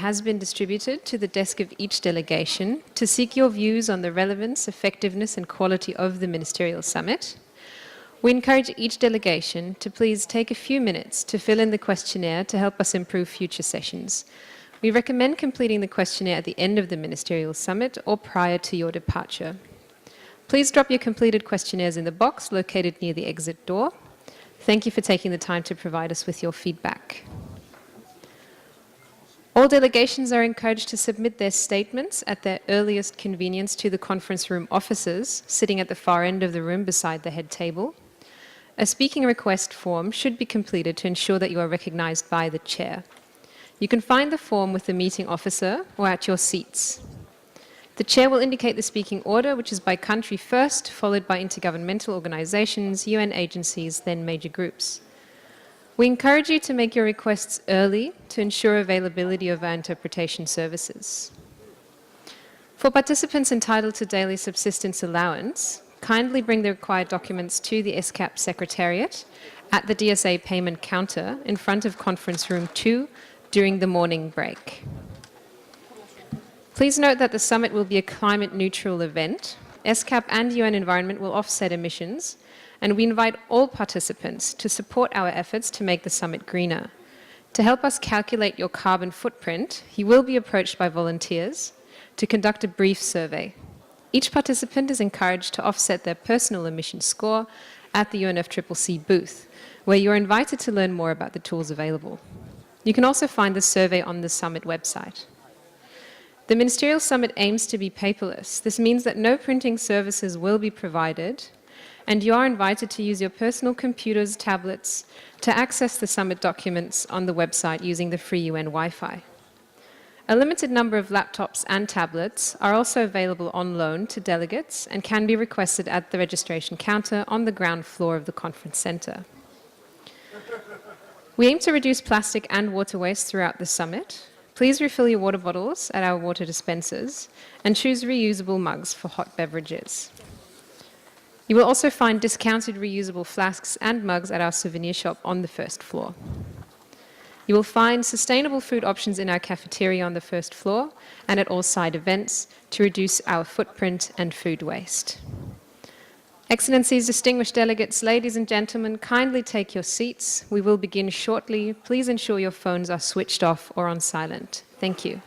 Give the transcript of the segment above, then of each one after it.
has been distributed to the desk of each delegation to seek your views on the relevance, effectiveness and quality of the Ministerial Summit. We encourage each delegation to please take a few minutes to fill in the questionnaire to help us improve future sessions. We recommend completing the questionnaire at the end of the Ministerial Summit or prior to your departure. Please drop your completed questionnaires in the box located near the exit door. Thank you for taking the time to provide us with your feedback. All delegations are encouraged to submit their statements at their earliest convenience to the conference room officers sitting at the far end of the room beside the head table. A speaking request form should be completed to ensure that you are recognised by the chair. You can find the form with the meeting officer or at your seats. The chair will indicate the speaking order, which is by country first, followed by intergovernmental organisations, UN agencies, then major groups. We encourage you to make your requests early to ensure availability of our interpretation services. For participants entitled to daily subsistence allowance, kindly bring the required documents to the ESCAP Secretariat at the DSA payment counter in front of Conference Room 2 during the morning break. Please note that the summit will be a climate-neutral event. ESCAP and UN Environment will offset emissions, and we invite all participants to support our efforts to make the summit greener. To help us calculate your carbon footprint, you will be approached by volunteers to conduct a brief survey. Each participant is encouraged to offset their personal emissions score at the UNFCCC booth, where you are invited to learn more about the tools available. You can also find the survey on the summit website. The Ministerial Summit aims to be paperless. This means that no printing services will be provided, and you are invited to use your personal computers, tablets, to access the summit documents on the website using the free UN Wi-Fi. A limited number of laptops and tablets are also available on loan to delegates and can be requested at the registration counter on the ground floor of the conference centre. We aim to reduce plastic and water waste throughout the summit. Please refill your water bottles at our water dispensers and choose reusable mugs for hot beverages. You will also find discounted reusable flasks and mugs at our souvenir shop on the first floor. You will find sustainable food options in our cafeteria on the first floor and at all side events to reduce our footprint and food waste. Excellencies, distinguished delegates, ladies and gentlemen, kindly take your seats. We will begin shortly. Please ensure your phones are switched off or on silent. Thank you.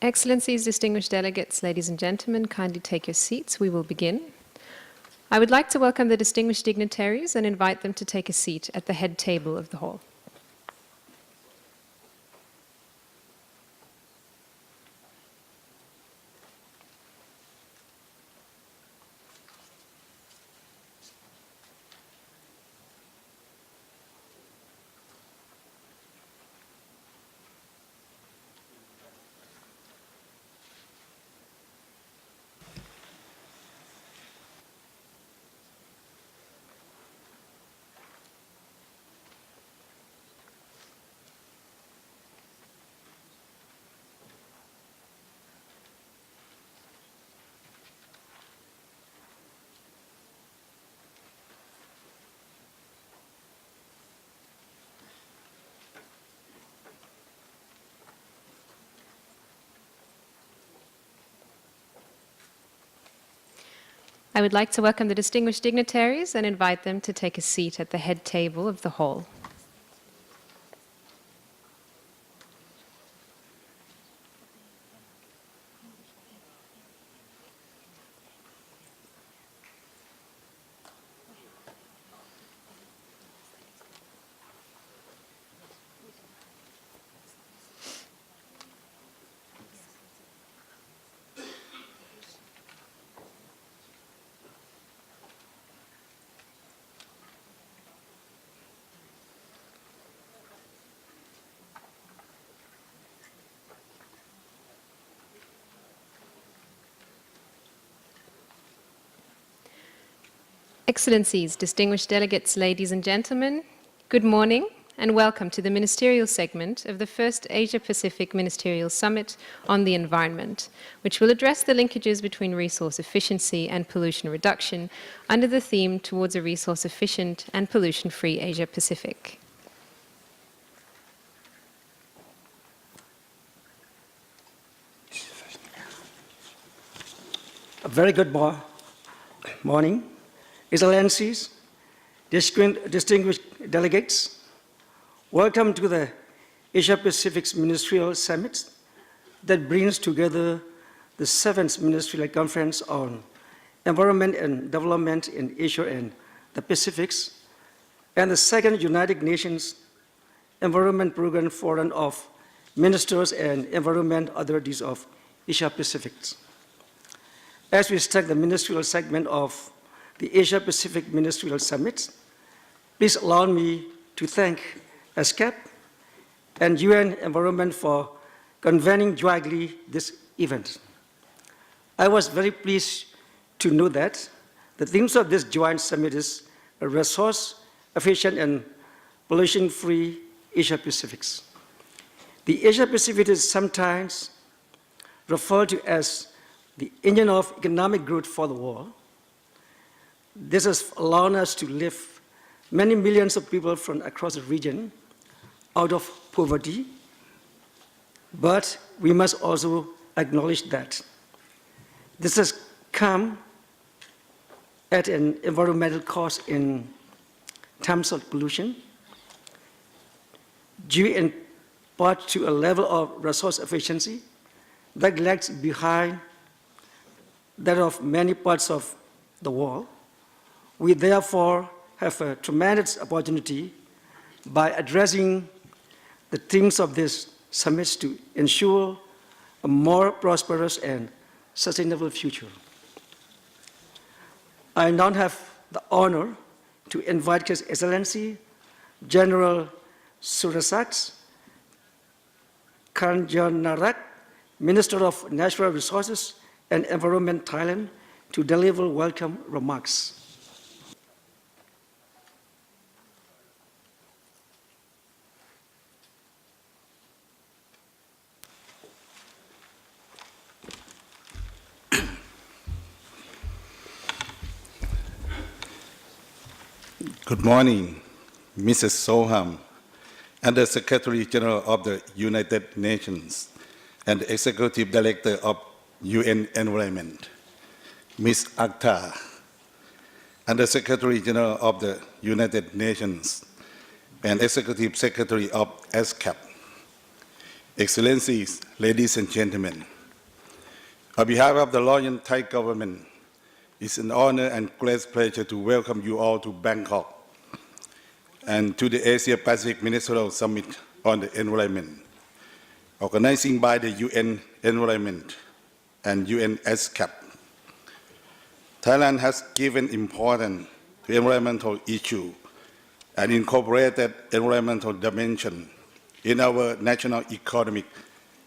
Excellencies, distinguished delegates, ladies and gentlemen, kindly take your seats. We will begin. I would like to welcome the distinguished dignitaries and invite them to take a seat at the head table of the hall. I would like to welcome the distinguished dignitaries and invite them to take a seat at the head table of the hall. Excellencies, distinguished delegates, ladies and gentlemen, good morning and welcome to the ministerial segment of the first Asia-Pacific Ministerial Summit on the Environment, which will address the linkages between resource efficiency and pollution reduction under the theme towards a resource-efficient and pollution-free Asia-Pacific. A very good morning. Excellencies, distinguished delegates, welcome to the Asia-Pacific Ministerial Summit that brings together the 7th Ministerial Conference on Environment and Development in Asia and the Pacifics, and the 2nd United Nations Environment Program Forum of Ministers and Environment Authorities of Asia-Pacific. As we start the ministerial segment of the Asia-Pacific Ministerial Summit, please allow me to thank ESCAP and UN Environment for convening jointly this event. I was very pleased to know that the themes of this joint summit is a resource-efficient and pollution-free Asia-Pacific. The Asia-Pacific is sometimes referred to as the engine of economic growth for the world. This has allowed us to lift many millions of people from across the region out of poverty, but we must also acknowledge that this has come at an environmental cost in terms of pollution, due in part to a level of resource efficiency that lags behind that of many parts of the world. We therefore have a tremendous opportunity by addressing the themes of this summit to ensure a more prosperous and sustainable future. I now have the honor to invite His Excellency General Surasat Kanjanarat, Minister of Natural Resources and Environment, Thailand, to deliver welcome remarks. Good morning, Mrs. Soham, Under Secretary General of the United Nations and Executive Director of UN Environment, Ms. Akhtar, Under Secretary General of the United Nations and Executive Secretary of ESCAP, Excellencies, ladies and gentlemen, On behalf of the Loyal Thai government, it's an honor and great pleasure to welcome you all to Bangkok and to the Asia-Pacific Ministerial Summit on the Environment, organizing by the UN Environment and UN ESCAP. Thailand has given importance to environmental issues and incorporated environmental dimension in our national economic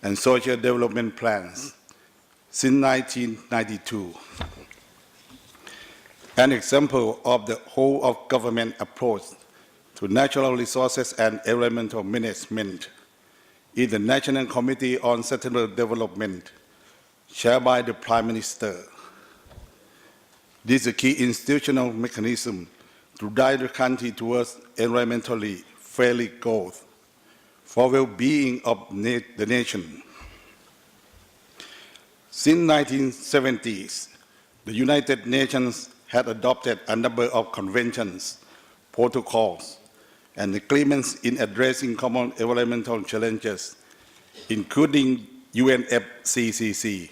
and social development plans since 1992. An example of the whole of government approach to natural resources and environmental management is the National Committee on Sustainable Development, chaired by the Prime Minister. This is a key institutional mechanism to guide the country towards environmentally friendly growth for well-being of the nation. Since 1970s, the United Nations had adopted a number of conventions, protocols, and agreements in addressing common environmental challenges, including UNFCCC,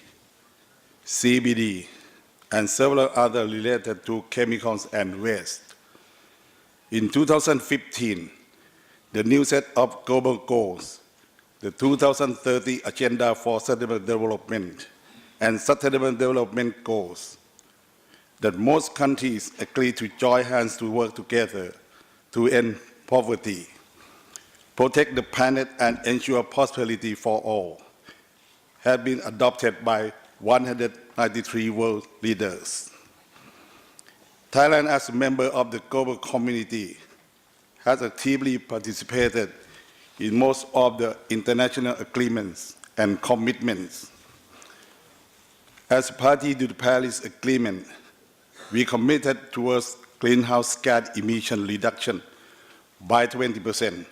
CBD, and several others related to chemicals and waste. In 2015, the new set of global goals, the 2030 Agenda for Sustainable Development and Sustainable Development Goals, that most countries agree to join hands to work together to end poverty, protect the planet, and ensure prosperity for all, have been adopted by 193 world leaders. Thailand, as a member of the global community, has actively participated in most of the international agreements and commitments. As a party to the Paris Agreement, we committed towards greenhouse gas emission reduction by 20%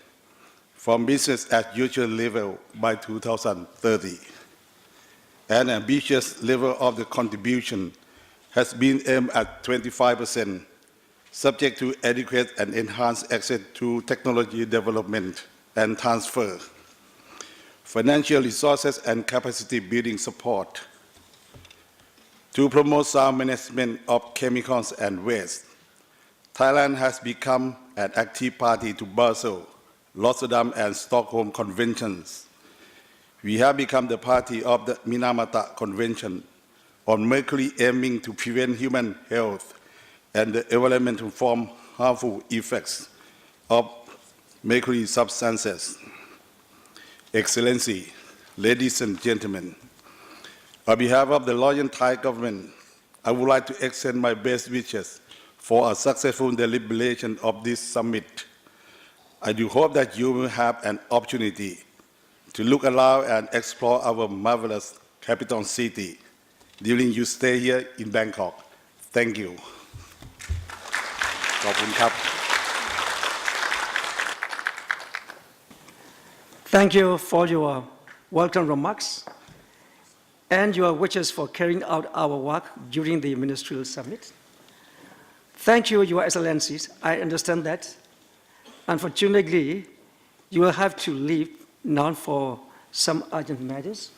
from business as usual level by 2030. An ambitious level of the contribution has been aimed at 25%, subject to adequate and enhanced access to technology development and transfer, financial resources and capacity building support. To promote sound management of chemicals and waste, Thailand has become an active party to Basel, Rotterdam, and Stockholm Conventions. We have become the party of the Minamata Convention on mercury, aiming to prevent human health and the environment from harmful effects of mercury substances. Excellency, ladies and gentlemen, on behalf of the Loyal Thai government, I would like to extend my best wishes for a successful deliberation of this summit. I do hope that you will have an opportunity to look around and explore our marvelous capital city during your stay here in Bangkok. Thank you. ขอบคุณครับ Thank you for your welcome remarks and your wishes for carrying out our work during the Ministerial Summit. Thank you, Your Excellencies. I understand that, unfortunately, you will have to leave now for some urgent matters.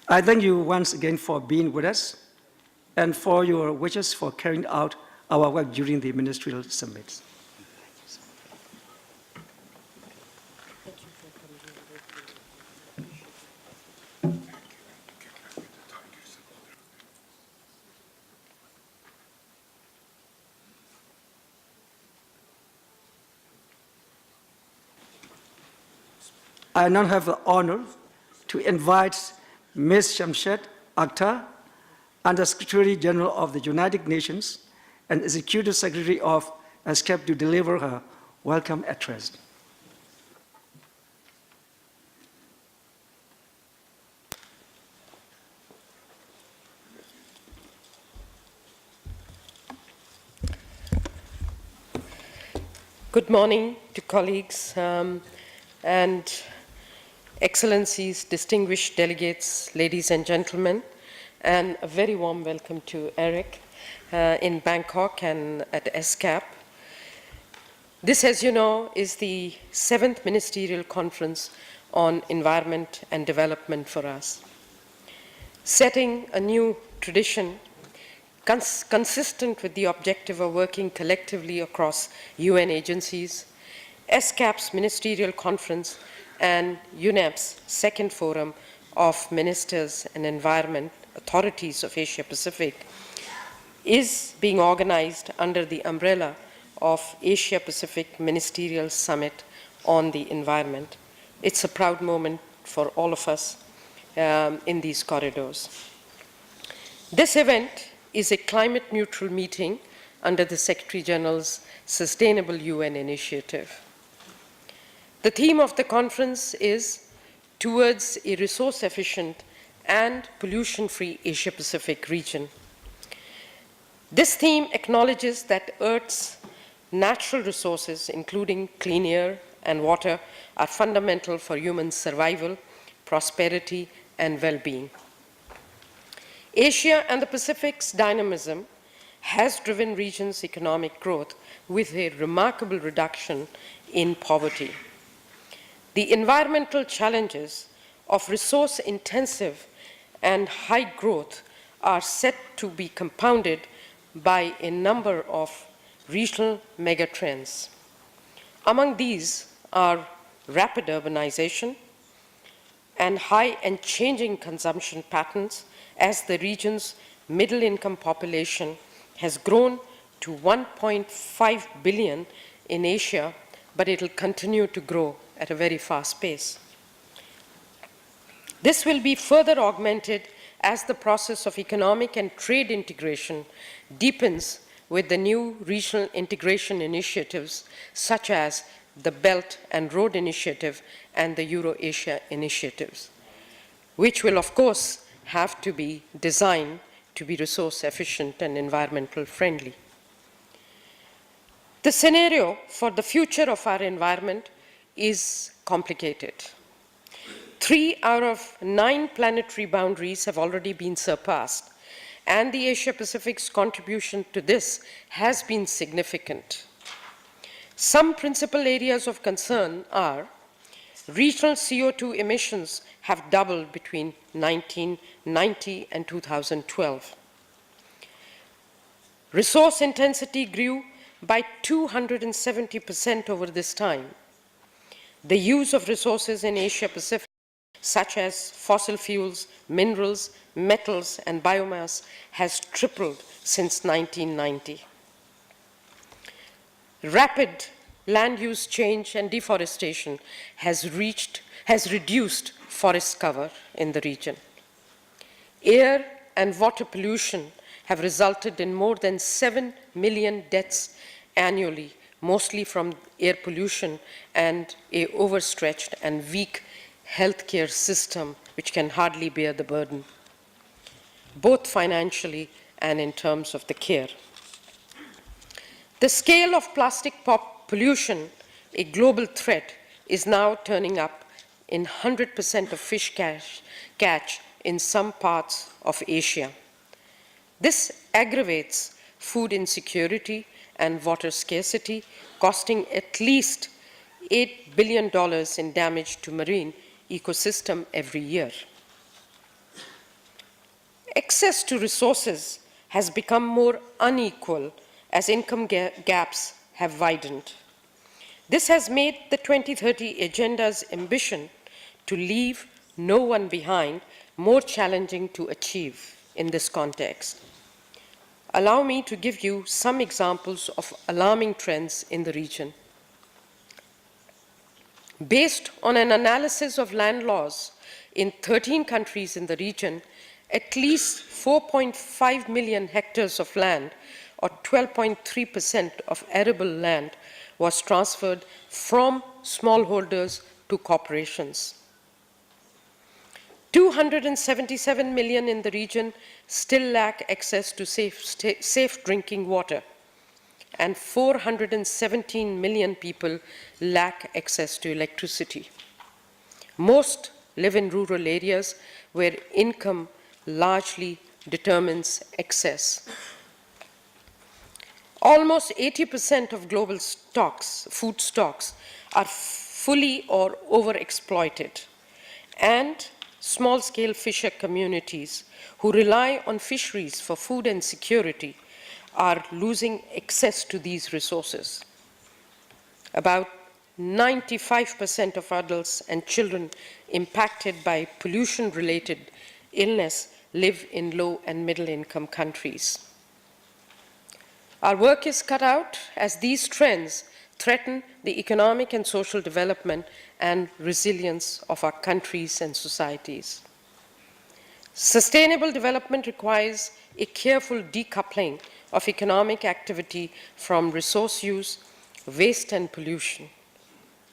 I thank you once again for being with us and for your wishes for carrying out our work during the Ministerial Summit. I now have the honor to invite Ms. Shamshed Akhtar, Under Secretary General of the United Nations and Executive Secretary of ESCAP, to deliver her welcome address. Good morning to colleagues and Excellencies, distinguished delegates, ladies and gentlemen, and a very warm welcome to Eric in Bangkok and at ESCAP. This, as you know, is the 7th Ministerial Conference on Environment and Development for us. setting a new tradition consistent with the objective of working collectively across UN agencies, ESCAP's Ministerial Conference, and UNEP's second forum of Ministers and Environment Authorities of Asia-Pacific is being organized under the umbrella of Asia-Pacific Ministerial Summit on the Environment. It's a proud moment for all of us in these corridors. This event is a climate-neutral meeting under the Secretary General's Sustainable UN Initiative. The theme of the conference is Towards a Resource-Efficient and Pollution-Free Asia-Pacific Region. This theme acknowledges that Earth's natural resources, including clean air and water, are fundamental for human survival, prosperity, and well-being. Asia and the Pacific's dynamism has driven region's economic growth with a remarkable reduction in poverty. The environmental challenges of resource-intensive and high growth are set to be compounded by a number of regional megatrends. Among these are rapid urbanization and high and changing consumption patterns, as the region's middle-income population has grown to 1.5 billion in Asia, but it will continue to grow at a very fast pace. This will be further augmented as the process of economic and trade integration deepens with the new regional integration initiatives such as the Belt and Road Initiative and the Euro-Asia initiatives, which will, of course, have to be designed to be resource efficient and environmental friendly. The scenario for the future of our environment is complicated. 3 out of 9 planetary boundaries have already been surpassed, and the Asia-Pacific's contribution to this has been significant. Some principal areas of concern are regional CO2 emissions have doubled between 1990 and 2012. Resource intensity grew by 270% over this time. The use of resources in Asia-Pacific, such as fossil fuels, minerals, metals, and biomass, has tripled since 1990. Rapid land use change and deforestation has reduced forest cover in the region. Air and water pollution have resulted in more than 7 million deaths annually, mostly from air pollution and an overstretched and weak healthcare system which can hardly bear the burden, both financially and in terms of the care. The scale of plastic pollution, a global threat, is now turning up in 100% of fish catch in some parts of Asia. This aggravates food insecurity and water scarcity, costing at least $8 billion in damage to marine ecosystem every year. Access to resources has become more unequal as income gaps have widened. This has made the 2030 Agenda's ambition to leave no one behind more challenging to achieve in this context. Allow me to give you some examples of alarming trends in the region. Based on an analysis of land laws in 13 countries in the region, at least 4.5 million hectares of land, or 12.3% of arable land, was transferred from smallholders to corporations. 277 million in the region still lack access to safe drinking water, and 417 million people lack access to electricity. Most live in rural areas where income largely determines access. Almost 80% of global food stocks, are fully or overexploited, and small-scale fisher communities who rely on fisheries for food and security are losing access to these resources. About 95% of adults and children impacted by pollution-related illness live in low and middle-income countries. Our work is cut out as these trends threaten the economic and social development and resilience of our countries and societies. Sustainable development requires a careful decoupling of economic activity from resource use, waste, and pollution.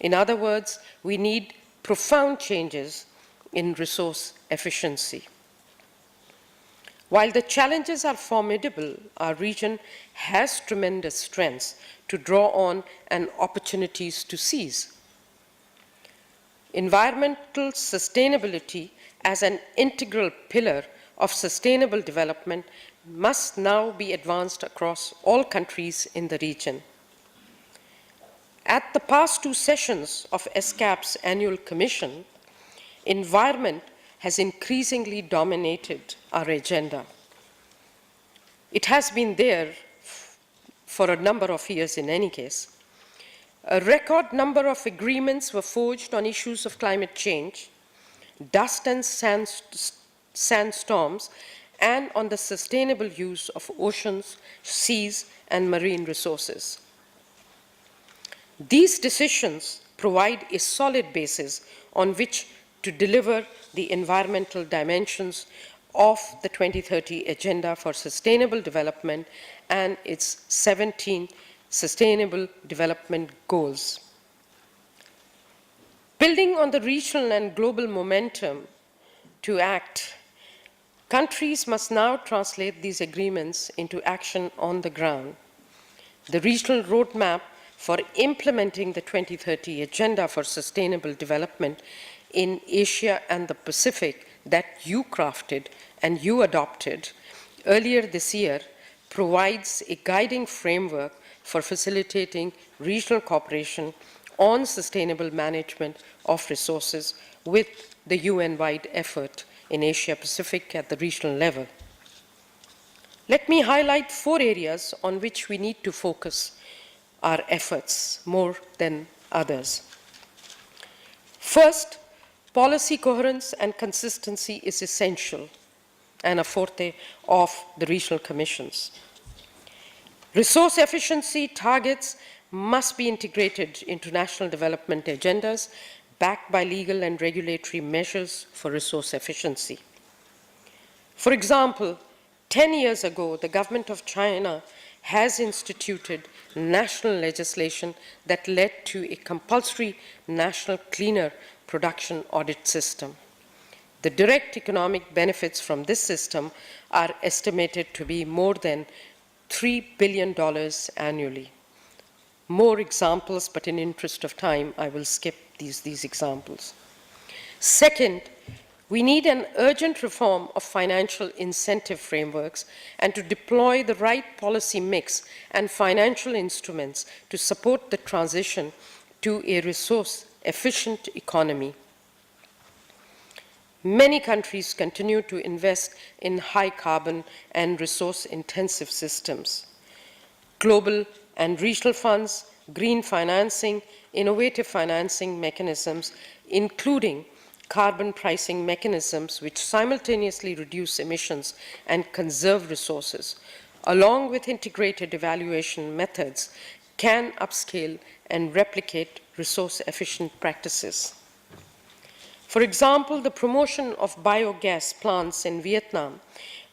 In other words, we need profound changes in resource efficiency. While the challenges are formidable, our region has tremendous strengths to draw on and opportunities to seize. Environmental sustainability as an integral pillar of sustainable development must now be advanced across all countries in the region. At the past two sessions of ESCAP's annual commission, environment has increasingly dominated our agenda. It has been there for a number of years in any case. A record number of agreements were forged on issues of climate change, dust and sandstorms, and on the sustainable use of oceans, seas, and marine resources. These decisions provide a solid basis on which to deliver the environmental dimensions of the 2030 Agenda for Sustainable Development and its 17 Sustainable Development Goals. Building on the regional and global momentum to act, countries must now translate these agreements into action on the ground. The regional roadmap for implementing the 2030 Agenda for Sustainable Development in Asia and the Pacific that you crafted and you adopted earlier this year provides a guiding framework for facilitating regional cooperation on sustainable management of resources with the UN-wide effort in Asia-Pacific at the regional level. Let me highlight 4 areas on which we need to focus our efforts more than others. First, policy coherence and consistency is essential and a forte of the regional commissions. Resource efficiency targets must be integrated into national development agendas backed by legal and regulatory measures for resource efficiency. For example, 10 years ago, the government of China has instituted national legislation that led to a compulsory national cleaner production audit system. The direct economic benefits from this system are estimated to be more than $3 billion annually. More examples, but in interest of time, I will skip these examples. Second, we need an urgent reform of financial incentive frameworks and to deploy the right policy mix and financial instruments to support the transition to a resource-efficient economy. Many countries continue to invest in high-carbon and resource-intensive systems. Global and regional funds, green financing, innovative financing mechanisms, including carbon pricing mechanisms which simultaneously reduce emissions and conserve resources, along with integrated evaluation methods, can upscale and replicate resource-efficient practices. For example, the promotion of biogas plants in Vietnam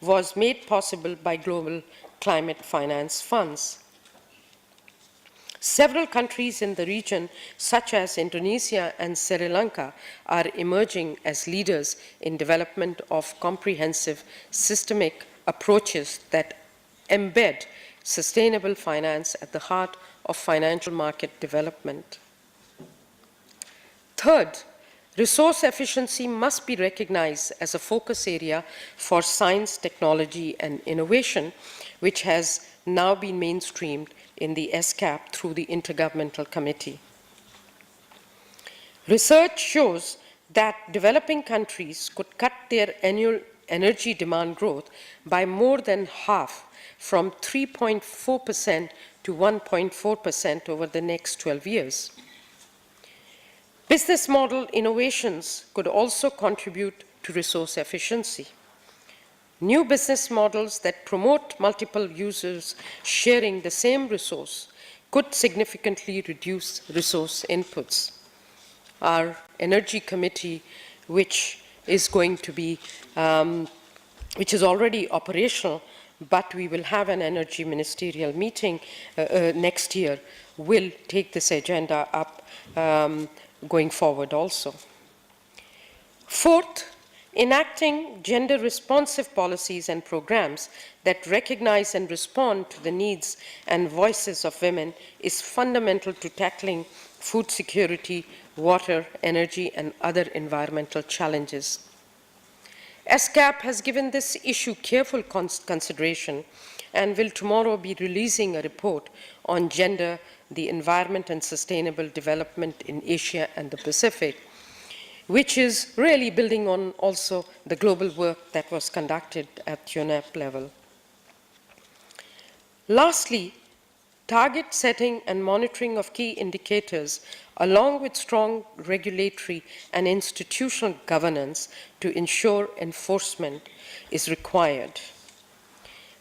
was made possible by global climate finance funds. Several countries in the region, such as Indonesia and Sri Lanka, are emerging as leaders in development of comprehensive systemic approaches that embed sustainable finance at the heart of financial market development. Third, resource efficiency must be recognized as a focus area for science, technology, and innovation, which has now been mainstreamed in the ESCAP through the Intergovernmental Committee. Research shows that developing countries could cut their annual energy demand growth by more than half, from 3.4% to 1.4% over the next 12 years. Business model innovations could also contribute to resource efficiency. New business models that promote multiple users sharing the same resource could significantly reduce resource inputs. Our Energy Committee, which is already operational, but we will have an energy ministerial meeting next year, will take this agenda up going forward also. Fourth, enacting gender-responsive policies and programs that recognize and respond to the needs and voices of women is fundamental to tackling food security, water, energy, and other environmental challenges. ESCAP has given this issue careful consideration and will tomorrow be releasing a report on gender, the environment, and sustainable development in Asia and the Pacific, which is really building on also the global work that was conducted at UNEP level. Lastly, target setting and monitoring of key indicators, along with strong regulatory and institutional governance to ensure enforcement, is required.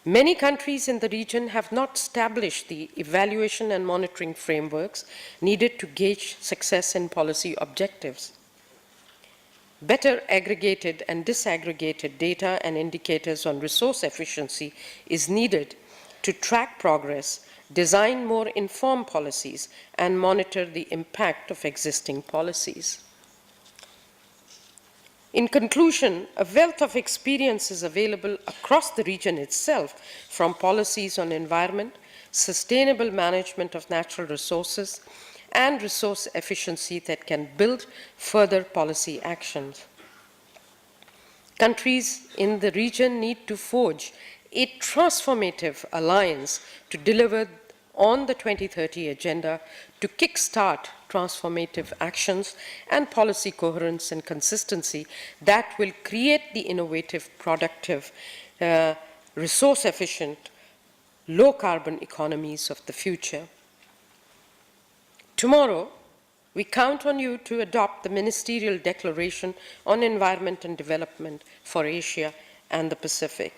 Many countries in the region have not established the evaluation and monitoring frameworks needed to gauge success in policy objectives. Better aggregated and disaggregated data and indicators on resource efficiency is needed to track progress, design more informed policies, and monitor the impact of existing policies. In conclusion, a wealth of experience is available across the region itself, from policies on environment, sustainable management of natural resources, and resource efficiency that can build further policy actions. Countries in the region need to forge a transformative alliance to deliver on the 2030 agenda, to kickstart transformative actions and policy coherence and consistency that will create the innovative, productive, resource-efficient, low-carbon economies of the future. Tomorrow, we count on you to adopt the Ministerial Declaration on Environment and Development for Asia and the Pacific.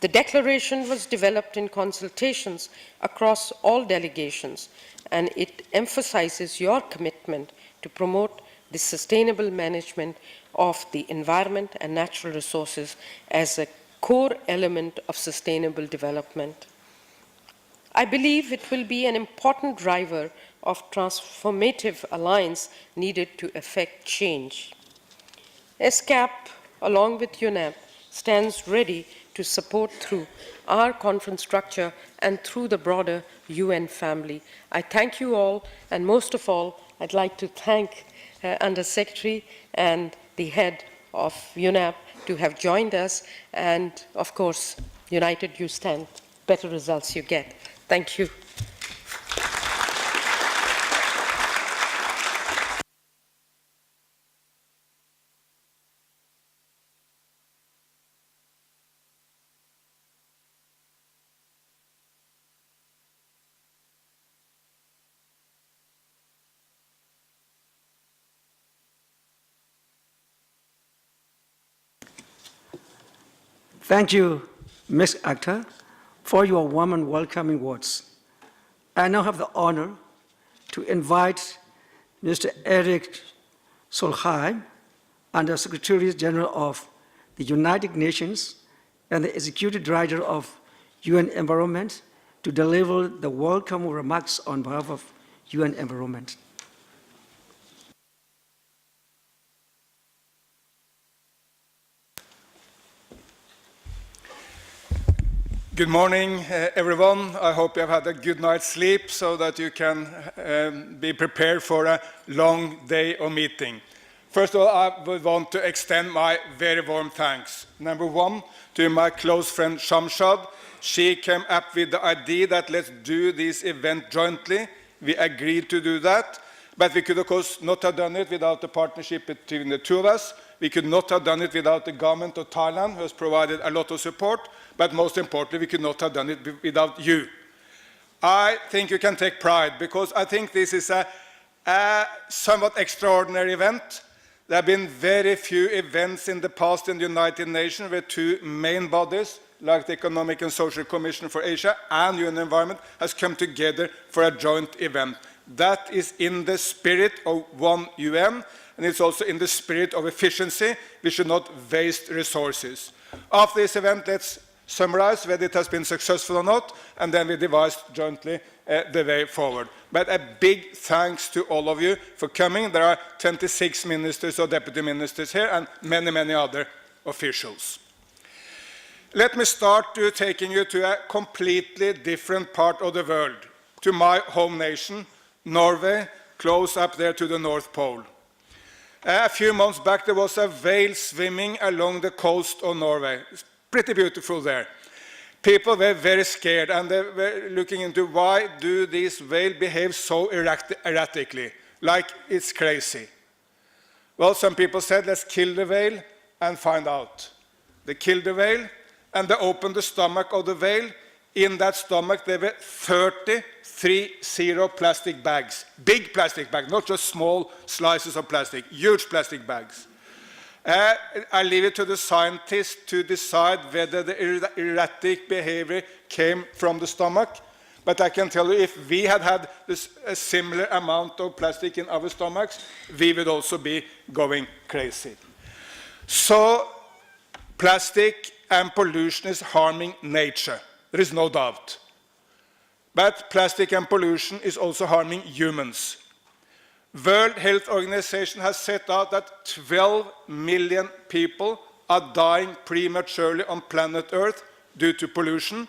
The declaration was developed in consultations across all delegations, and it emphasizes your commitment to promote the sustainable management of the environment and natural resources as a core element of sustainable development. I believe it will be an important driver of transformative alliance needed to effect change. ESCAP, along with UNEP, stands ready to support through our conference structure and through the broader UN family. I thank you all, and most of all, I'd like to thank Under Secretary and the head of UNEP to have joined us, and of course, united you stand, better results you get. Thank you. Thank you, Ms. Akhtar, for your warm and welcoming words. I now have the honor to invite Mr. Eric Solheim, Under Secretary General of the United Nations and the Executive Director of UN Environment, to deliver the welcome remarks on behalf of UN Environment. Good morning, everyone. I hope you have had a good night's sleep so that you can be prepared for a long day of meeting. First of all, I would want to extend my very warm thanks. Number one, to my close friend Shamshad. She came up with the idea that let's do this event jointly. We agreed to do that. But we could, of course, not have done it without the partnership between the two of us. We could not have done it without the government of Thailand, who has provided a lot of support. But most importantly, we could not have done it without you. I think you can take pride, because I think this is a somewhat extraordinary event. There have been very few events in the past in the United Nations where two main bodies, like the Economic and Social Commission for Asia and UN Environment, has come together for a joint event. That is in the spirit of one UN, and it's also in the spirit of efficiency. We should not waste resources. After this event, let's summarize whether it has been successful or not, and then we devise jointly the way forward. But a big thanks to all of you for coming. There are 26 ministers or deputy ministers here and many, many other officials. Let me start to taking you to a completely different part of the world, to my home nation, Norway, close up there to the North Pole. A few months back, there was a whale swimming along the coast of Norway. It's pretty beautiful there. People were very scared, and they were looking into why do these whales behave so erratically, like it's crazy. Well, some people said, let's kill the whale and find out. They killed the whale, and they opened the stomach of the whale. In that stomach, there were 30 plastic bags, big plastic bags, not just small slices of plastic, huge plastic bags. I leave it to the scientists to decide whether the erratic behavior came from the stomach, but I can tell you if we had had a similar amount of plastic in our stomachs, we would also be going crazy. So plastic and pollution is harming nature. There is no doubt. But plastic and pollution is also harming humans. World Health Organization has set out that 12 million people are dying prematurely on planet Earth due to pollution.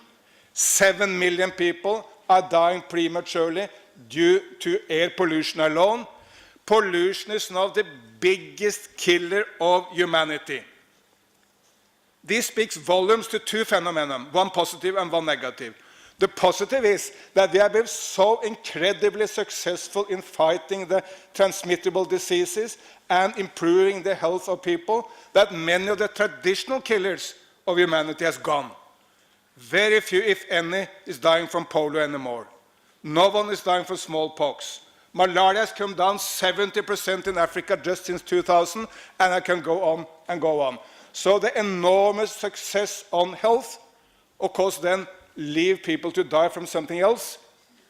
7 million people are dying prematurely due to air pollution alone. Pollution is now the biggest killer of humanity. This speaks volumes to two phenomena, one positive and one negative. The positive is that we have been so incredibly successful in fighting the transmittable diseases and improving the health of people that many of the traditional killers of humanity has gone. Very few, if any, is dying from polio anymore. No one is dying from smallpox. Malaria has come down 70% in Africa just since 2000, and I can go on and go on. So the enormous success on health, of course, then leave people to die from something else,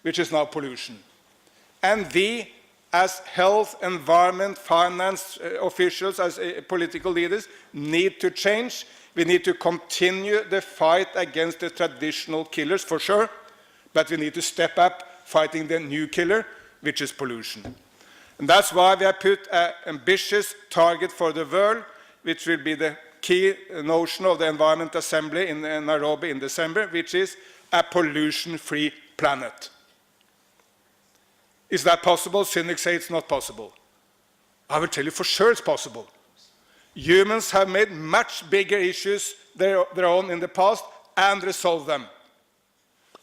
which is now pollution. And we, as health, environment, finance officials, as political leaders, need to change. We need to continue the fight against the traditional killers, for sure, but we need to step up fighting the new killer, which is pollution. And that's why we have put an ambitious target for the world, which will be the key notion of the Environment Assembly in Nairobi in December, which is a pollution-free planet. Is that possible? Cynics say it's not possible. I will tell you for sure it's possible. Humans have made much bigger issues their own in the past and resolved them.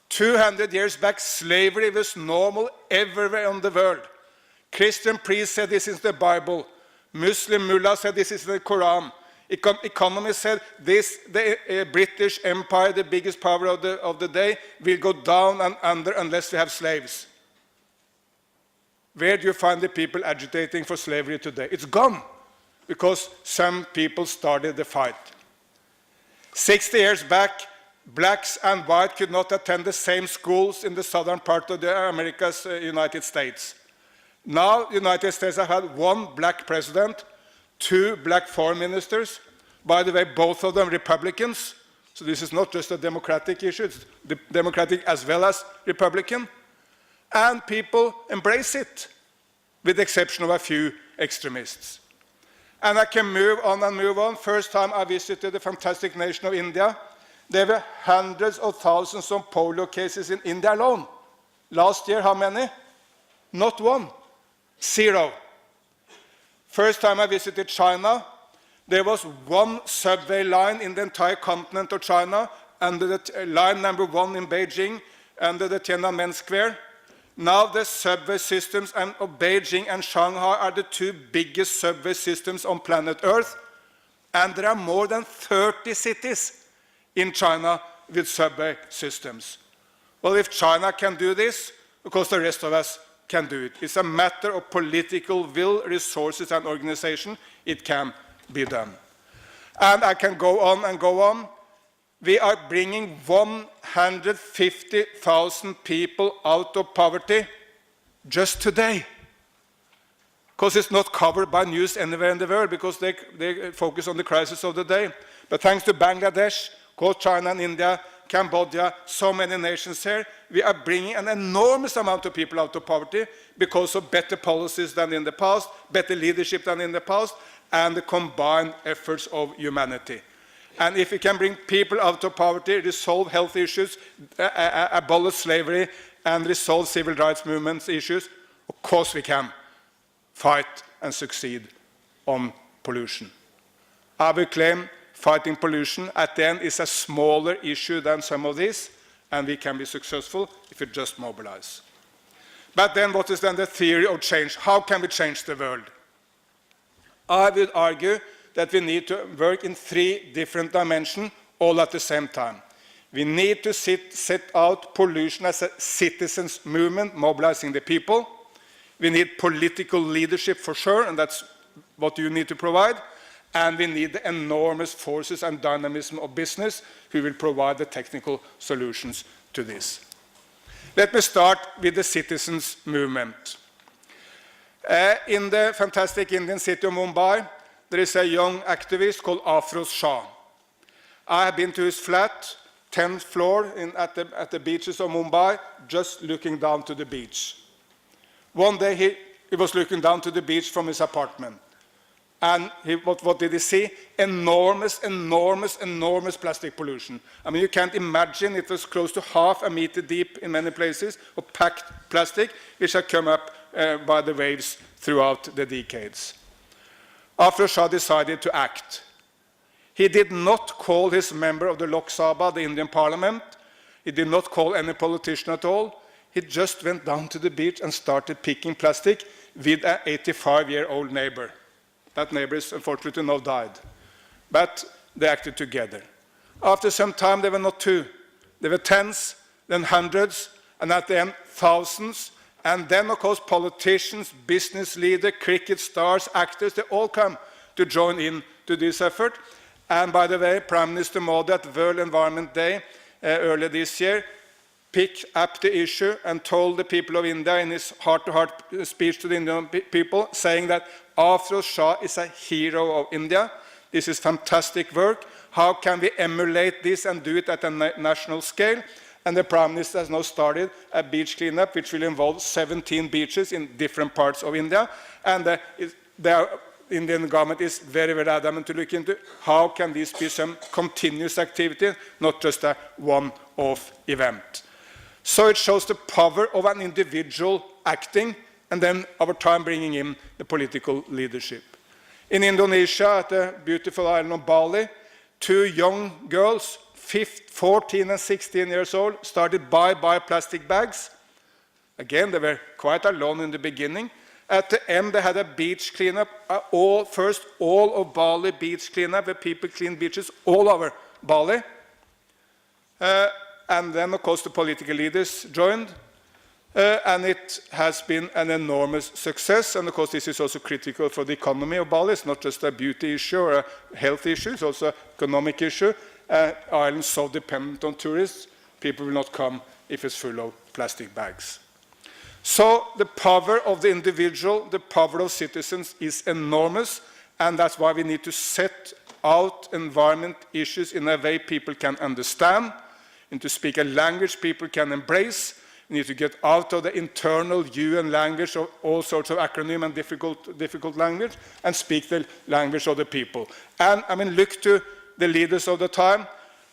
200 years back, slavery was normal everywhere in the world. Christian priests said this is the Bible. Muslim mullahs said this is the Quran. Economists said the British Empire, the biggest power of the day, will go down and under unless we have slaves. Where do you find the people agitating for slavery today? It's gone, because some people started the fight. 60 years back, blacks and whites could not attend the same schools in the southern part of the America's United States. Now, the United States have had one black president, 2 black foreign ministers, by the way, both of them Republicans, so this is not just a democratic issue, it's democratic as well as Republican, and people embrace it, with the exception of a few extremists. And I can move on and move on. First time I visited the fantastic nation of India, there were hundreds of thousands of polio cases in India alone. Last year, how many? Not one. 0. First time I visited China, there was one subway line in the entire continent of China, under the line number 1 in Beijing, under the Tiananmen Square. Now the subway systems of Beijing and Shanghai are the two biggest subway systems on planet Earth, and there are more than 30 cities in China with subway systems. Well, if China can do this, of course the rest of us can do it. It's a matter of political will, resources, and organization. It can be done. And I can go on and go on. We are bringing 150,000 people out of poverty just today. Because it's not covered by news anywhere in the world, because they focus on the crisis of the day. But thanks to Bangladesh, China and India, Cambodia, so many nations here, we are bringing an enormous amount of people out of poverty because of better policies than in the past, better leadership than in the past, and the combined efforts of humanity. And if we can bring people out of poverty, resolve health issues, abolish slavery, and resolve civil rights movement issues, of course we can fight and succeed on pollution. I will claim fighting pollution at the end is a smaller issue than some of these, and we can be successful if we just mobilize. But then what is then the theory of change? How can we change the world? I would argue that we need to work in 3 different dimensions all at the same time. We need to set out pollution as a citizens' movement, mobilizing the people. We need political leadership for sure, and that's what you need to provide. And we need the enormous forces and dynamism of business who will provide the technical solutions to this. Let me start with the citizens' movement. In the fantastic Indian city of Mumbai, there is a young activist called Afroz Shah. I have been to his flat, 10th floor at the beaches of Mumbai, just looking down to the beach. One day he was looking down to the beach from his apartment. And what did he see? Enormous plastic pollution. I mean, you can't imagine. It was close to half a meter deep in many places of packed plastic, which had come up by the waves throughout the decades. After Shah decided to act, he did not call his member of the Lok Sabha, the Indian parliament. He did not call any politician at all. He just went down to the beach and started picking plastic with an 85-year-old neighbor. That neighbor is unfortunately now died. But they acted together. After some time, there were not 2. There were tens, then hundreds, and at the end, thousands. And then, of course, politicians, business leaders, cricket stars, actors, they all come to join in to this effort. And by the way, Prime Minister Modi at World Environment Day earlier this year picked up the issue and told the people of India in his heart-to-heart speech to the Indian people, saying that Afroz Shah is a hero of India. This is fantastic work. How can we emulate this and do it at a national scale? And the Prime Minister has now started a beach cleanup, which will involve 17 beaches in different parts of India. And the Indian government is very, very adamant to look into how can this be some continuous activity, not just a one-off event. So it shows the power of an individual acting, and then over time bringing in the political leadership. In Indonesia, at the beautiful island of Bali, 2 young girls, 14 and 16 years old, started buy plastic bags. Again, they were quite alone in the beginning. At the end, they had a beach cleanup, all of Bali beach cleanup, where people clean beaches all over Bali. And then, of course, the political leaders joined. And it has been an enormous success. And, of course, this is also critical for the economy of Bali. It's not just a beauty issue or a health issue. It's also an economic issue. Islands so dependent on tourists, people will not come if it's full of plastic bags. So the power of the individual, the power of citizens is enormous. And that's why we need to set out environment issues in a way people can understand, and to speak a language people can embrace. We need to get out of the internal UN language of all sorts of acronym and difficult language, and speak the language of the people. And I mean, look to the leaders of the time,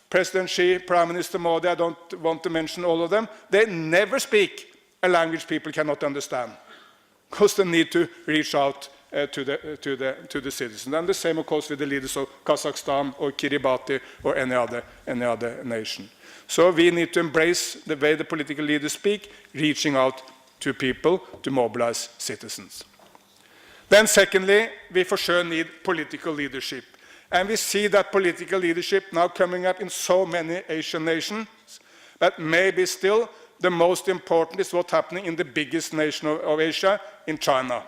President Xi, Prime Minister Modi, I don't want to mention all of them. They never speak a language people cannot understand, because they need to reach out to the citizens. And the same, of course, with the leaders of Kazakhstan or Kiribati or any other nation. So we need to embrace the way the political leaders speak, reaching out to people to mobilize citizens. Then secondly, we for sure need political leadership. And we see that political leadership now coming up in so many Asian nations, but maybe still the most important is what's happening in the biggest nation of Asia, in China.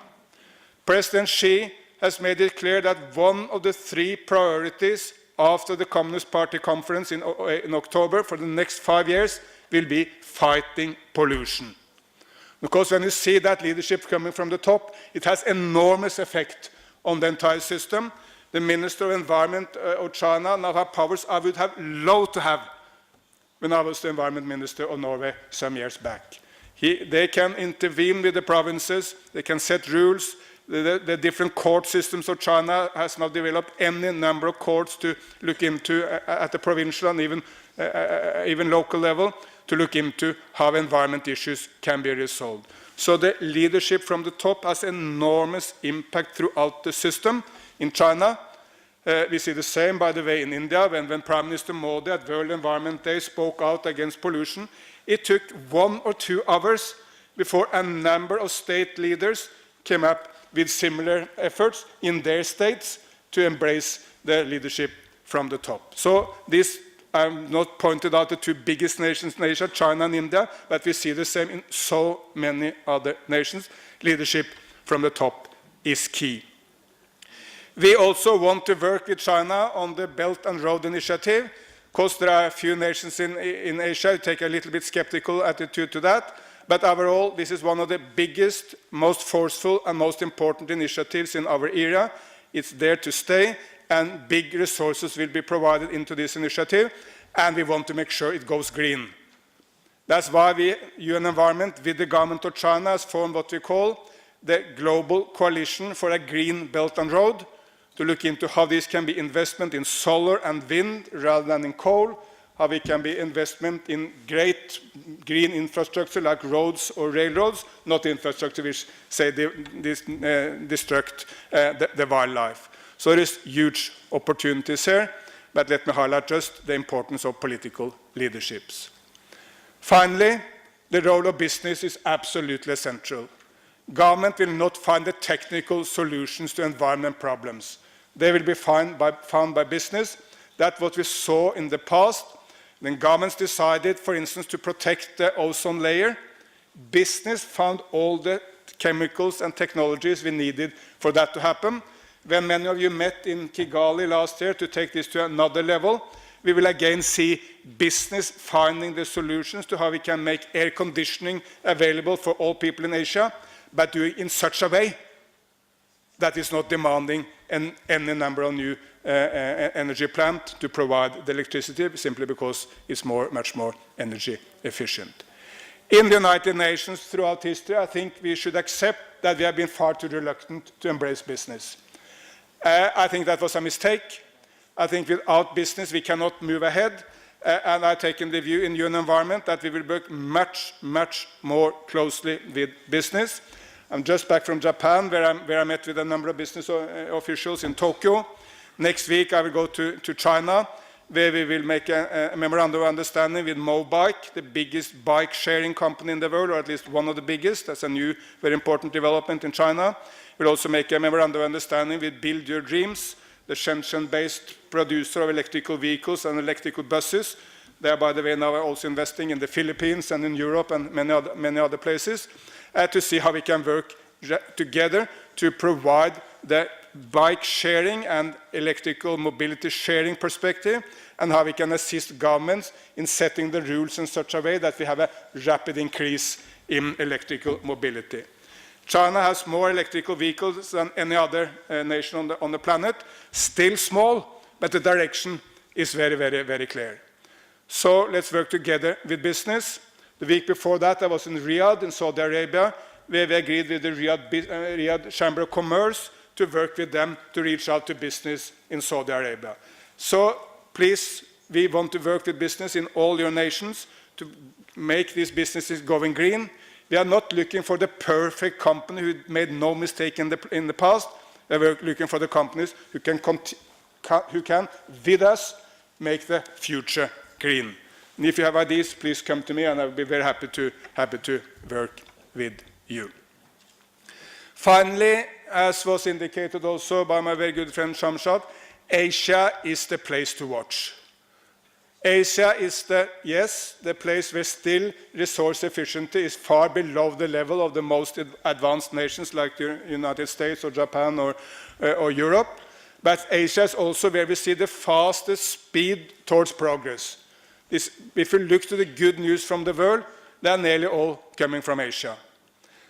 President Xi has made it clear that one of the 3 priorities after the Communist Party conference in October for the next 5 years will be fighting pollution. Because when you see that leadership coming from the top, it has enormous effect on the entire system. The Minister of Environment of China now have powers I would have loved to have when I was the Environment Minister of Norway some years back. They can intervene with the provinces, they can set rules. The different court systems of China has now developed any number of courts to look into at the provincial and even local level to look into how environment issues can be resolved. So the leadership from the top has enormous impact throughout the system. In China, we see the same, by the way, in India, when Prime Minister Modi at World Environment Day spoke out against pollution. It took 1 or 2 hours before a number of state leaders came up with similar efforts in their states to embrace the leadership from the top. So this, I'm not pointed out the 2 biggest nations in Asia, China and India, but we see the same in so many other nations. Leadership from the top is key. We also want to work with China on the Belt and Road Initiative, because there are a few nations in Asia who take a little bit skeptical attitude to that. But overall, this is one of the biggest, most forceful, and most important initiatives in our area. It's there to stay, and big resources will be provided into this initiative, and we want to make sure it goes green. That's why UN Environment, with the government of China, has formed what we call the Global Coalition for a Green Belt and Road, to look into how this can be investment in solar and wind rather than in coal, how it can be investment in great green infrastructure like roads or railroads, not infrastructure which, say, destruct the wildlife. So there is huge opportunities here, but let me highlight just the importance of political leaderships. Finally, the role of business is absolutely essential. Government will not find the technical solutions to environment problems. They will be found by business. That's what we saw in the past. When governments decided, for instance, to protect the ozone layer, business found all the chemicals and technologies we needed for that to happen. When many of you met in Kigali last year to take this to another level, we will again see business finding the solutions to how we can make air conditioning available for all people in Asia, but doing it in such a way that is not demanding any number of new energy plants to provide the electricity, simply because it's much more energy efficient. In the United Nations throughout history, I think we should accept that we have been far too reluctant to embrace business. I think that was a mistake. I think without business we cannot move ahead. And I've taken the view in UN Environment that we will work much, much more closely with business. I'm just back from Japan, where I met with a number of business officials in Tokyo. Next week I will go to China, where we will make a memorandum of understanding with Mobike, the biggest bike sharing company in the world, or at least one of the biggest. That's a new, very important development in China. We'll also make a memorandum of understanding with Build Your Dreams, the Shenzhen-based producer of electrical vehicles and electrical buses. They are, by the way, now also investing in the Philippines and in Europe and many other places, to see how we can work together to provide the bike sharing and electrical mobility sharing perspective, and how we can assist governments in setting the rules in such a way that we have a rapid increase in electrical mobility. China has more electrical vehicles than any other nation on the planet, still small, but the direction is very, very, very clear. So let's work together with business. The week before that, I was in Riyadh in Saudi Arabia, where we agreed with the Riyadh Chamber of Commerce to work with them to reach out to business in Saudi Arabia. So please, we want to work with business in all your nations to make these businesses going green. We are not looking for the perfect company who made no mistake in the past. We are looking for the companies who can, with us, make the future green. And if you have ideas, please come to me, and I will be very happy to work with you. Finally, as was indicated also by my very good friend Shamshad, Asia is the place to watch. Asia is the place where still resource efficiency is far below the level of the most advanced nations like the United States or Japan or Europe. But Asia is also where we see the fastest speed towards progress. If you look to the good news from the world, they are nearly all coming from Asia.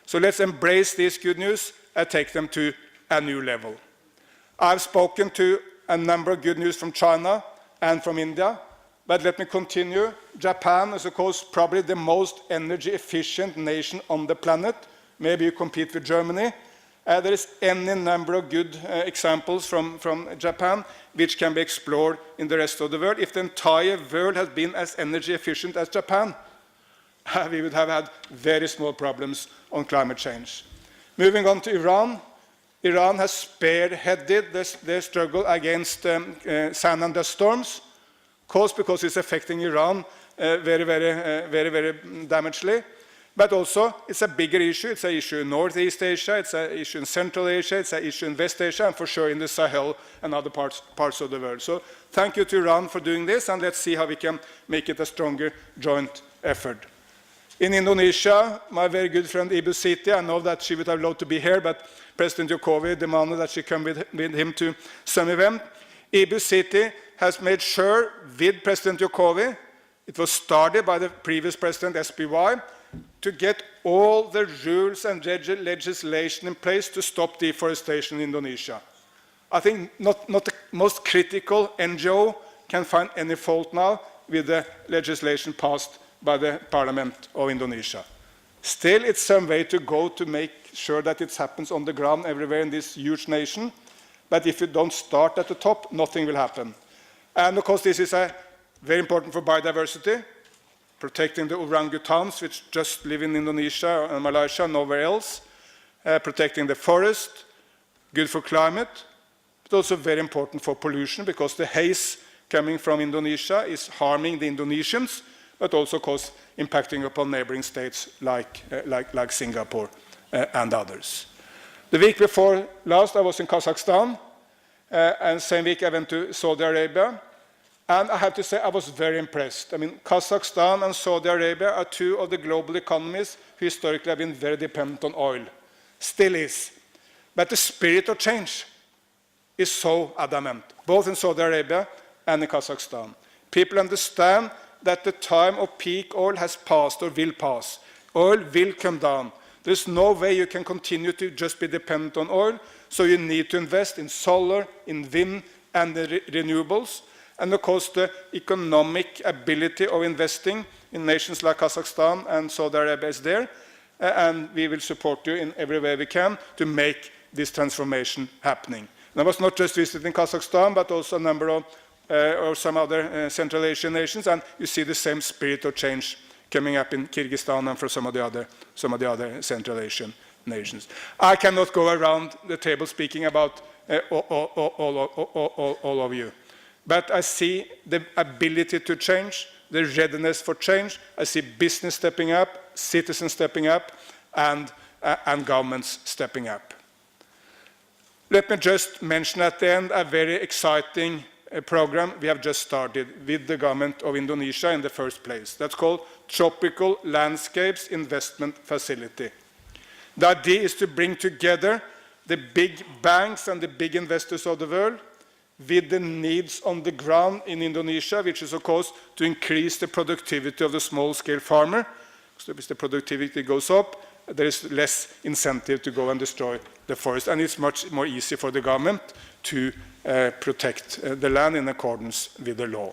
So let's embrace this good news and take them to a new level. I've spoken to a number of good news from China and from India, but let me continue. Japan is, of course, probably the most energy efficient nation on the planet. Maybe you compete with Germany. There is any number of good examples from Japan which can be explored in the rest of the world. If the entire world has been as energy efficient as Japan, we would have had very small problems on climate change. Moving on to Iran. Iran has spearheaded their struggle against sand and dust storms, of course because it's affecting Iran very damagingly. But also, it's a bigger issue. It's an issue in Northeast Asia, it's an issue in Central Asia, it's an issue in West Asia, and for sure in the Sahel and other parts of the world. So thank you to Iran for doing this, and let's see how we can make it a stronger joint effort. In Indonesia, my very good friend Ibu Siti, I know that she would have loved to be here, but President Jokowi demanded that she come with him to some event. Ibu Siti has made sure with President Jokowi, it was started by the previous president, SPY, to get all the rules and legislation in place to stop deforestation in Indonesia. I think not the most critical NGO can find any fault now with the legislation passed by the Parliament of Indonesia. Still, it's some way to go to make sure that it happens on the ground everywhere in this huge nation. But if you don't start at the top, nothing will happen. And of course, this is very important for biodiversity, protecting the orangutans, which just live in Indonesia and Malaysia, nowhere else, protecting the forest, good for climate, but also very important for pollution, because the haze coming from Indonesia is harming the Indonesians, but also, of course, impacting upon neighboring states like Singapore and others. The week before last, I was in Kazakhstan, and same week I went to Saudi Arabia. And I have to say, I was very impressed. I mean, Kazakhstan and Saudi Arabia are two of the global economies who historically have been very dependent on oil. Still is. But the spirit of change is so adamant, both in Saudi Arabia and in Kazakhstan. People understand that the time of peak oil has passed or will pass. Oil will come down. There's no way you can continue to just be dependent on oil, so you need to invest in solar, in wind, and the renewables. And of course, the economic ability of investing in nations like Kazakhstan and Saudi Arabia is there. And we will support you in every way we can to make this transformation happening. And I was not just visiting Kazakhstan, but also a number of or some other Central Asian nations, and you see the same spirit of change coming up in Kyrgyzstan and for some of the other Central Asian nations. I cannot go around the table speaking about all of you. But I see the ability to change, the readiness for change. I see business stepping up, citizens stepping up, and governments stepping up. Let me just mention at the end a very exciting program we have just started with the government of Indonesia in the first place. That's called Tropical Landscapes Investment Facility. The idea is to bring together the big banks and the big investors of the world with the needs on the ground in Indonesia, which is, of course, to increase the productivity of the small-scale farmer. So if the productivity goes up, there is less incentive to go and destroy the forest, and it's much more easy for the government to protect the land in accordance with the law.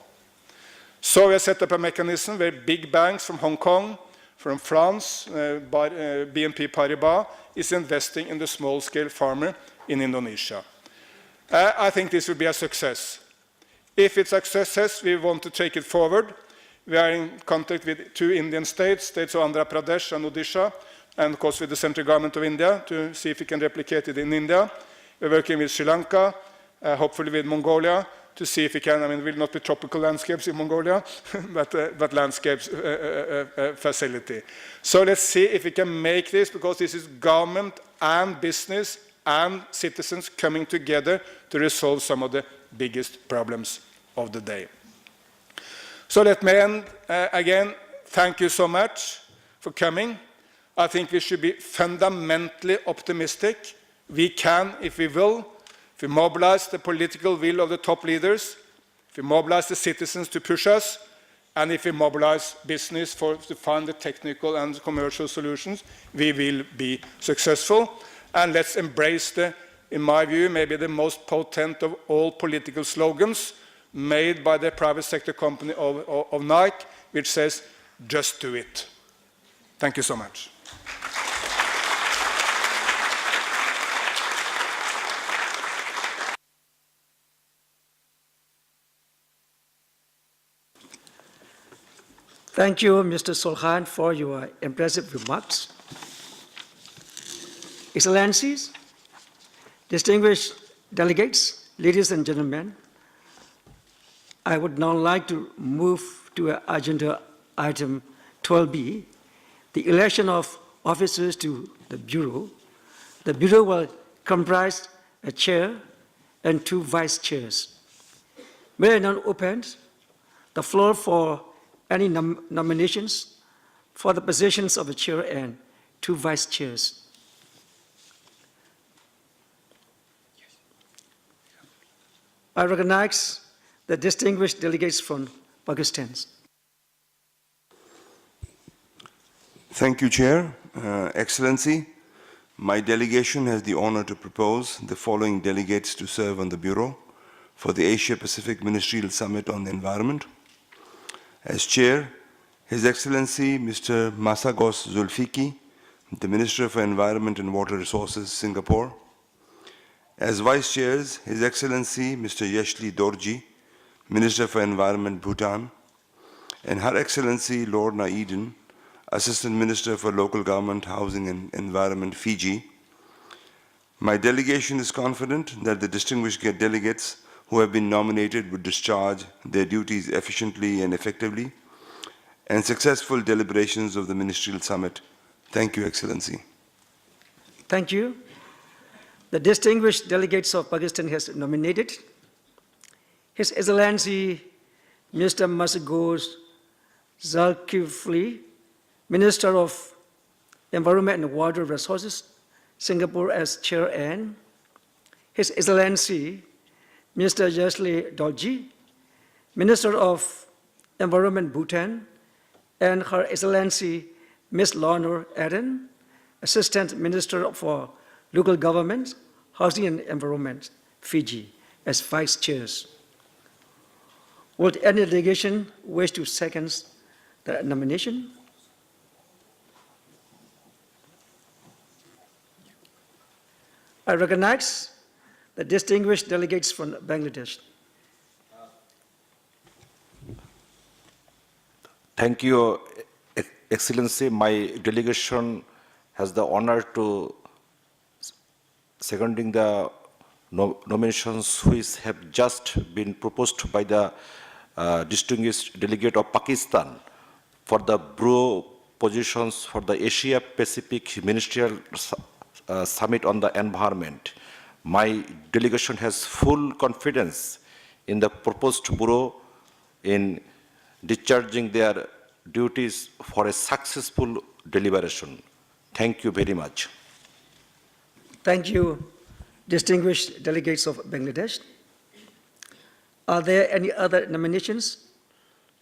So we have set up a mechanism where big banks from Hong Kong, from France, BNP Paribas, is investing in the small-scale farmer in Indonesia. I think this will be a success. If it's a success, we want to take it forward. We are in contact with 2 Indian states, states of Andhra Pradesh and Odisha, and of course with the central government of India to see if we can replicate it in India. We're working with Sri Lanka, hopefully with Mongolia, to see if we can, it will not be tropical landscapes in Mongolia, but landscapes facility. So let's see if we can make this, because this is government and business and citizens coming together to resolve some of the biggest problems of the day. So let me end again. Thank you so much for coming. I think we should be fundamentally optimistic. We can, if we will, if we mobilize the political will of the top leaders, if we mobilize the citizens to push us, and if we mobilize business to find the technical and commercial solutions, we will be successful. And let's embrace in my view, maybe the most potent of all political slogans made by the private sector company of Nike, which says, just do it. Thank you so much. Thank you, Mr. Solhan, for your impressive remarks. Excellencies, distinguished delegates, ladies and gentlemen, I would now like to move to agenda item 12B, the election of officers to the Bureau. The Bureau will comprise a chair and 2 vice chairs. May I now open the floor for any nominations for the positions of a chair and 2 vice chairs. I recognize the distinguished delegates from Pakistan. Thank you, Chair. Excellency, my delegation has the honor to propose the following delegates to serve on the Bureau for the Asia-Pacific Ministerial Summit on the Environment. As Chair, His Excellency Mr. Masagos Zulfikar, the Minister for Environment and Water Resources, Singapore. As Vice Chairs, His Excellency Mr. Yashli Dorji, Minister for Environment, Bhutan, and Her Excellency Lorna Eden, Assistant Minister for Local Government, Housing and Environment, Fiji. My delegation is confident that the distinguished delegates who have been nominated would discharge their duties efficiently and effectively, and successful deliberations of the Ministerial Summit. Thank you, Excellency. Thank you. The distinguished delegates of Pakistan has nominated His Excellency Mr. Masagos Zulfikar, Minister of Environment and Water Resources, Singapore, as chair, and His Excellency Mr. Yashli Dorji, Minister of Environment, Bhutan, and Her Excellency Ms. Lorna Eden, Assistant Minister for Local Government, Housing and Environment, Fiji, as vice chairs. Would any delegation wish to second the nomination? I recognize the distinguished delegates from Bangladesh. Thank you, Excellency. My delegation has the honor to seconding the nominations which have just been proposed by the distinguished delegate of Pakistan for the Bureau positions for the Asia-Pacific Ministerial Summit on the Environment. My delegation has full confidence in the proposed Bureau in discharging their duties for a successful deliberation. Thank you very much. Thank you, distinguished delegates of Bangladesh. Are there any other nominations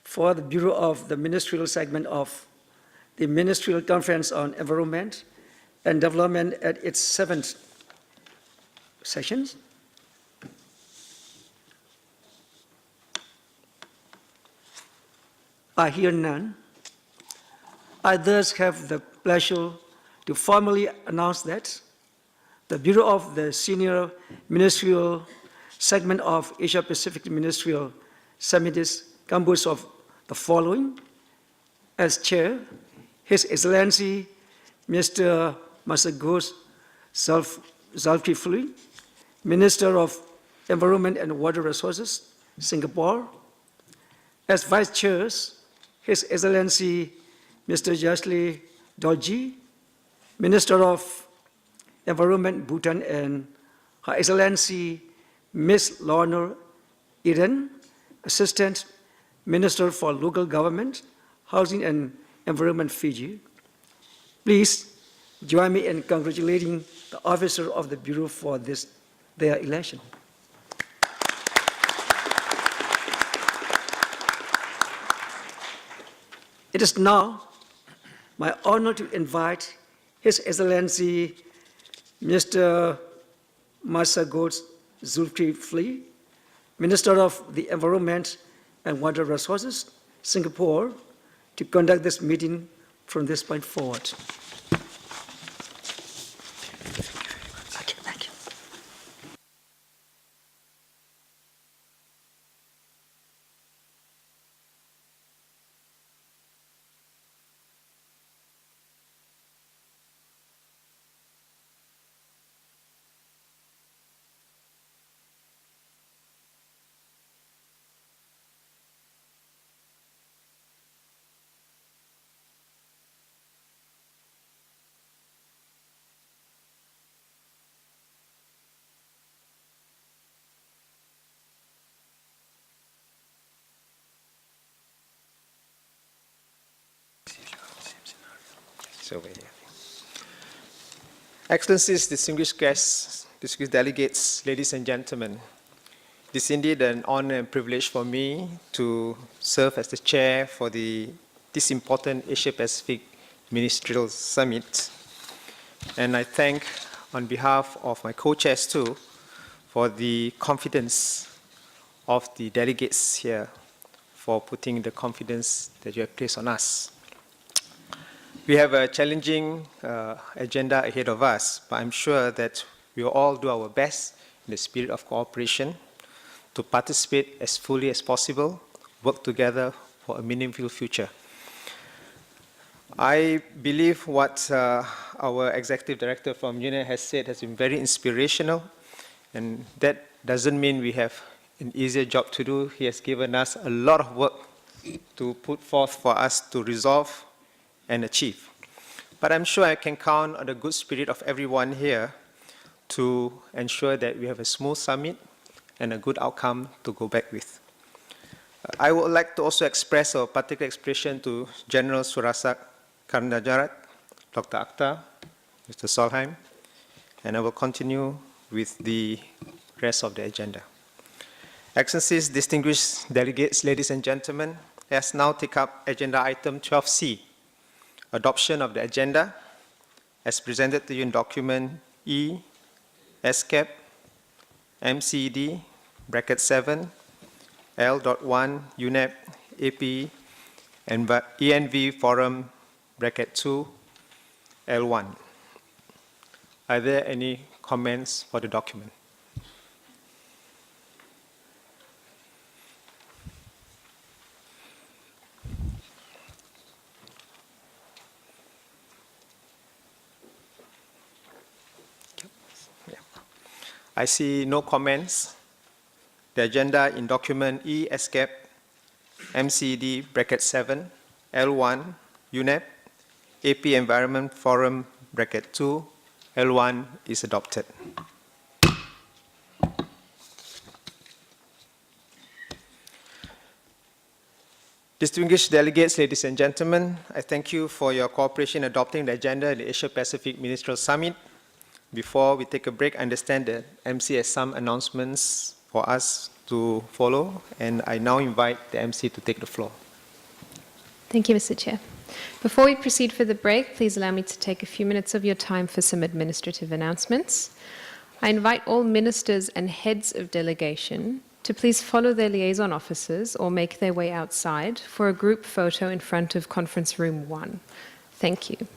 for the Bureau of the Ministerial Segment of the Ministerial Conference on Environment and Development at its 7th sessions? I hear none. I thus have the pleasure to formally announce that the Bureau of the Senior Ministerial Segment of Asia-Pacific Ministerial Summit is composed of the following. As chair, His Excellency Mr. Masagos Zulfikar, Minister of Environment and Water Resources, Singapore. As Vice Chairs, His Excellency Mr. Yashli Dolji, Minister of Environment, Bhutan, and Her Excellency Ms. Lorna Eden, Assistant Minister for Local Government, Housing and Environment, Fiji. Please join me in congratulating the officer of the Bureau for their election. It is now my honor to invite His Excellency Mr. Masagos Zulkifli, Minister of the Environment and Water Resources, Singapore, to conduct this meeting from this point forward. Thank you. Excellencies, distinguished guests, distinguished delegates, ladies and gentlemen, it is indeed an honor and privilege for me to serve as the chair for this important Asia-Pacific Ministerial Summit. And I thank, on behalf of my co-chairs too, for the confidence of the delegates here, for putting the confidence that you have placed on us. We have a challenging agenda ahead of us, but I'm sure that we will all do our best in the spirit of cooperation to participate as fully as possible, work together for a meaningful future. I believe what our Executive Director from UNED has said has been very inspirational, and that doesn't mean we have an easier job to do. He has given us a lot of work to put forth for us to resolve and achieve. But I'm sure I can count on the good spirit of everyone here to ensure that we have a smooth summit and a good outcome to go back with. I would like to also express a particular expression to General Surasak Karnajarat, Dr. Akhtar, Mr. Solheim, and I will continue with the rest of the agenda. Excellencies, distinguished delegates, ladies and gentlemen, let's now take up agenda item 12C, adoption of the agenda as presented to you in document E, ESCAP, MCD, bracket 7, L.1, UNEP, AP, and ENV Forum, bracket 2, L1. Are there any comments for the document? I see no comments. The agenda in document E, ESCAP, MCD, bracket 7, L1, UNEP, AP Environment Forum, bracket 2, L1 is adopted. Distinguished delegates, ladies and gentlemen, I thank you for your cooperation in adopting the agenda at the Asia-Pacific Ministerial Summit. Before we take a break, I understand that MC has some announcements for us to follow, and I now invite the MC to take the floor. Thank you, Mr. Chair. Before we proceed for the break, please allow me to take a few minutes of your time for some administrative announcements. I invite all ministers and heads of delegation to please follow their liaison officers or make their way outside for a group photo in front of Conference Room 1. Thank you.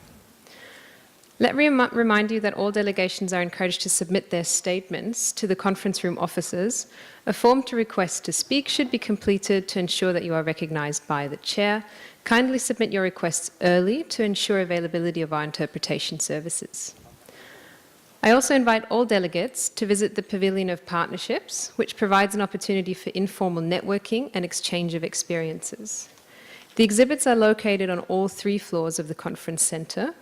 Let me remind you that all delegations are encouraged to submit their statements to the conference room officers. A form to request to speak should be completed to ensure that you are recognized by the chair. Kindly submit your requests early to ensure availability of our interpretation services. I also invite all delegates to visit the Pavilion of Partnerships, which provides an opportunity for informal networking and exchange of experiences. The exhibits are located on all 3 floors of the conference centre.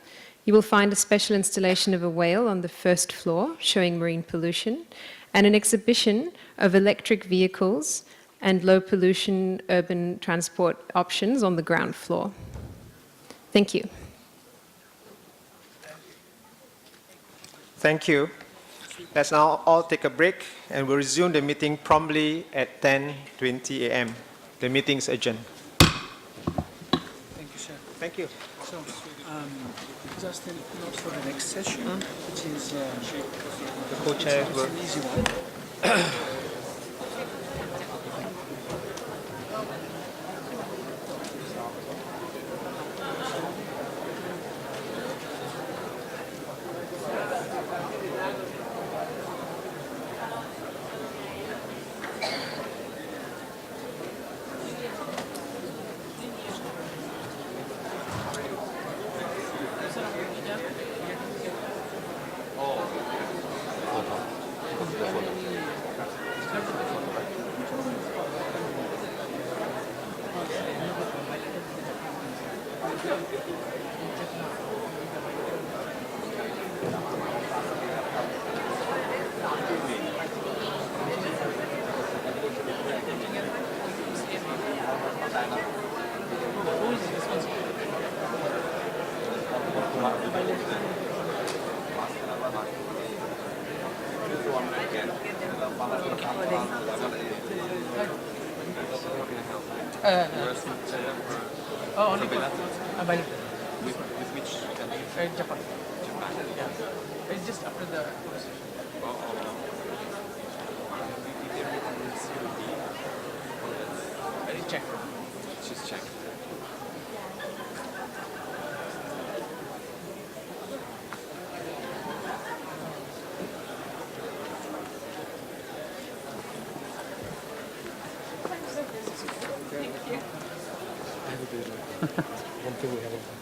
You will find a special installation of a whale on the 1st floor showing marine pollution, and an exhibition of electric vehicles and low pollution urban transport options on the ground floor. Thank you. Thank you. Let's now all take a break and we'll resume the meeting promptly at 10:20 a.m. The meeting is adjourned. Thank you, sir. Thank you. So, just a note for the next session, which is The co-chairs it's will. an easy one. Oh, only available. With which country? Japan. Japan. Yeah. It's just after the conversation. I did check. Just check. One thing we haven't done.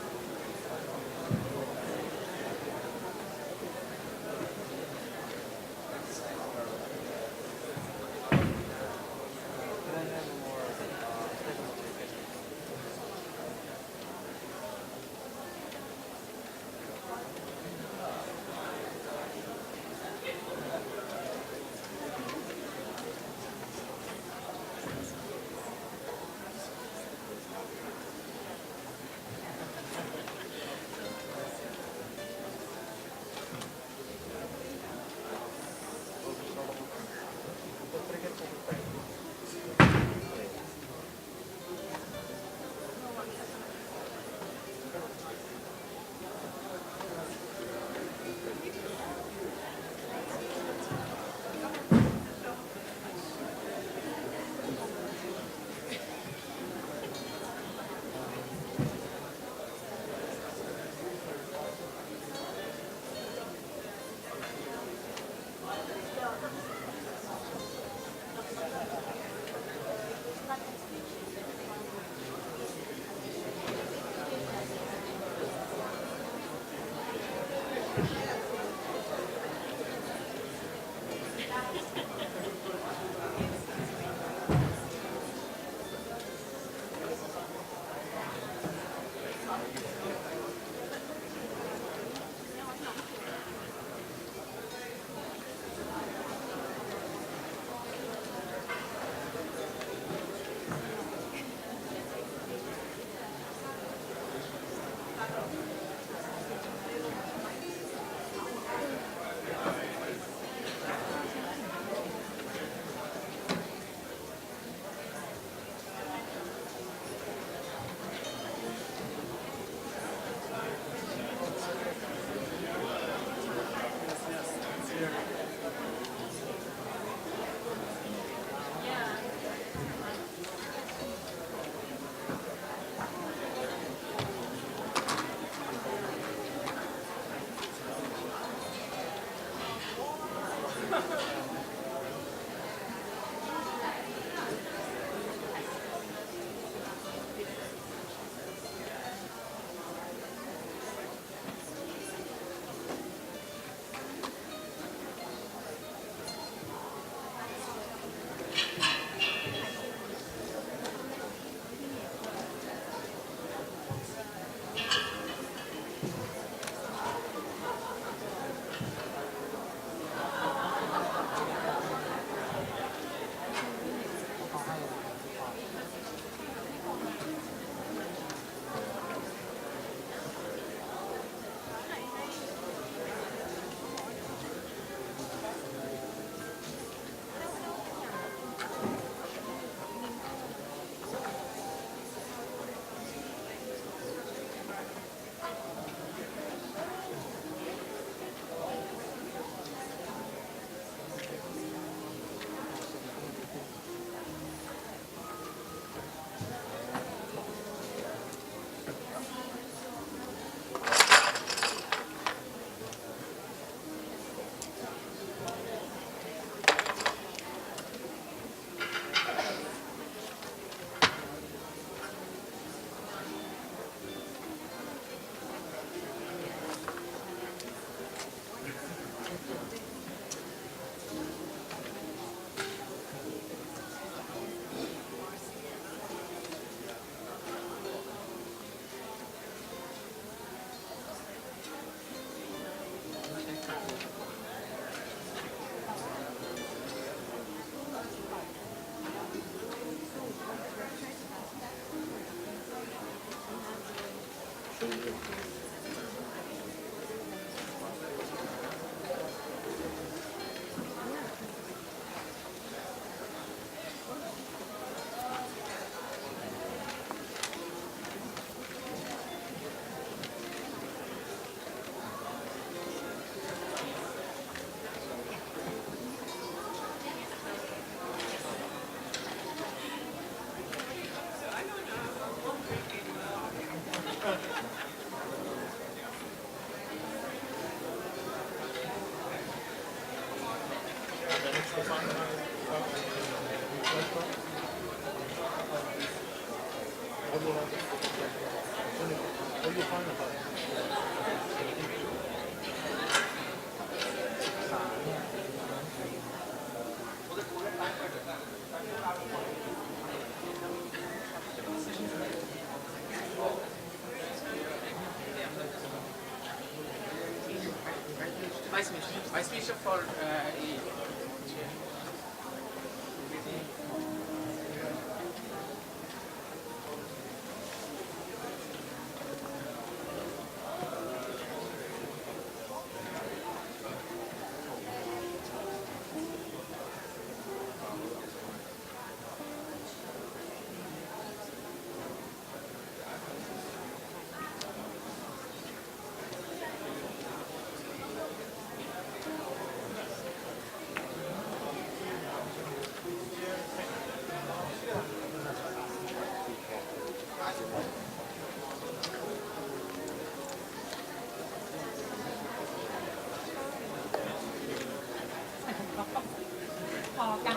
อกัน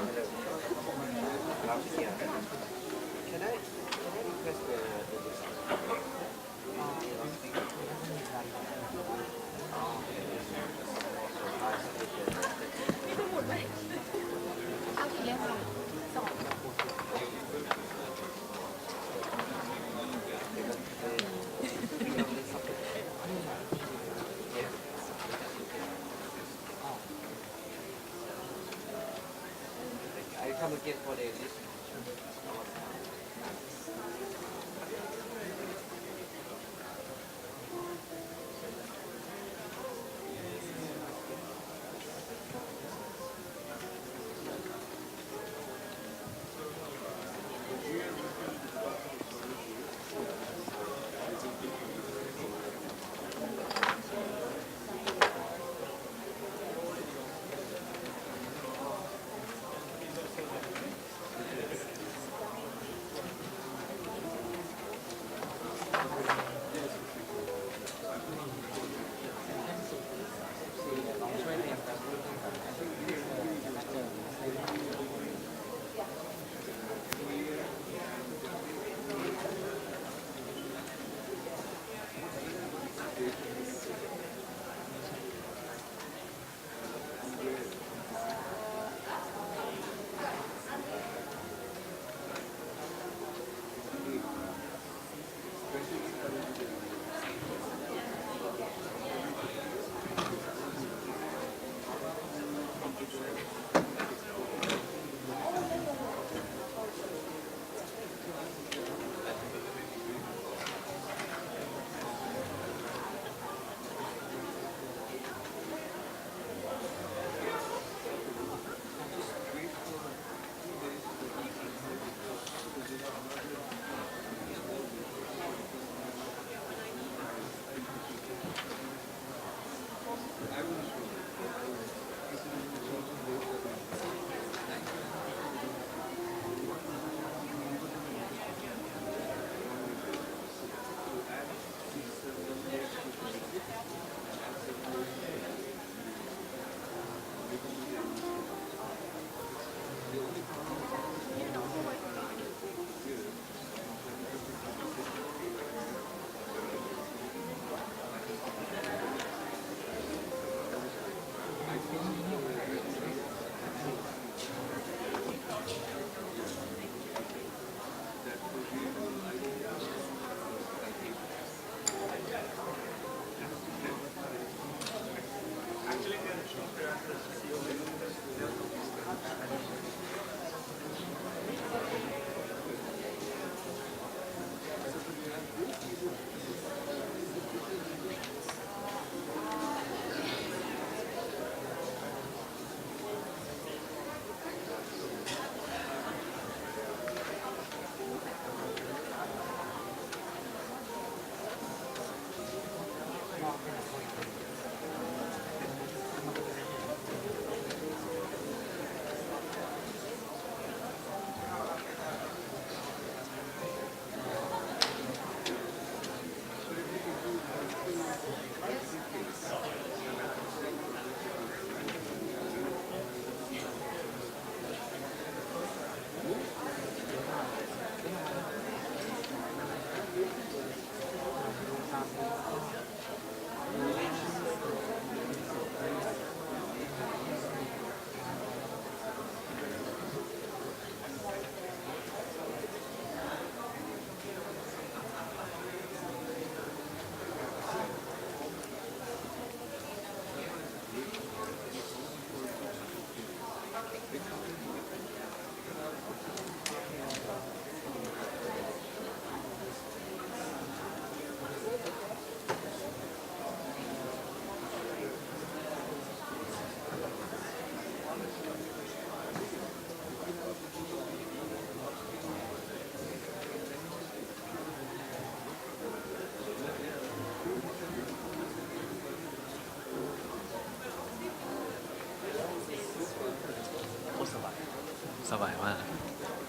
สบายมาก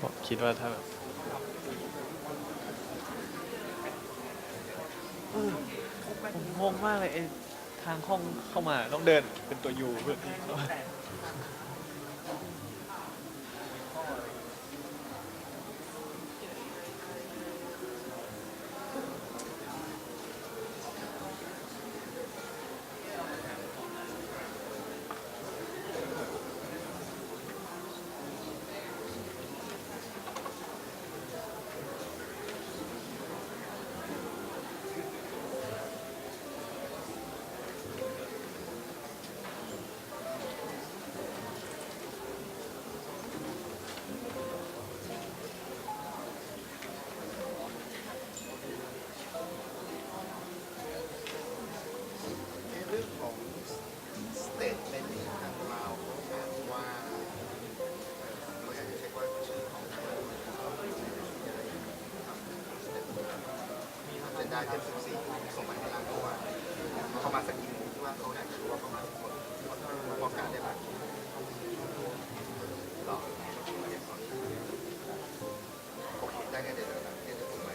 ผมคิดว่าถ้าแบบผมงงมากเลยไอ้ทางห้องเข้ามาต้องเดินเป็นตัวยูเพื่อที่เข้ามา ส่งไปให้ร้านเขาว่าเขามาสักกี่โมงที่ว่าเขาอยากจะรู้ว่าเขามาหมดพร้อมกันได้ไหมหรอโอเคได้เดี๋ยวส่งไป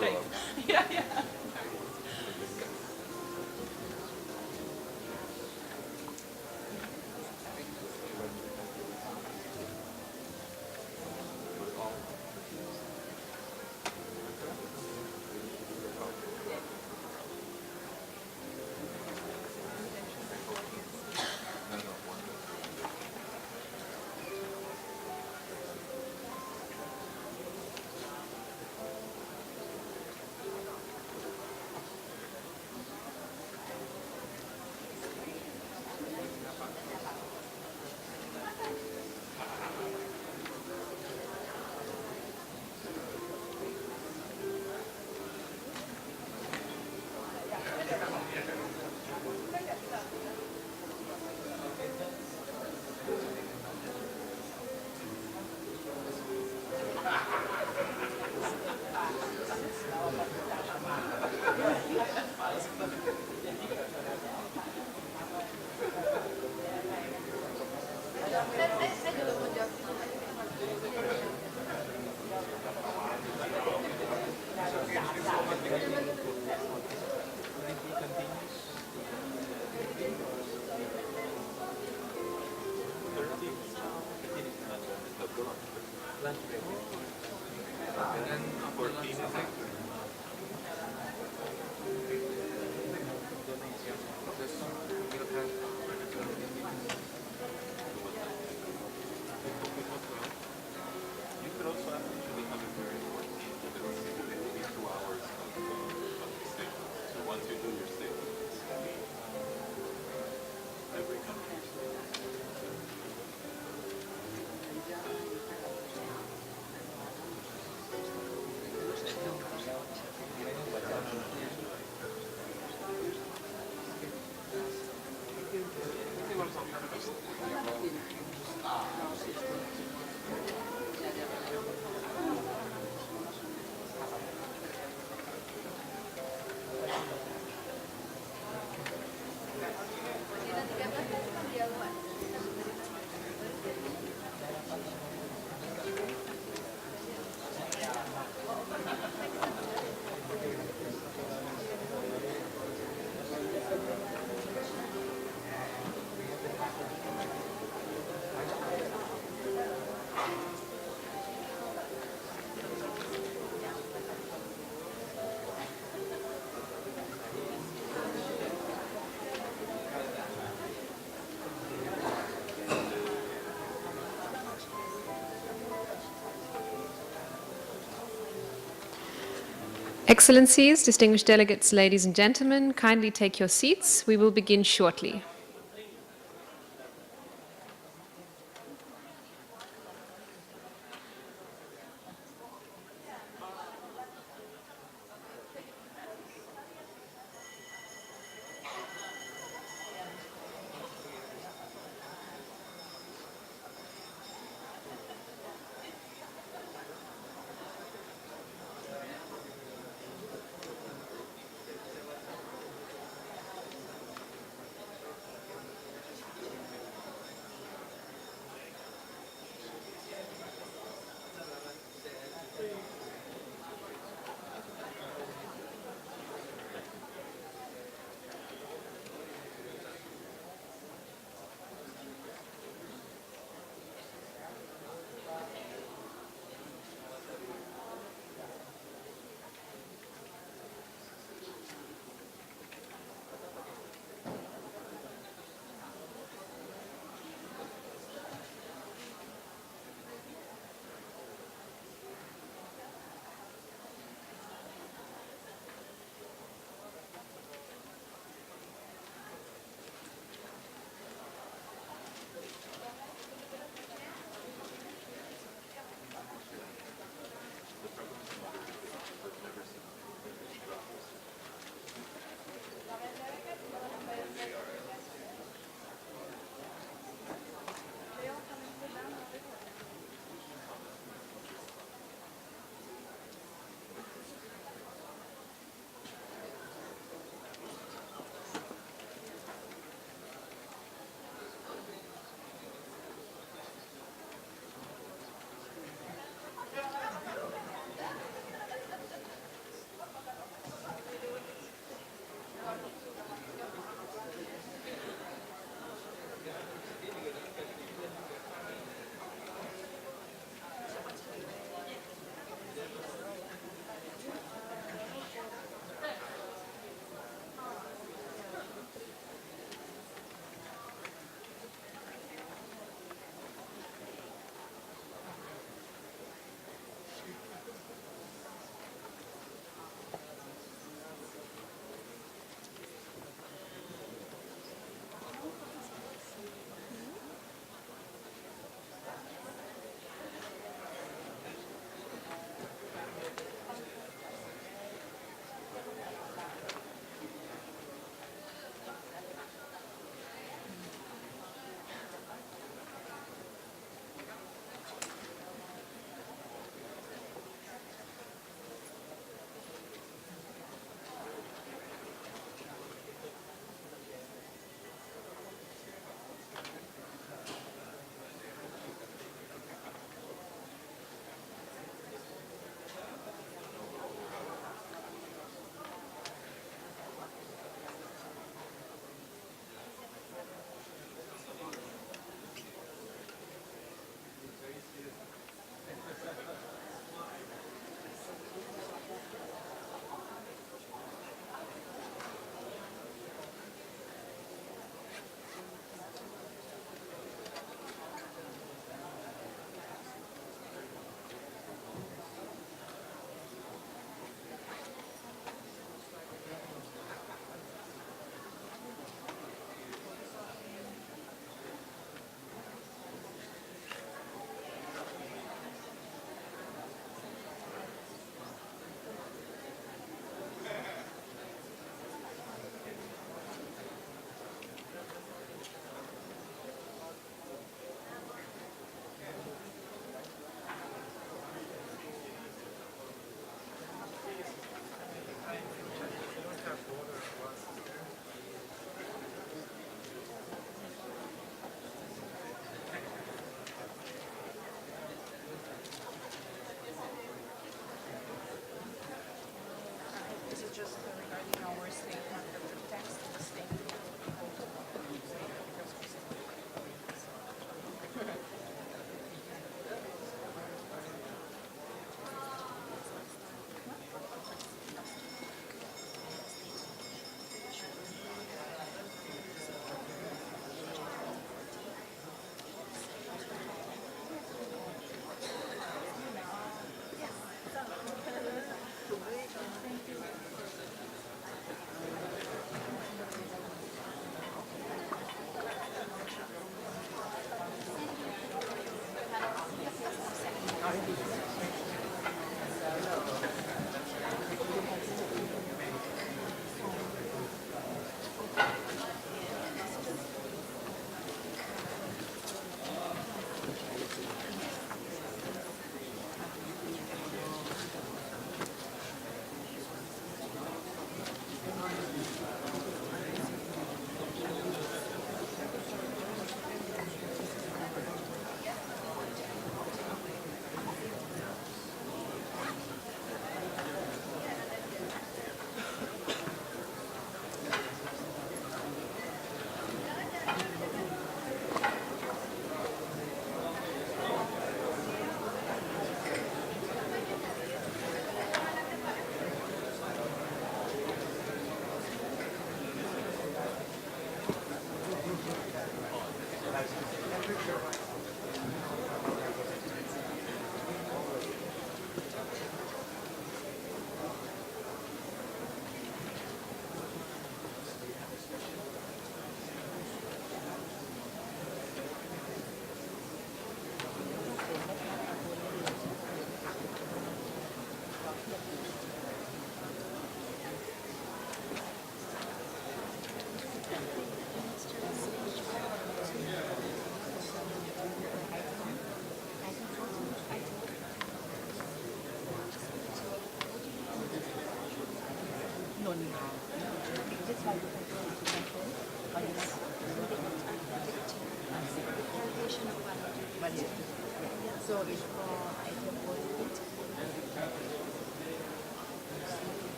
Thank Excellencies, distinguished delegates, ladies and gentlemen, kindly take your seats. We will begin shortly.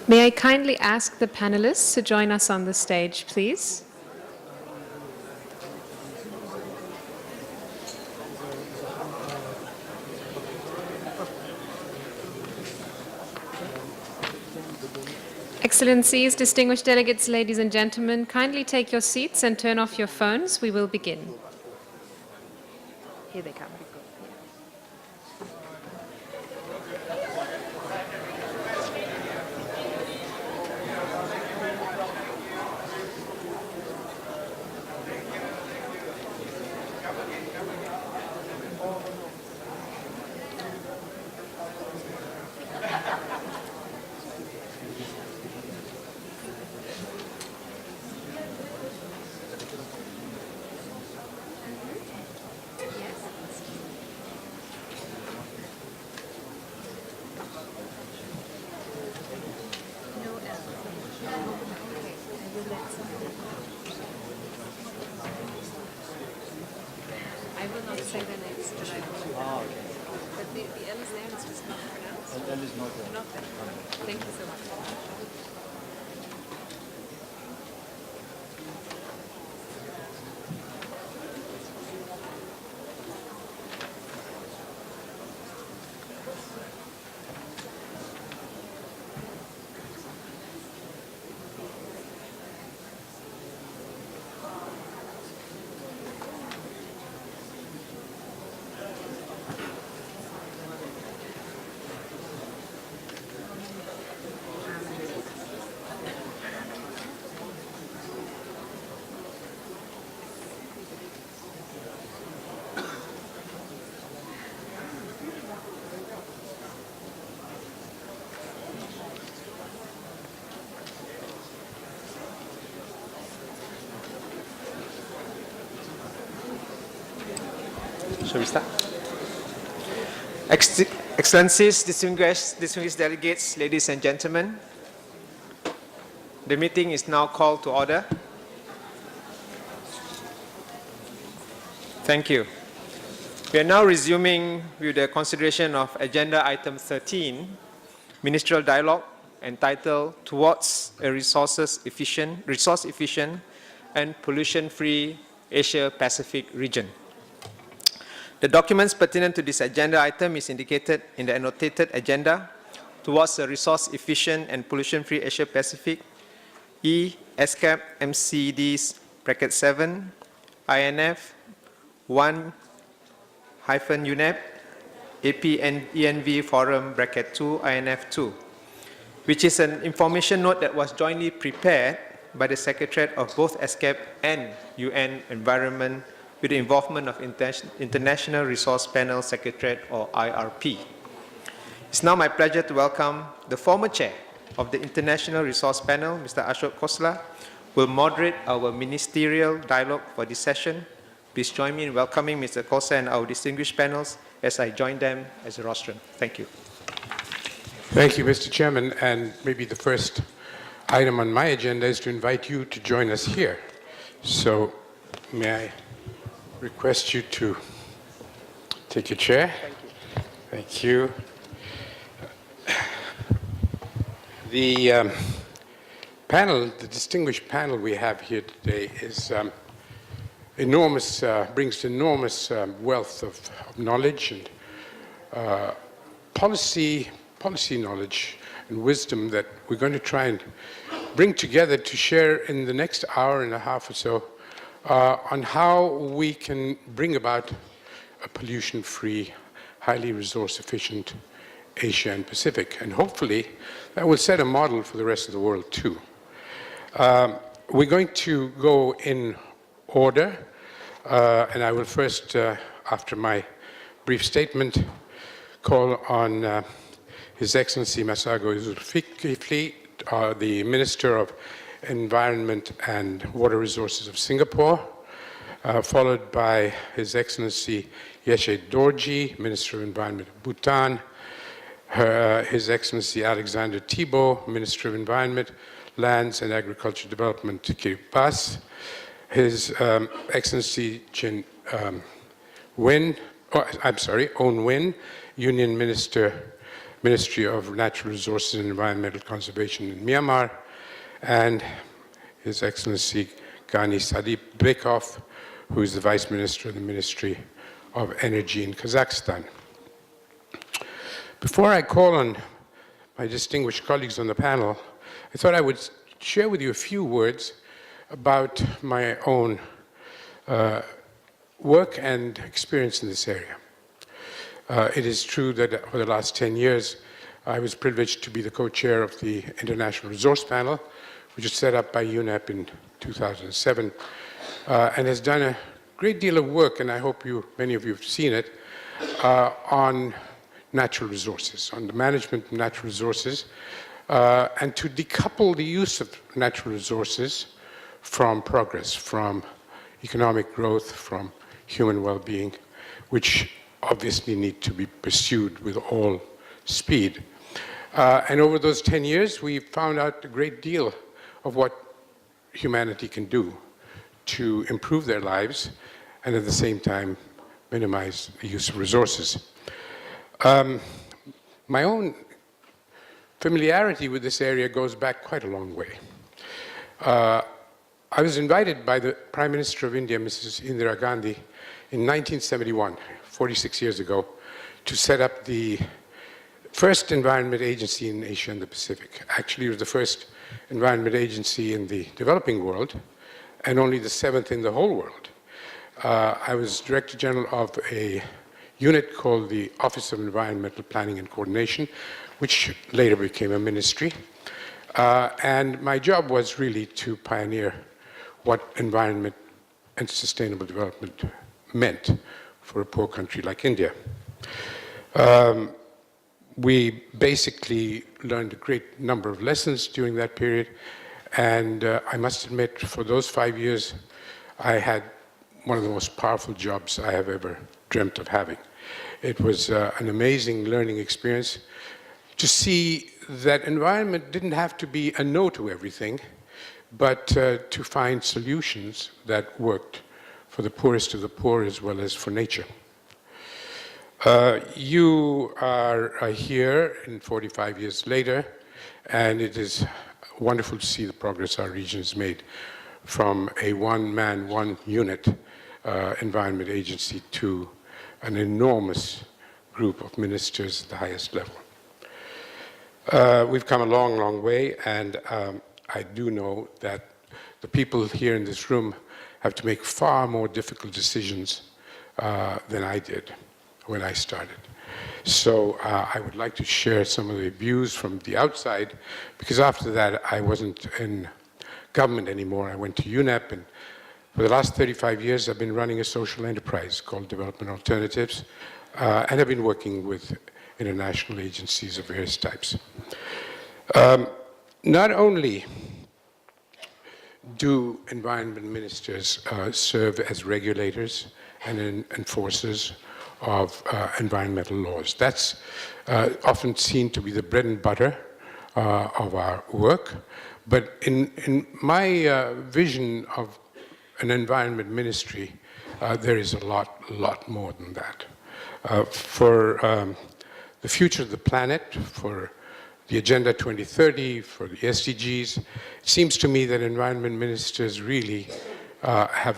May I kindly ask the panelists to join us on the stage, please? Excellencies, distinguished delegates, ladies and gentlemen, kindly take your seats and turn off your phones. We will begin. Here they come. I will not say the names, but I will. But the L is there, it's just not pronounced. L is not there. Not there. Thank you so much. Shall we start? Excellencies, distinguished delegates, ladies and gentlemen, the meeting is now called to order. Thank you. We are now resuming with the consideration of Agenda Item 13, Ministerial Dialogue, entitled Towards a Resource Efficient and Pollution-Free Asia-Pacific Region. The documents pertinent to this agenda item is indicated in the annotated agenda Towards a Resource-Efficient and Pollution-Free Asia-Pacific, ESCAP MCDs (7) INF 1-UNEP APNENV Forum (2) INF 2, which is an information note that was jointly prepared by the Secretariat of both ESCAP and UN Environment with the involvement of International Resource Panel Secretariat, or IRP. It's now my pleasure to welcome the former chair of the International Resource Panel, Mr. Ashok Khosla, will moderate our ministerial dialogue for this session. Please join me in welcoming Mr. Khosla and our distinguished panels as I join them as a rostrum. Thank you. Thank you, Mr. Chairman. And maybe the first item on my agenda is to invite you to join us here. So may I request you to take your chair? Thank you. The panel, the distinguished panel we have here today is enormous, brings enormous wealth of knowledge and policy knowledge and wisdom that we're going to try and bring together to share in the next hour and a half or so on how we can bring about a pollution-free, highly resource-efficient Asia and Pacific. And hopefully that will set a model for the rest of the world too. We're going to go in order, and I will first, after my brief statement, call on His Excellency Massago Zulkifli, the Minister of Environment and Water Resources of Singapore, followed by His Excellency Yeshe Dorji, Minister of Environment of Bhutan, His Excellency Alexander Thibault, Minister of Environment, Lands and Agriculture Development, Kiribati, His Excellency Owen Win, Union Minister, Ministry of Natural Resources and Environmental Conservation in Myanmar, and His Excellency Ghani Sadip Bekov, who is the Vice Minister of the Ministry of Energy in Kazakhstan. Before I call on my distinguished colleagues on the panel, I thought I would share with you a few words about my own work and experience in this area. It is true that for the last 10 years, I was privileged to be the co-chair of the International Resource Panel, which was set up by UNEP in 2007, and has done a great deal of work, and I hope many of you have seen it, on natural resources, on the management of natural resources, and to decouple the use of natural resources from progress, from economic growth, from human well-being, which obviously need to be pursued with all speed. And over those 10 years, we found out a great deal of what humanity can do to improve their lives and at the same time minimize the use of resources. My own familiarity with this area goes back quite a long way. I was invited by the Prime Minister of India, Mrs. Indira Gandhi, in 1971, 46 years ago, to set up the first environment agency in Asia and the Pacific. Actually, it was the first environment agency in the developing world, and only the 7th in the whole world. I was Director General of a unit called the Office of Environmental Planning and Coordination, which later became a ministry. And my job was really to pioneer what environment and sustainable development meant for a poor country like India. We basically learned a great number of lessons during that period, and I must admit, for those 5 years, I had one of the most powerful jobs I have ever dreamt of having. It was an amazing learning experience to see that environment didn't have to be a no to everything, but to find solutions that worked for the poorest of the poor as well as for nature. You are here in 45 years later, and it is wonderful to see the progress our region has made from a one-man, one-unit environment agency to an enormous group of ministers at the highest level. We've come a long, long way, and I do know that the people here in this room have to make far more difficult decisions than I did when I started. So I would like to share some of the views from the outside, because after that I wasn't in government anymore. I went to UNEP, and for the last 35 years, I've been running a social enterprise called Development Alternatives, and I've been working with international agencies of various types. Not only do environment ministers serve as regulators and enforcers of environmental laws. That's often seen to be the bread and butter of our work. But in my vision of an environment ministry, there is a lot more than that. For the future of the planet, for the Agenda 2030, for the SDGs, it seems to me that environment ministers really have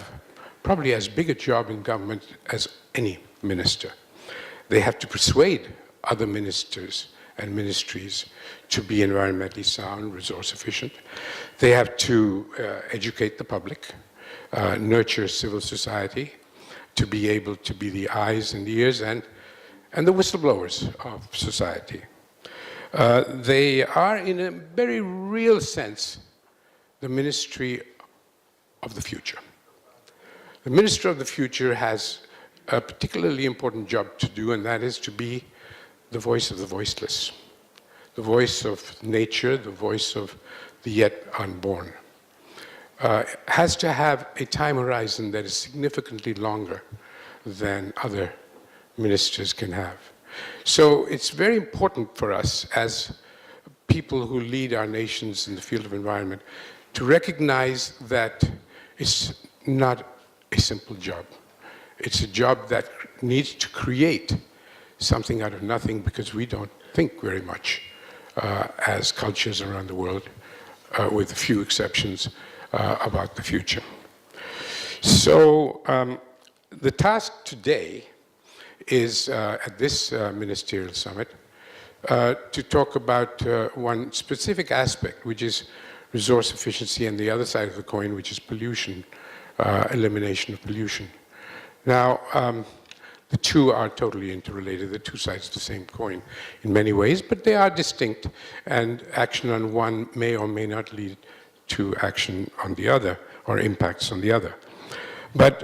probably as big a job in government as any minister. They have to persuade other ministers and ministries to be environmentally sound, resource efficient. They have to educate the public, nurture civil society, to be able to be the eyes and the ears and the whistleblowers of society. They are, in a very real sense, the ministry of the future. The minister of the future has a particularly important job to do, and that is to be the voice of the voiceless, the voice of nature, the voice of the yet unborn. Has to have a time horizon that is significantly longer than other ministers can have. So it's very important for us as people who lead our nations in the field of environment to recognize that it's not a simple job. It's a job that needs to create something out of nothing, because we don't think very much as cultures around the world, with a few exceptions, about the future. So the task today is, at this ministerial summit, to talk about one specific aspect, which is resource efficiency, and the other side of the coin, which is pollution, elimination of pollution. Now, the two are totally interrelated, the two sides of the same coin in many ways, but they are distinct, and action on one may or may not lead to action on the other, or impacts on the other. But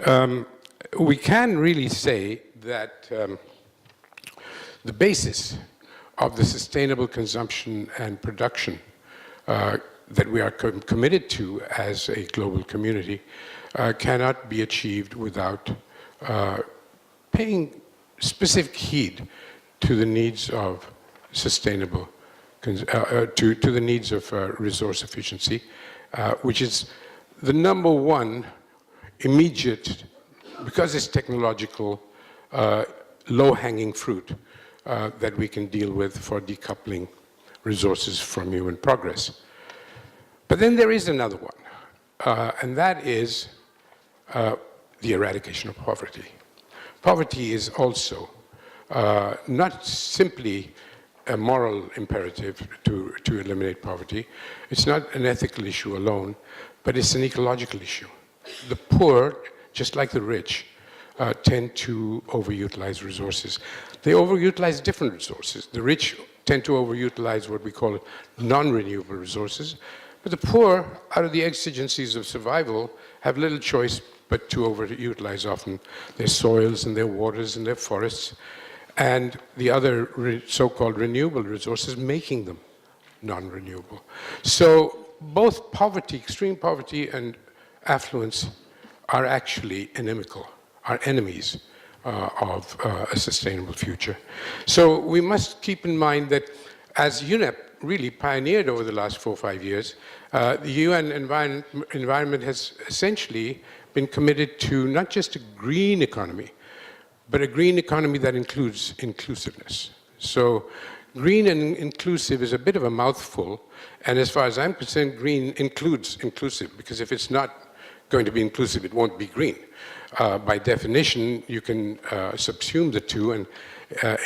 we can really say that the basis of the sustainable consumption and production that we are committed to as a global community cannot be achieved without paying specific heed to the needs of sustainable, to the needs of resource efficiency, which is the number one immediate, because it's technological, low-hanging fruit that we can deal with for decoupling resources from human progress. But then there is another one, and that is the eradication of poverty. Poverty is also not simply a moral imperative to eliminate poverty. It's not an ethical issue alone, but it's an ecological issue. The poor, just like the rich, tend to overutilize resources. They overutilize different resources. The rich tend to overutilize what we call non-renewable resources, but the poor, out of the exigencies of survival, have little choice but to overutilize often their soils and their waters and their forests, and the other so-called renewable resources, making them non-renewable. So both poverty, extreme poverty, and affluence are actually inimical, are enemies of a sustainable future. So we must keep in mind that as UNEP really pioneered over the last 4 or 5 years, the UN environment has essentially been committed to not just a green economy, but a green economy that includes inclusiveness. So green and inclusive is a bit of a mouthful, and as far as I'm concerned, green includes inclusive, because if it's not going to be inclusive, it won't be green. By definition, you can subsume the two, and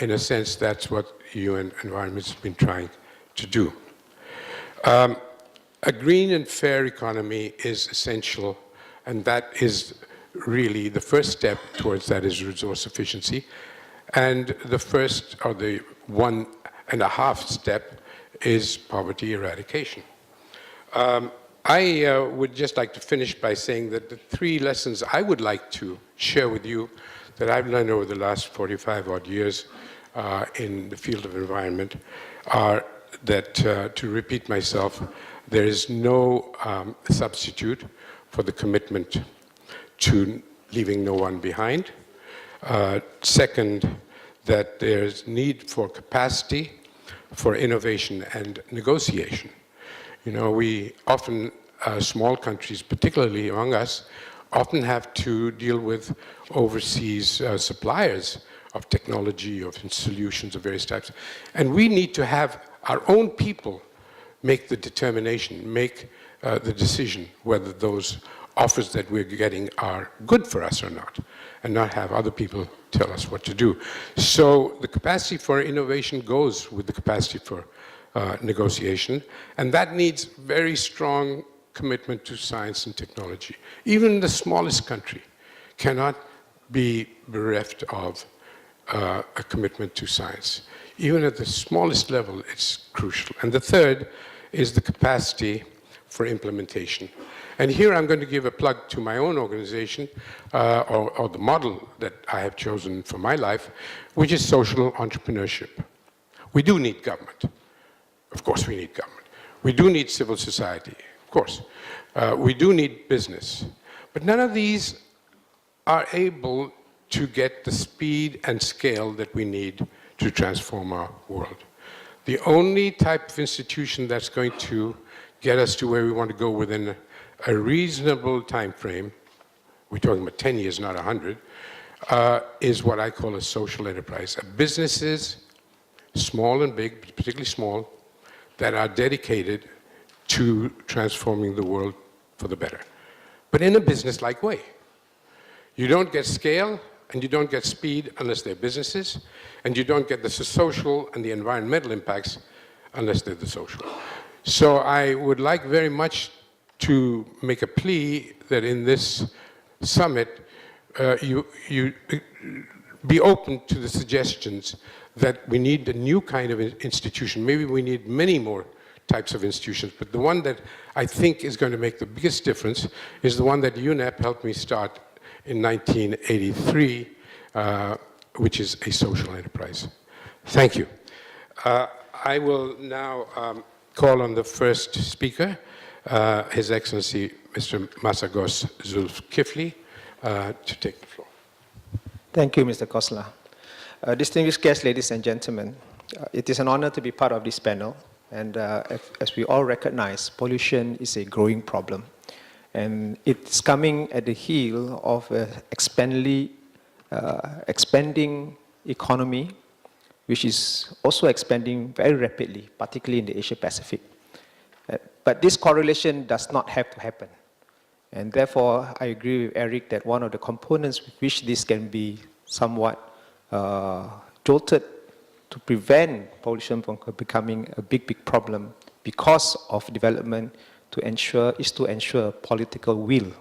in a sense, that's what UN Environment has been trying to do. A green and fair economy is essential, and that is really the first step towards that is resource efficiency. And the first, or the 1.5 step, is poverty eradication. I would just like to finish by saying that the 3 lessons I would like to share with you that I've learned over the last 45 odd years in the field of environment are that, to repeat myself, there is no substitute for the commitment to leaving no one behind. Second, that there's need for capacity for innovation and negotiation. You know, we often, small countries, particularly among us, often have to deal with overseas suppliers of technology, of solutions of various types. And we need to have our own people make the determination, make the decision whether those offers that we're getting are good for us or not, and not have other people tell us what to do. So the capacity for innovation goes with the capacity for negotiation, and that needs very strong commitment to science and technology. Even the smallest country cannot be bereft of a commitment to science. Even at the smallest level, it's crucial. And the third is the capacity for implementation. And here I'm going to give a plug to my own organization, or the model that I have chosen for my life, which is social entrepreneurship. We do need government. Of course we need government. We do need civil society, of course. We do need business. But none of these are able to get the speed and scale that we need to transform our world. The only type of institution that's going to get us to where we want to go within a reasonable time frame, we're talking about 10 years, not 100, is what I call a social enterprise. Businesses, small and big, but particularly small, that are dedicated to transforming the world for the better, but in a business-like way. You don't get scale and you don't get speed unless they're businesses, and you don't get the social and the environmental impacts unless they're the social. So I would like very much to make a plea that in this summit, you be open to the suggestions that we need a new kind of institution. Maybe we need many more types of institutions, but the one that I think is going to make the biggest difference is the one that UNEP helped me start in 1983, which is a social enterprise. Thank you. I will now call on the first speaker, His Excellency Mr. Masagos Zulkifli, to take the floor. Thank you, Mr. Khosla. Distinguished guests, ladies and gentlemen, it is an honor to be part of this panel. And as we all recognize, pollution is a growing problem. And it's coming at the heel of an expanding economy, which is also expanding very rapidly, particularly in the Asia-Pacific. But this correlation does not have to happen. And therefore, I agree with Eric that one of the components with which this can be somewhat jolted to prevent pollution from becoming a big problem because of development to ensure political will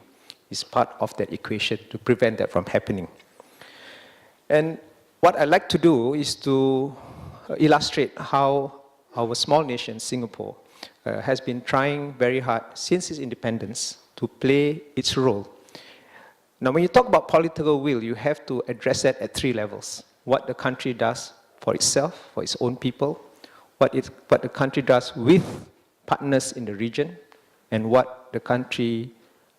is part of that equation to prevent that from happening. And what I'd like to do is to illustrate how our small nation, Singapore, has been trying very hard since its independence to play its role. Now, when you talk about political will, you have to address that at 3 levels. What the country does for itself, for its own people, what the country does with partners in the region, and what the country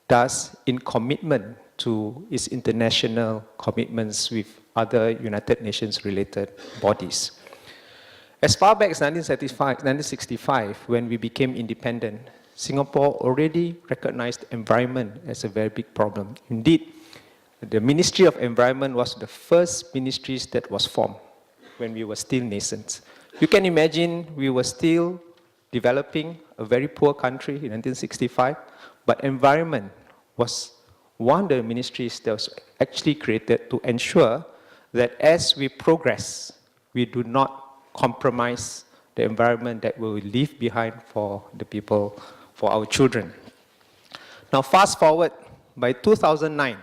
does in commitment to its international commitments with other United Nations related bodies. As far back as 1965, when we became independent, Singapore already recognized environment as a very big problem. Indeed, the Ministry of Environment was the first ministry that was formed when we were still nascent. You can imagine we were still developing, a very poor country in 1965, but environment was one of the ministries that was actually created to ensure that as we progress, we do not compromise the environment that we will leave behind for the people, for our children. Now fast forward, by 2009,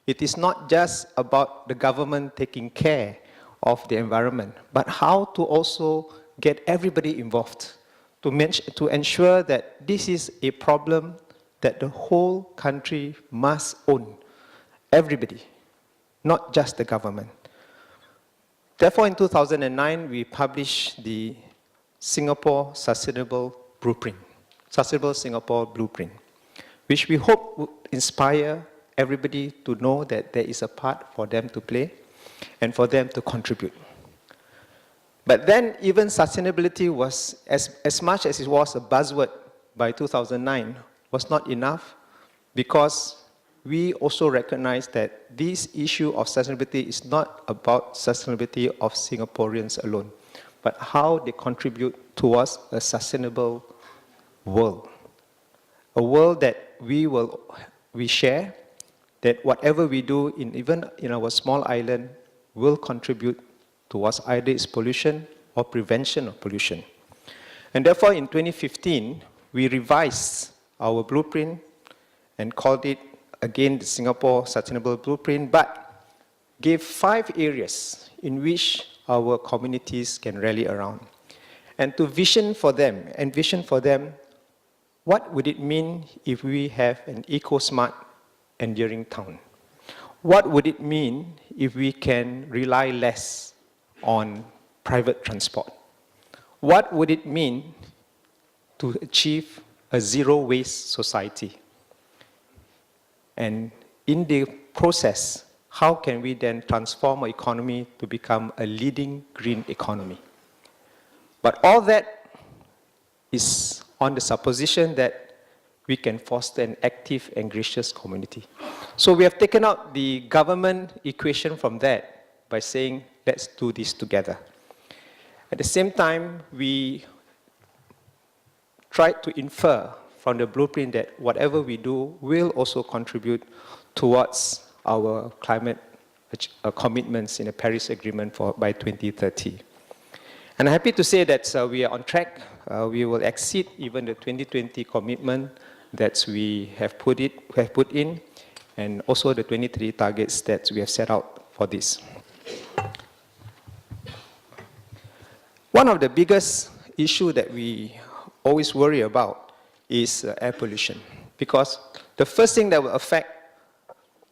it is not just about the government taking care of the environment, but how to also get everybody involved to ensure that this is a problem that the whole country must own. Everybody, not just the government. Therefore, in 2009, we published the Singapore Sustainable Blueprint, Sustainable Singapore Blueprint, which we hope would inspire everybody to know that there is a part for them to play and for them to contribute. But then even sustainability was, as much as it was a buzzword by 2009, was not enough, because we also recognize that this issue of sustainability is not about sustainability of Singaporeans alone, but how they contribute towards a sustainable world. A world that we share, that whatever we do, even in our small island, will contribute towards either its pollution or prevention of pollution. And therefore, in 2015, we revised our blueprint and called it, again, the Singapore Sustainable Blueprint, but gave 5 areas in which our communities can rally around. And to envision for them, what would it mean if we have an eco-smart, enduring town? What would it mean if we can rely less on private transport? What would it mean to achieve a zero-waste society? And in the process, how can we then transform our economy to become a leading green economy? But all that is on the supposition that we can foster an active and gracious community. So we have taken out the government equation from that by saying, let's do this together. At the same time, we tried to infer from the blueprint that whatever we do will also contribute towards our climate commitments in the Paris Agreement by 2030. And I'm happy to say that we are on track. We will exceed even the 2020 commitment that we have put in, and also the 2030 targets that we have set out for this. One of the biggest issues that we always worry about is air pollution, because the first thing that will affect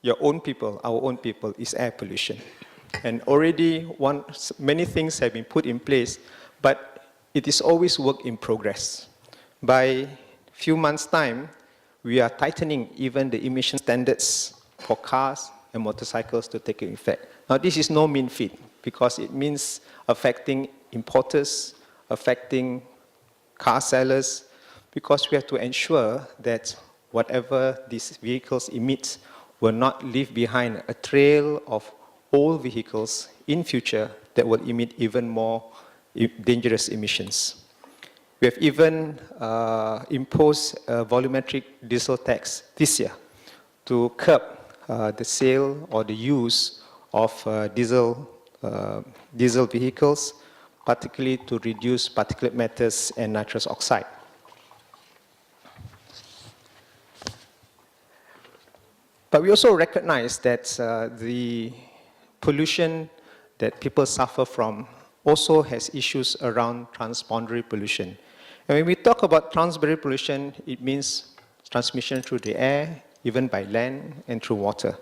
your own people, our own people, is air pollution. And already many things have been put in place, but it is always work in progress. By few months' time, we are tightening even the emission standards for cars and motorcycles to take effect. Now, this is no mean feat, because it means affecting importers, affecting car sellers, because we have to ensure that whatever these vehicles emit will not leave behind a trail of old vehicles in future that will emit even more dangerous emissions. We have even imposed a volumetric diesel tax this year to curb the sale or the use of diesel vehicles, particularly to reduce particulate matters and nitrous oxide. But we also recognize that the pollution that people suffer from also has issues around transboundary pollution. And when we talk about transboundary pollution, it means transmission through the air, even by land and through water.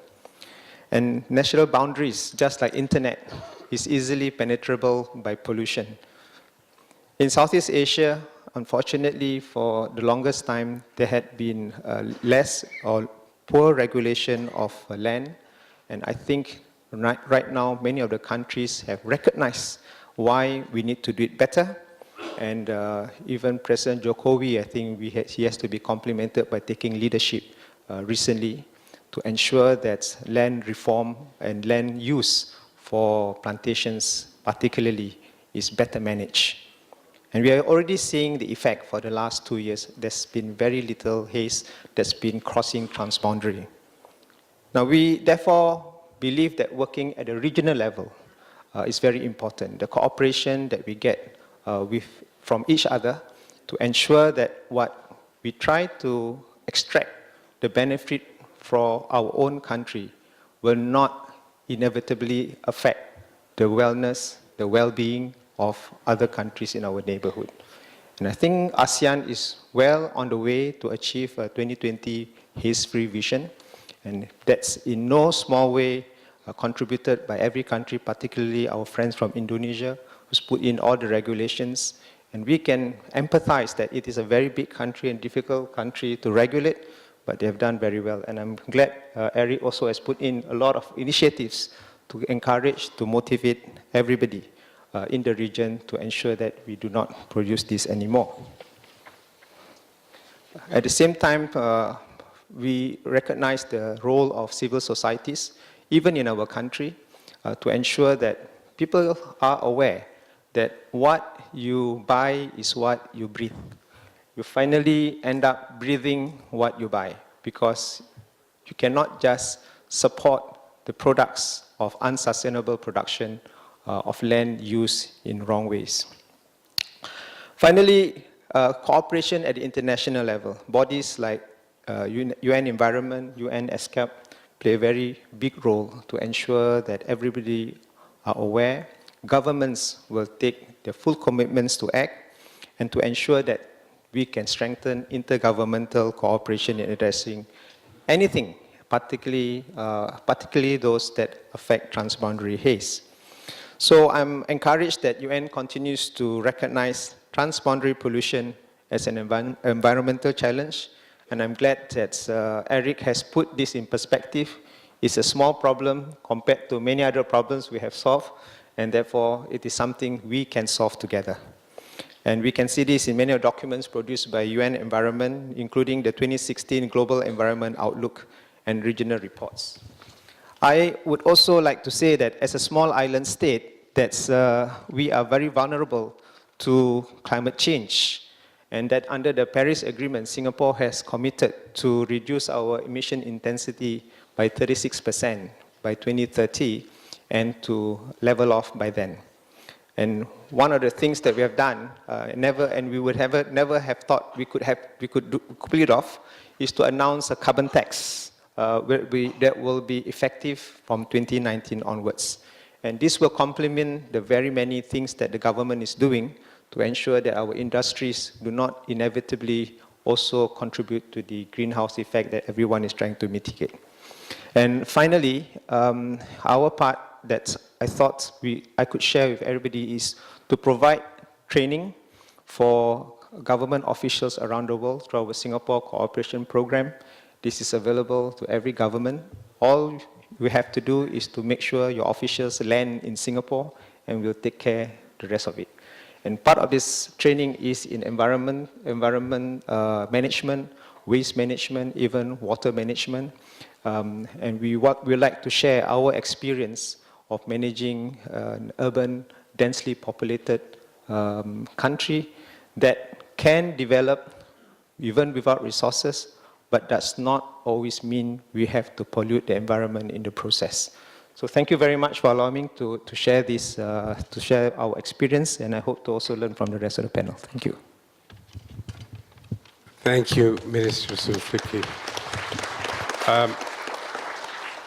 And national boundaries, just like internet, is easily penetrable by pollution. In Southeast Asia, unfortunately, for the longest time, there had been less or poor regulation of land. And I think right now, many of the countries have recognized why we need to do it better. And even President Jokowi, I think he has to be complimented by taking leadership recently to ensure that land reform and land use for plantations particularly is better managed. And we are already seeing the effect for the last 2 years. There's been very little haze that's been crossing transboundary. Now, we therefore believe that working at a regional level is very important. The cooperation that we get from each other to ensure that what we try to extract the benefit for our own country will not inevitably affect the wellness, the well-being of other countries in our neighborhood. And I think ASEAN is well on the way to achieve a 2020 haze-free vision. And that's in no small way contributed by every country, particularly our friends from Indonesia, who's put in all the regulations. And we can empathize that it is a very big country and difficult country to regulate, but they have done very well. And I'm glad Eric also has put in a lot of initiatives to encourage, to motivate everybody in the region to ensure that we do not produce this anymore. At the same time, we recognize the role of civil societies, even in our country, to ensure that people are aware that what you buy is what you breathe. You finally end up breathing what you buy, because you cannot just support the products of unsustainable production of land used in wrong ways. Finally, cooperation at the international level. Bodies like UN Environment, UN ESCAP play a very big role to ensure that everybody are aware. Governments will take the full commitments to act and to ensure that we can strengthen intergovernmental cooperation in addressing anything, particularly those that affect transboundary haze. So I'm encouraged that UN continues to recognize transboundary pollution as an environmental challenge, and I'm glad that Eric has put this in perspective. It's a small problem compared to many other problems we have solved, and therefore it is something we can solve together. And we can see this in many documents produced by UN Environment, including the 2016 Global Environment Outlook and regional reports. I would also like to say that as a small island state, that we are very vulnerable to climate change, and that under the Paris Agreement, Singapore has committed to reduce our emission intensity by 36% by 2030 and to level off by then. And one of the things that we have done, we would never have thought we could pull it off, is to announce a carbon tax that will be effective from 2019 onwards. And this will complement the very many things that the government is doing to ensure that our industries do not inevitably also contribute to the greenhouse effect that everyone is trying to mitigate. And finally, our part that I thought I could share with everybody is to provide training for government officials around the world through our Singapore Cooperation Program. This is available to every government. All we have to do is to make sure your officials land in Singapore, and we'll take care of the rest of it. And part of this training is in environment management, waste management, even water management. And we like to share our experience of managing an urban, densely populated country that can develop even without resources, but does not always mean we have to pollute the environment in the process. So thank you very much for allowing me to share this, to share our experience, and I hope to also learn from the rest of the panel. Thank you. Thank you, Minister Zulfikar.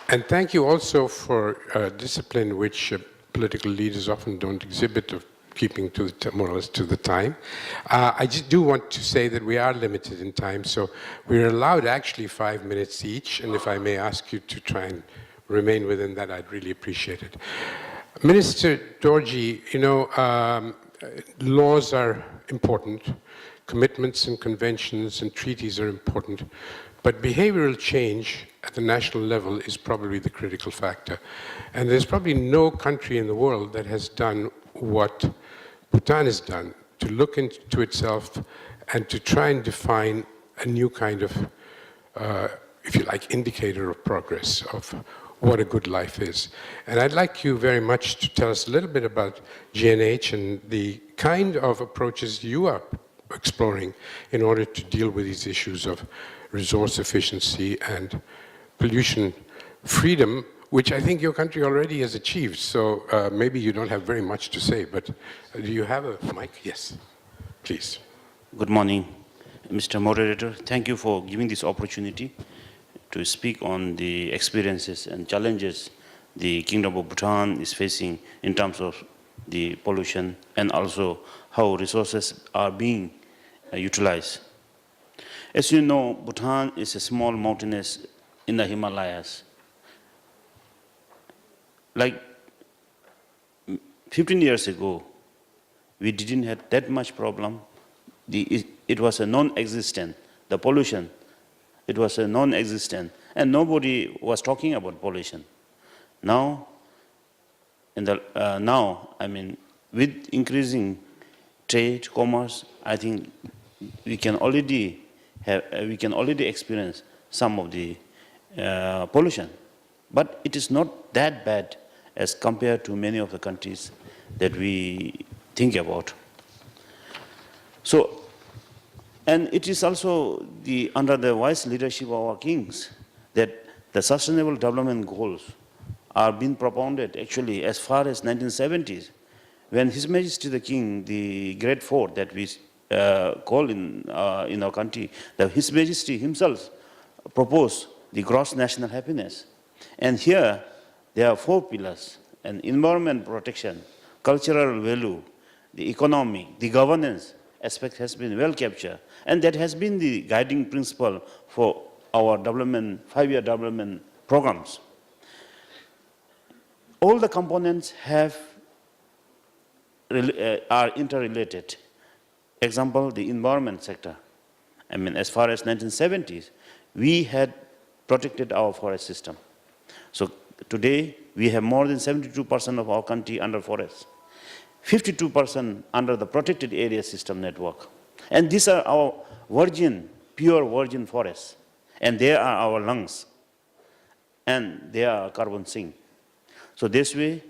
And thank you also for discipline which political leaders often don't exhibit, of keeping to more or less to the time. I just do want to say that we are limited in time, so we're allowed actually 5 minutes each, and if I may ask you to try and remain within that, I'd really appreciate it. Minister Dorji, you know, laws are important, commitments and conventions and treaties are important, but behavioral change at the national level is probably the critical factor. And there's probably no country in the world that has done what Bhutan has done, to look into itself and to try and define a new kind of, if you like, indicator of progress, of what a good life is. And I'd like you very much to tell us a little bit about GNH and the kind of approaches you are exploring in order to deal with these issues of resource efficiency and pollution freedom, which I think your country already has achieved. So maybe you don't have very much to say, but do you have a mic? Yes, please. Good morning, Mr. Moderator. Thank you for giving this opportunity to speak on the experiences and challenges the Kingdom of Bhutan is facing in terms of the pollution and also how resources are being utilized. As you know, Bhutan is a small mountainous in the Himalayas. Like 15 years ago, we didn't have that much problem. It was a non-existent, the pollution, it was a non-existent, and nobody was talking about pollution. Now, with increasing trade, commerce, I think we can already experience some of the pollution, but it is not that bad as compared to many of the countries that we think about. So, and it is also under the wise leadership of our kings that the sustainable development goals are being propounded actually as far as 1970s, when His Majesty the King, the great fort that we call in our country, that His Majesty himself proposed the gross national happiness. And here there are 4 pillars: and environment protection, cultural value, the economy, the governance aspect has been well captured, and that has been the guiding principle for our development, 5-year development programs. All the components are interrelated. Example, the environment sector. I mean, as far as 1970s, we had protected our forest system. So today, we have more than 72% of our country under forests, 52% under the protected area system network. And these are our virgin, pure virgin forests. And they are our lungs. And they are carbon sink. So this way,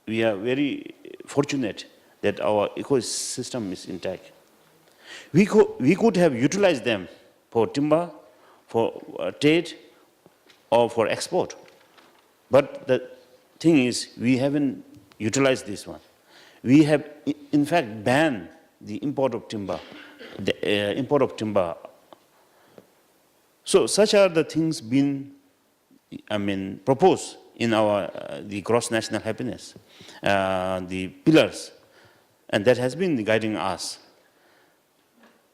we are very fortunate that our ecosystem is intact. We could have utilized them for timber, for trade, or for export. But the thing is, we haven't utilized this one. We have, in fact, banned the import of timber. So such are the things being, proposed in our the gross national happiness, the pillars, and that has been guiding us.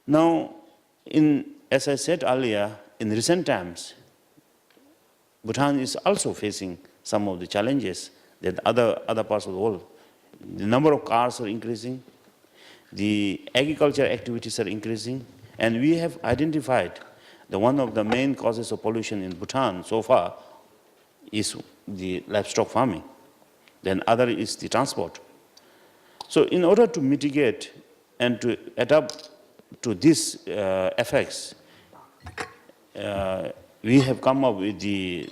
Now, as I said earlier, in recent times, Bhutan is also facing some of the challenges that other parts of the world. The number of cars are increasing, the agriculture activities are increasing, and we have identified that one of the main causes of pollution in Bhutan so far is the livestock farming. Then other is the transport. So in order to mitigate and to adapt to these effects, we have come up with the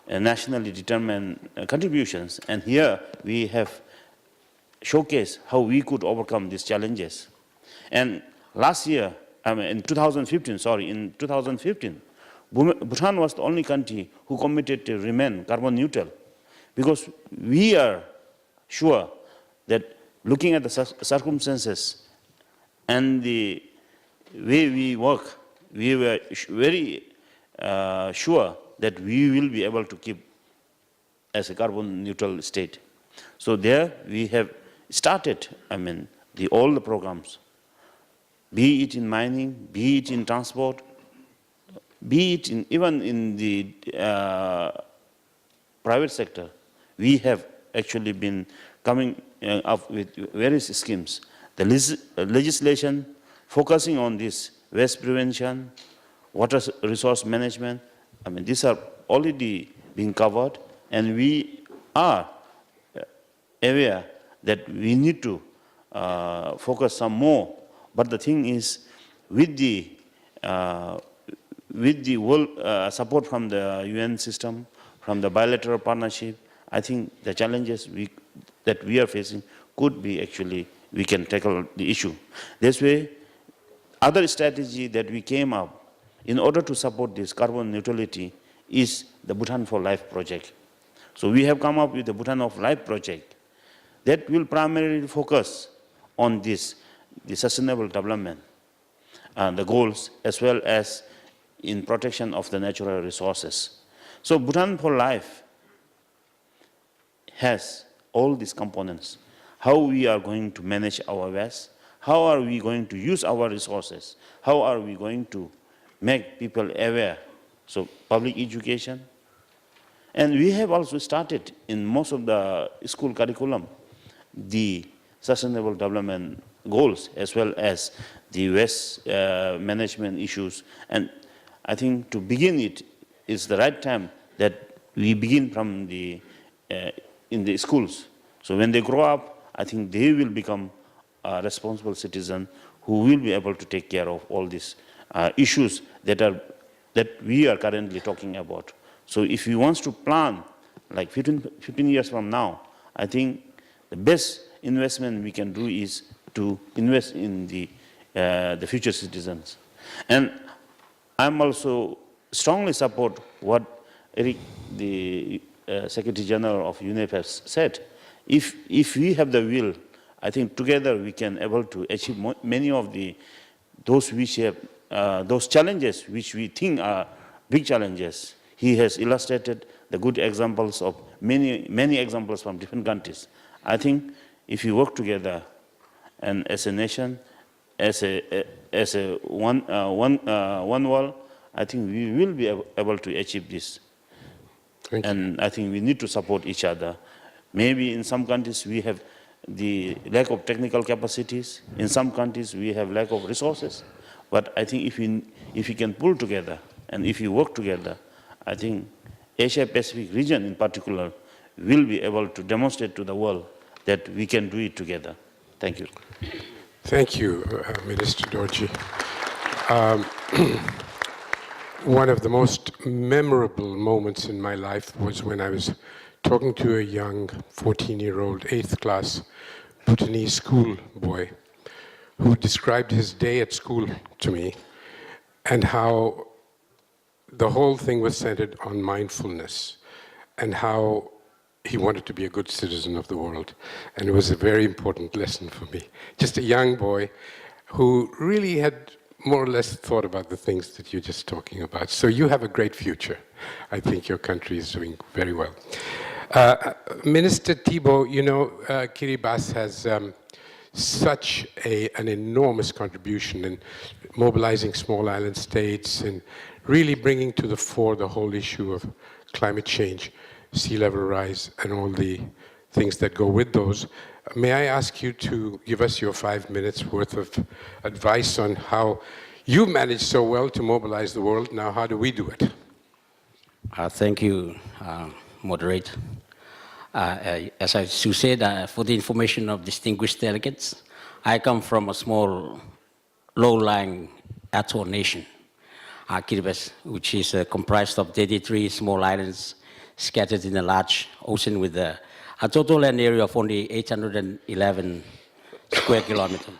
nationally determined contributions, and here we have showcased how we could overcome these challenges. And last year, in 2015, Bhutan was the only country who committed to remain carbon neutral, because we are sure that looking at the circumstances and the way we work, we were very sure that we will be able to keep as a carbon neutral state. So there we have started, all the programs, be it in mining, be it in transport, be it even in the private sector. We have actually been coming up with various schemes. The legislation focusing on this waste prevention, water resource management, these are already being covered, and we are aware that we need to focus some more. But the thing is, with the world support from the UN system, from the bilateral partnership, I think the challenges that we are facing could be actually, we can tackle the issue. This way, other strategy that we came up in order to support this carbon neutrality is the Bhutan for Life project. So we have come up with the Bhutan of Life project that will primarily focus on this, the sustainable development, the goals, as well as in protection of the natural resources. So Bhutan for Life has all these components. How we are going to manage our waste, how are we going to use our resources, how are we going to make people aware. So public education. And we have also started in most of the school curriculum the sustainable development goals as well as the waste management issues. And I think to begin it is the right time that we begin from the in the schools. So when they grow up, I think they will become a responsible citizen who will be able to take care of all these issues that we are currently talking about. So if we want to plan like 15 years from now, I think the best investment we can do is to invest in the future citizens. And I'm also strongly support what Eric, the Secretary General of UNEP, has said. If we have the will, I think together we can able to achieve many of those challenges which we think are big challenges. He has illustrated the good examples of many examples from different countries. I think if we work together and as a nation, as a one world, I think we will be able to achieve this. And I think we need to support each other. Maybe in some countries we have the lack of technical capacities. In some countries we have lack of resources. But I think if we can pull together and if we work together, I think Asia-Pacific region in particular will be able to demonstrate to the world that we can do it together. Thank you. Thank you, Minister Dorji. One of the most memorable moments in my life was when I was talking to a young 14-year-old 8th class Bhutanese school boy who described his day at school to me and how the whole thing was centered on mindfulness and how he wanted to be a good citizen of the world. And it was a very important lesson for me. Just a young boy who really had more or less thought about the things that you're just talking about. So you have a great future. I think your country is doing very well. Minister Thibault, you know, Kiribati has such an enormous contribution in mobilizing small island states and really bringing to the fore the whole issue of climate change, sea level rise, and all the things that go with those. May I ask you to give us your 5 minutes worth of advice on how you managed so well to mobilize the world. Now, how do we do it? Thank you, Moderator. As I said, for the information of distinguished delegates, I come from a small, low-lying atoll nation, Kiribati, which is comprised of 33 small islands scattered in a large ocean with a total land area of only 811 square kilometers.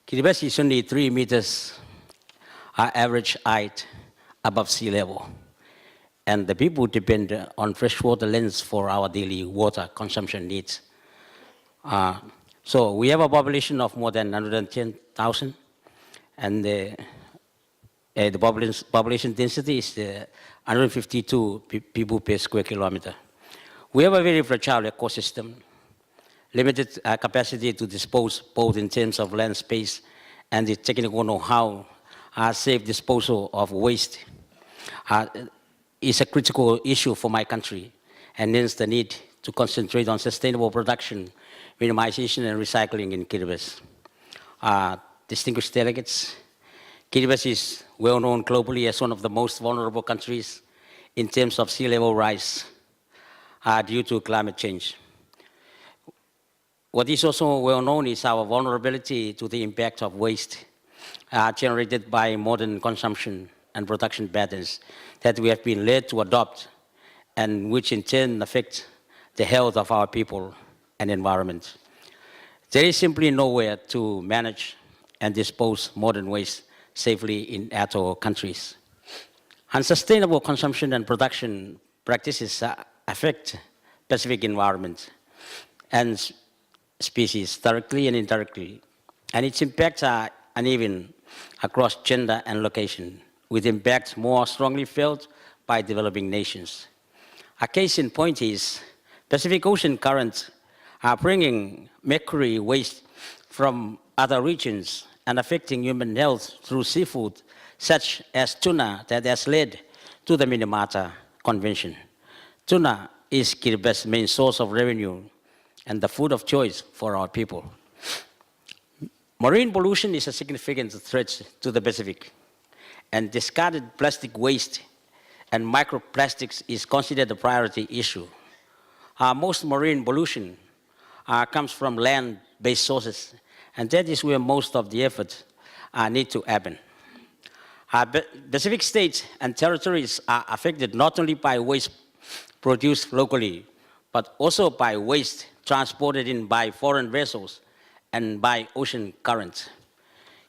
Kiribati is only 3 meters average height above sea level. And the people depend on freshwater lands for our daily water consumption needs. So we have a population of more than 110,000, and the population density is 152 people per square kilometer. We have a very fragile ecosystem, limited capacity to dispose both in terms of land space and the technical know-how. Safe disposal of waste is a critical issue for my country, and hence the need to concentrate on sustainable production, minimization, and recycling in Kiribati. Distinguished delegates, Kiribati is well known globally as one of the most vulnerable countries in terms of sea level rise due to climate change. What is also well known is our vulnerability to the impact of waste generated by modern consumption and production patterns that we have been led to adopt, and which in turn affect the health of our people and environment. There is simply nowhere to manage and dispose modern waste safely in atoll countries. Unsustainable consumption and production practices affect Pacific environment and species directly and indirectly, and its impacts are uneven across gender and location, with impacts more strongly felt by developing nations. A case in point is Pacific Ocean current bringing mercury waste from other regions and affecting human health through seafood, such as tuna, that has led to the Minamata Convention. Tuna is Kiriba's main source of revenue and the food of choice for our people. Marine pollution is a significant threat to the Pacific, and discarded plastic waste and microplastics is considered a priority issue. Most marine pollution comes from land-based sources, and that is where most of the efforts need to happen. Pacific states and territories are affected not only by waste produced locally, but also by waste transported in by foreign vessels and by ocean currents.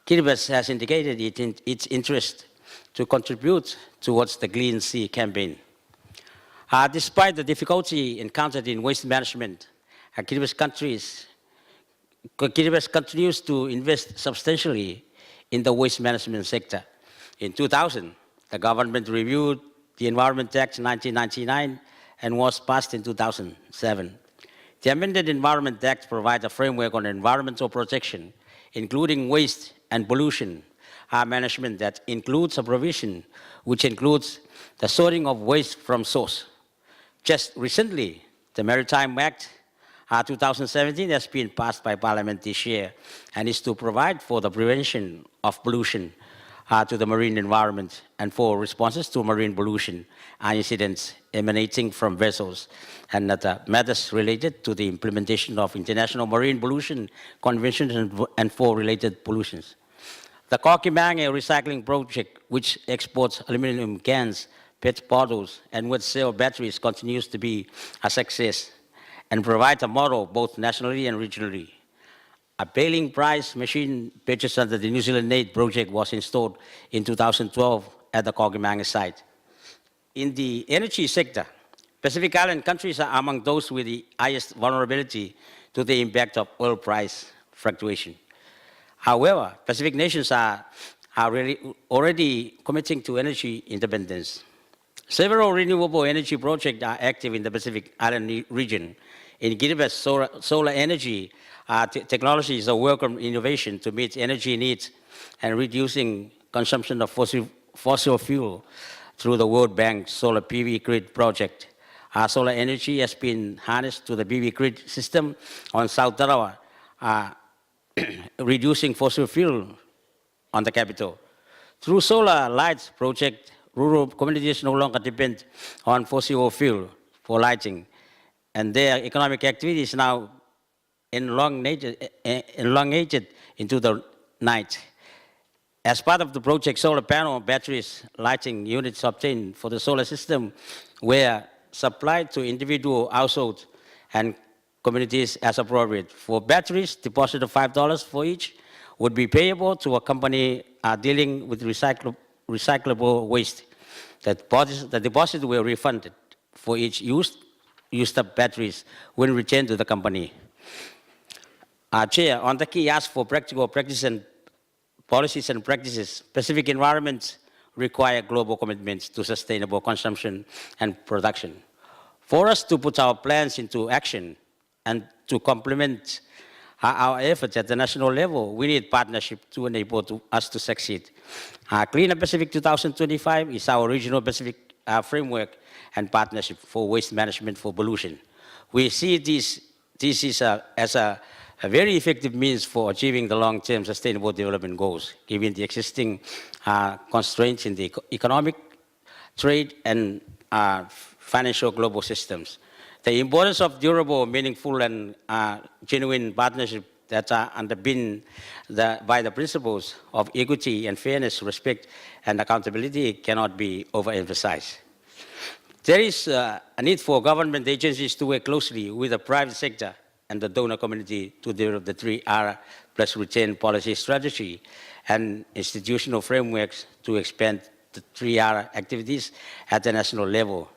Kiribati has indicated its interest to contribute towards the Clean Sea campaign. Despite the difficulty encountered in waste management, Kiribati continues to invest substantially in the waste management sector. In 2000, the government reviewed the Environment Act 1999 and was passed in 2007. The amended Environment Act provides a framework on environmental protection, including waste and pollution management, that includes a provision which includes the sorting of waste from source. Just recently, the Maritime Act 2017 has been passed by Parliament this year and is to provide for the prevention of pollution to the marine environment and for responses to marine pollution incidents emanating from vessels and other matters related to the implementation of International Marine Pollution Conventions and for related pollutions. The Kokimange recycling project, which exports aluminum cans, PET bottles, and wood cell batteries, continues to be a success and provides a model both nationally and regionally. A baling price machine purchased under the New Zealand Aid project was installed in 2012 at the Kokimange site. In the energy sector, Pacific Island countries are among those with the highest vulnerability to the impact of oil price fluctuation. However, Pacific nations are already committing to energy independence. Several renewable energy projects are active in the Pacific Island region. In Kiribati, solar energy technology is a welcome innovation to meet energy needs and reducing consumption of fossil fuel through the World Bank Solar PV Grid project. Solar energy has been harnessed to the PV grid system on South Tarawa, reducing fossil fuel on the capital. Through solar lights project, rural communities no longer depend on fossil fuel for lighting, and their economic activity is now elongated into the night. As part of the project, solar panel batteries lighting units obtained for the solar system were supplied to individual households and communities as appropriate. For batteries, deposit of $5 for each would be payable to a company dealing with recyclable waste. The deposit will be refunded for each used up batteries when returned to the company. Chair, on the key ask for practical practice and policies and practices, Pacific environments require global commitments to sustainable consumption and production. For us to put our plans into action and to complement our efforts at the national level, we need partnership to enable us to succeed. Cleaner Pacific 2025 is our regional Pacific framework and partnership for waste management for pollution. We see this as a very effective means for achieving the long-term sustainable development goals, given the existing constraints in the economic, trade, and financial global systems. The importance of durable, meaningful, and genuine partnership that are underpinned by the principles of equity and fairness, respect, and accountability cannot be overemphasized. There is a need for government agencies to work closely with the private sector and the donor community to develop the 3R plus return policy strategy and institutional frameworks to expand the 3R activities at the national level.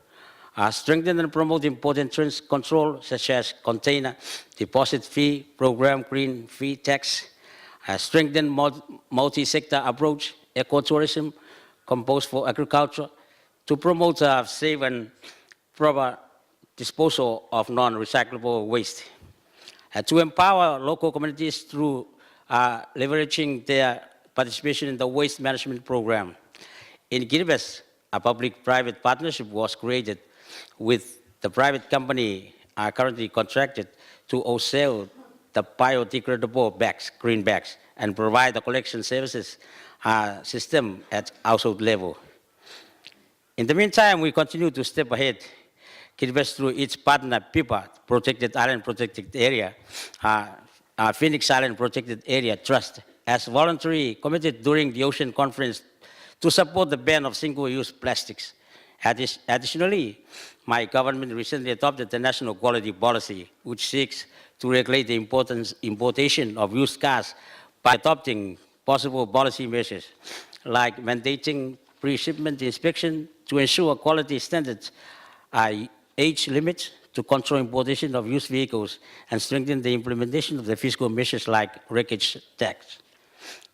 Strengthen and promote important trends control, such as container deposit fee program, green fee tax. Strengthen multi-sector approach, ecotourism, compost for agriculture, to promote safe and proper disposal of non-recyclable waste. to empower local communities through leveraging their participation in the waste management program. In Kiribati, a public-private partnership was created with the private company currently contracted to wholesale the biodegradable bags, green bags, and provide the collection services system at household level. In the meantime, we continue to step ahead. Kiribati, through its partner PIPA, Protected Island Protected Area, Phoenix Island Protected Area Trust, has voluntarily committed during the Ocean Conference to support the ban of single-use plastics. Additionally, my government recently adopted the National Quality Policy, which seeks to regulate the importation of used cars by adopting possible policy measures, like mandating pre-shipment inspection to ensure quality standards, age limits to control importation of used vehicles, and strengthen the implementation of the fiscal measures like wreckage tax.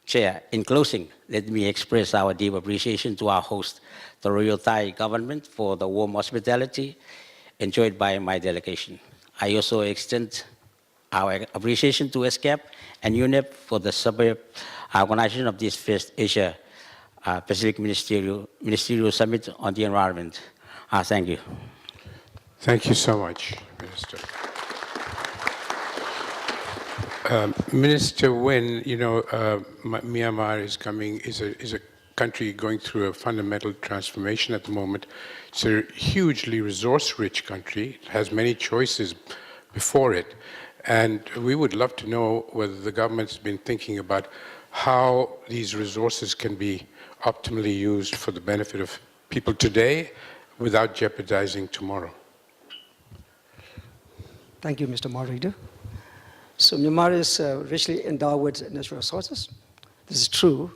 Chair, in closing, let me express our deep appreciation to our host, the Royal Thai government, for the warm hospitality enjoyed by my delegation. I also extend our appreciation to ESCAP and UNEP for the superb organization of this first Asia-Pacific Ministerial Summit on the Environment. Thank you. Thank you so much, Minister. Minister, when Myanmar is a country going through a fundamental transformation at the moment, it's a hugely resource-rich country. It has many choices before it, and we would love to know whether the government's been thinking about how these resources can be optimally used for the benefit of people today without jeopardizing tomorrow. Thank you, Mr. Moderator. So Myanmar is richly endowed with natural resources. This is true.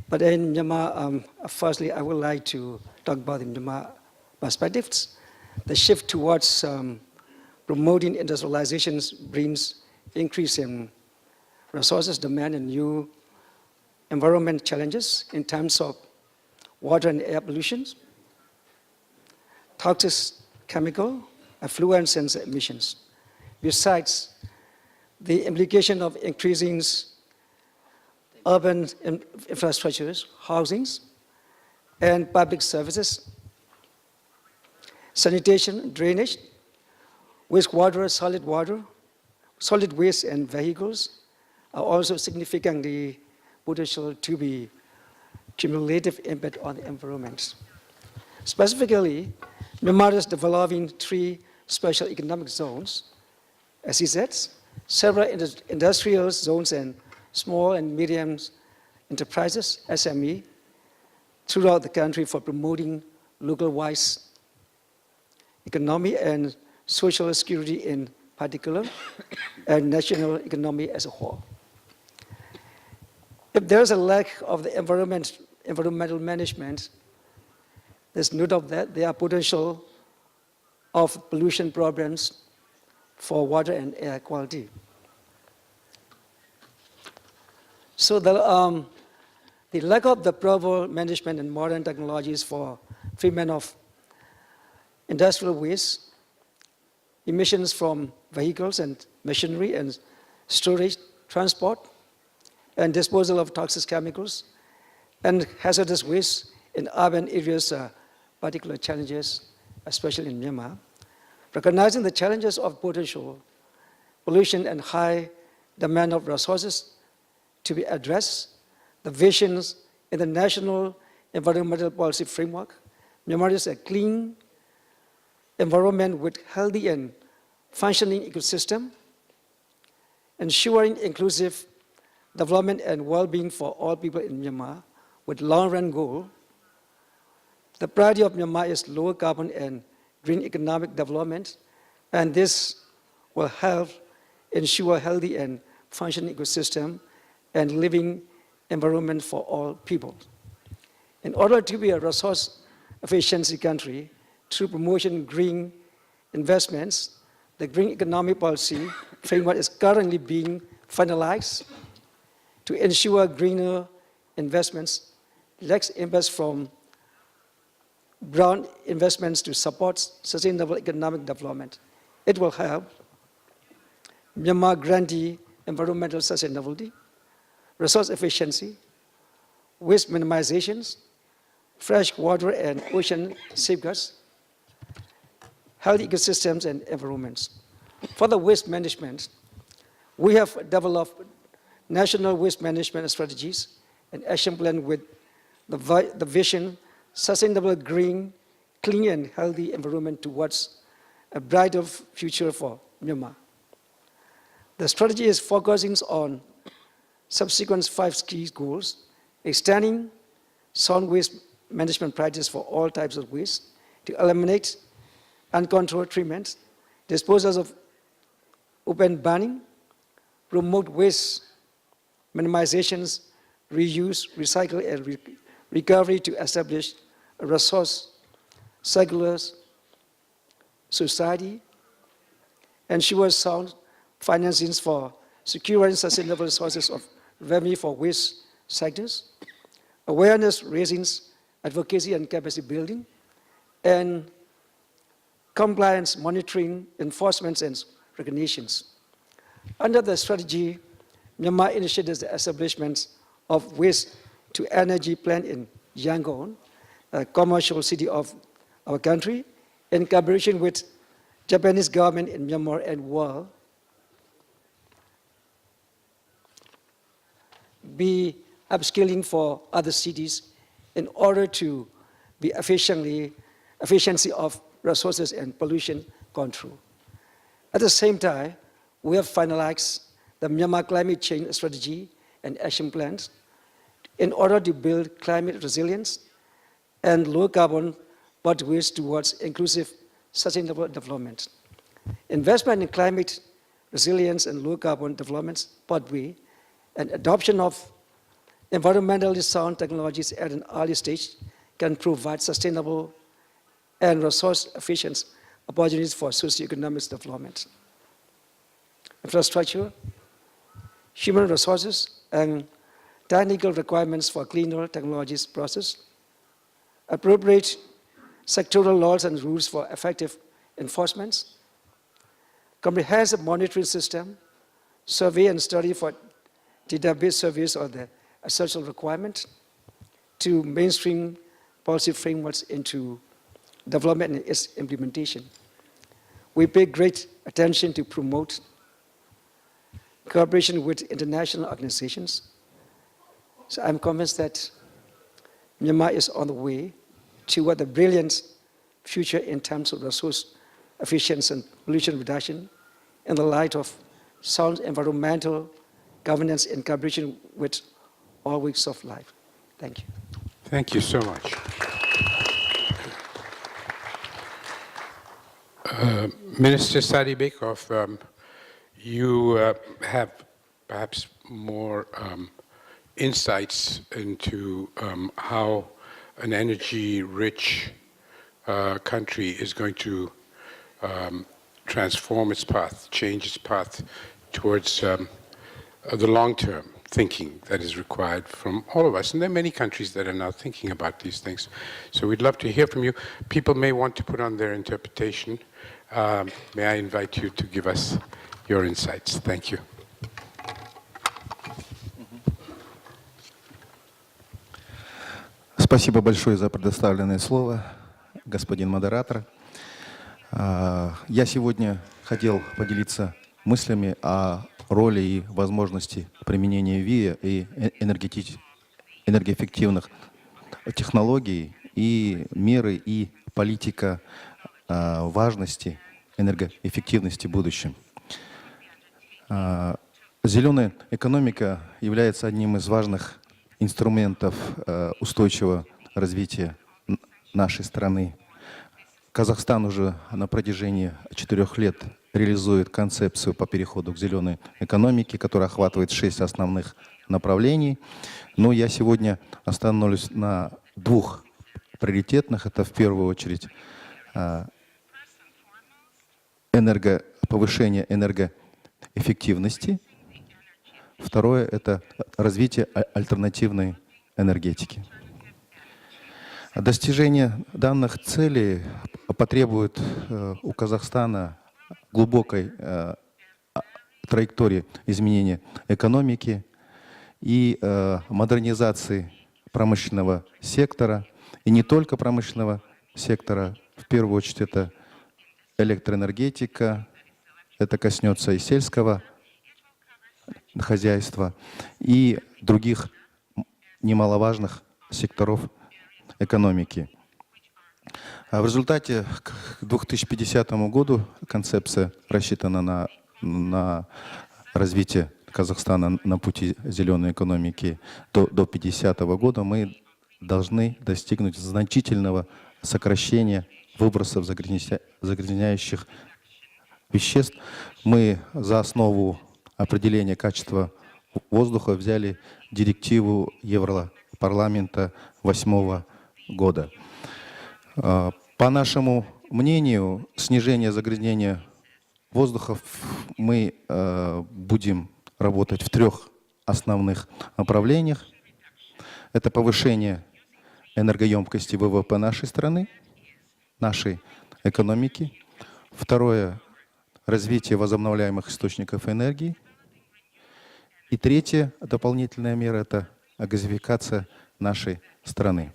But in Myanmar, firstly, I would like to talk about the Myanmar perspectives. The shift towards promoting industrialization brings increase in resources demand and new environment challenges in terms of water and air pollution, toxic chemical, effluents, and emissions. Besides, the implication of increasing urban infrastructures, housings, and public services, sanitation, drainage, wastewater, solid waste, and vehicles are also significantly potential to be cumulative impact on the environment. Specifically, Myanmar is developing 3 special economic zones, SEZs, several industrial zones, and small and medium enterprises, SME, throughout the country for promoting local-wise economy and social security in particular, and national economy as a whole. If there's a lack of the environmental management, there's no doubt that there are potential of pollution problems for water and air quality. So the lack of the proper management and modern technologies for treatment of industrial waste, emissions from vehicles and machinery, and storage, transport, and disposal of toxic chemicals, and hazardous waste in urban areas are particular challenges, especially in Myanmar. Recognizing the challenges of potential pollution and high demand of resources to be addressed, the visions in the National Environmental Policy Framework, Myanmar is a clean environment with healthy and functioning ecosystem, ensuring inclusive development and well-being for all people in Myanmar with long-run goal. The priority of Myanmar is lower carbon and green economic development, and this will help ensure healthy and functioning ecosystem and living environment for all people. In order to be a resource efficiency country, through promotion green investments, the green economic policy framework is currently being finalized to ensure greener investments. Let's invest from brown investments to support sustainable economic development. It will help Myanmar grantee environmental sustainability, resource efficiency, waste minimizations, fresh water and ocean safeguards, healthy ecosystems and environments. For the waste management, we have developed national waste management strategies and action plan with the vision, sustainable, green, clean and healthy environment towards a brighter future for Myanmar. The strategy is focusing on subsequent 5 key goals: extending sound waste management practice for all types of waste, to eliminate uncontrolled treatment, disposals of open burning, promote waste minimizations, reuse, recycle, and recovery to establish a resource circular society, ensure sound financings for securing sustainable sources of revenue for waste sectors, awareness raising, advocacy and capacity building, and compliance monitoring, enforcement and recognitions. Under the strategy, Myanmar initiated the establishment of waste-to-energy plant in Yangon, a commercial city of our country, in collaboration with Japanese government in Myanmar and world. Be upskilling for other cities in order to be efficiency of resources and pollution control. At the same time, we have finalized the Myanmar climate change strategy and action plans in order to build climate resilience and low carbon pathways towards inclusive sustainable development. Investment in climate resilience and low carbon development pathway and adoption of environmentally sound technologies at an early stage can provide sustainable and resource-efficient opportunities for socio-economic development. Infrastructure, human resources, and technical requirements for cleaner technologies process, appropriate sectoral laws and rules for effective enforcement, comprehensive monitoring system, survey and study for database surveys or the essential requirement to mainstream policy frameworks into development and its implementation. We pay great attention to promote cooperation with international organizations. So I'm convinced that Myanmar is on the way toward a brilliant future in terms of resource efficiency and pollution reduction in the light of sound environmental governance in collaboration with all walks of life. Thank you. Thank you so much. Minister Sadi Bekov, you have perhaps more insights into how an energy-rich country is going to transform its path, change its path towards the long-term thinking that is required from all of us. And there are many countries that are now thinking about these things. So we'd love to hear from you. People may want to put on their interpretation. May I invite you to give us your insights. Thank you. Спасибо большое за предоставленное слово, господин модератор. Я сегодня хотел поделиться мыслями о роли и возможности применения ВИА и энергоэффективных технологий и меры и политика важности энергоэффективности в будущем. Зеленая экономика является одним из важных инструментов устойчивого развития нашей страны. Казахстан уже на протяжении 4 лет реализует концепцию по переходу к зеленой экономике, которая охватывает 6 основных направлений. Но я сегодня остановлюсь на 2 приоритетных. Это в первую очередь повышение энергоэффективности. Второе – это развитие альтернативной энергетики. Достижение данных целей потребует у Казахстана глубокой траектории изменения экономики и модернизации промышленного сектора, и не только промышленного сектора, в первую очередь это электроэнергетика, это коснется и сельского хозяйства, и других немаловажных секторов экономики. В результате к 2050 году концепция рассчитана на развитие Казахстана на пути зеленой экономики до 2050 года. Мы должны достигнуть значительного сокращения выбросов загрязняющих веществ. Мы за основу определения качества воздуха взяли директиву Европарламента 2008 года. По нашему мнению, снижение загрязнения воздуха мы будем работать в 3 основных направлениях. Это повышение энергоемкости ВВП нашей страны, нашей экономики. Второе — развитие возобновляемых источников энергии. И третья дополнительная мера — это газификация нашей страны.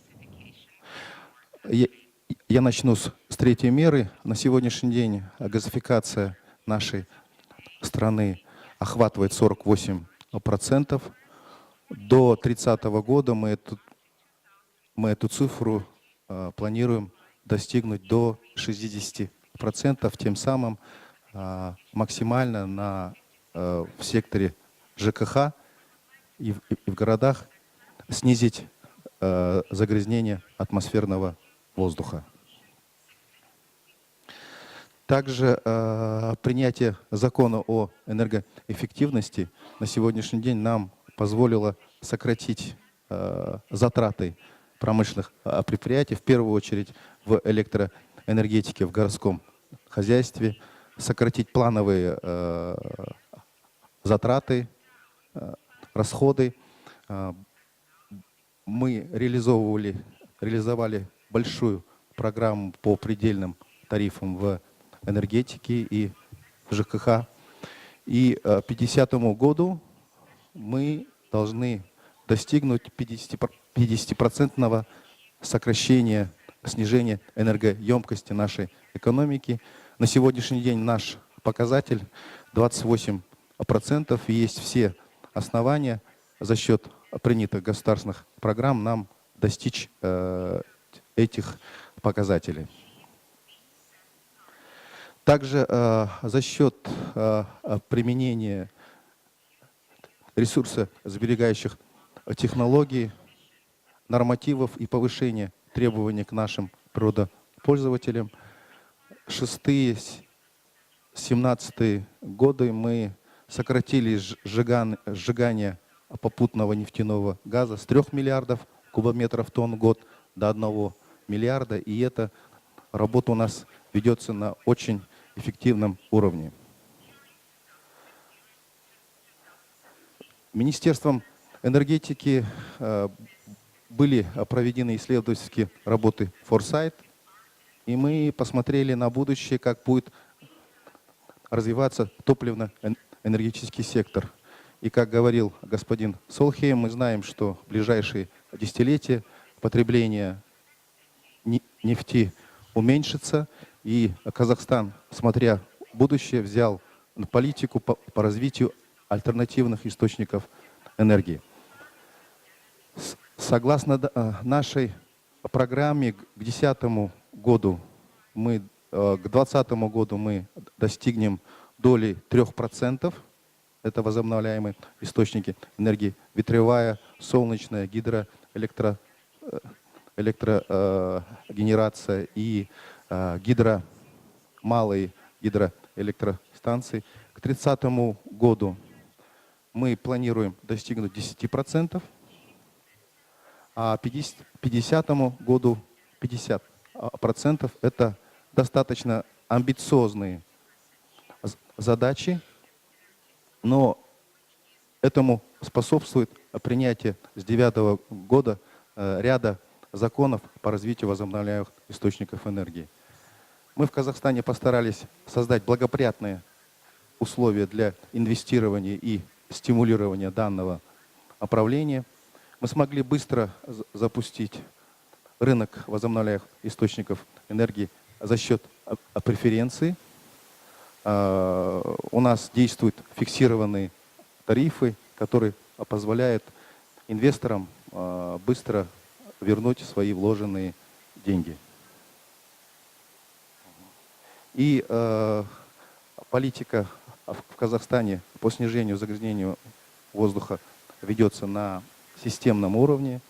Я начну с третьей меры. На сегодняшний день газификация нашей страны охватывает 48%. До 30 года мы эту цифру планируем достигнуть до 60%, тем самым максимально в секторе ЖКХ и в городах снизить загрязнение атмосферного воздуха. Также принятие закона о энергоэффективности на сегодняшний день нам позволило сократить затраты промышленных предприятий, в первую очередь в электроэнергетике, в городском хозяйстве, сократить плановые затраты, расходы. Мы реализовали большую программу по предельным тарифам в энергетике и в ЖКХ. И к 2050 году мы должны достигнуть 50% сокращения, снижения энергоемкости нашей экономики. На сегодняшний день наш показатель 28%, и есть все основания за счет принятых государственных программ нам достичь этих показателей. Также за счет применения ресурсосберегающих технологий, нормативов и повышения требований к нашим природопользователям, 6-17 годы мы сократили сжигание попутного нефтяного газа с 3 миллиардов кубометров тонн в год до 1 миллиарда, и эта работа у нас ведется на очень эффективном уровне. Министерством энергетики были проведены исследовательские работы Foresight, и мы посмотрели на будущее, как будет развиваться топливно-энергетический сектор. И как говорил господин Солхейм, мы знаем, что в ближайшие десятилетия потребление нефти уменьшится, и Казахстан, смотря в будущее, взял политику по развитию альтернативных источников энергии. Согласно нашей программе, к 2010 году к 2020 году мы достигнем доли 3%. Это возобновляемые источники энергии: ветряная, солнечная, электрогенерация и малые гидроэлектростанции. К 2030 году мы планируем достигнуть 10%, а к 2050 году 50%. Это достаточно амбициозные задачи, но этому способствует принятие с 2009 года ряда законов по развитию возобновляемых источников энергии. Мы в Казахстане постарались создать благоприятные условия для инвестирования и стимулирования данного направления. Мы смогли быстро запустить рынок возобновляемых источников энергии за счет преференций. У нас действуют фиксированные тарифы, которые позволяют инвесторам быстро вернуть свои вложенные деньги. И политика в Казахстане по снижению загрязнения воздуха ведется на системном уровне.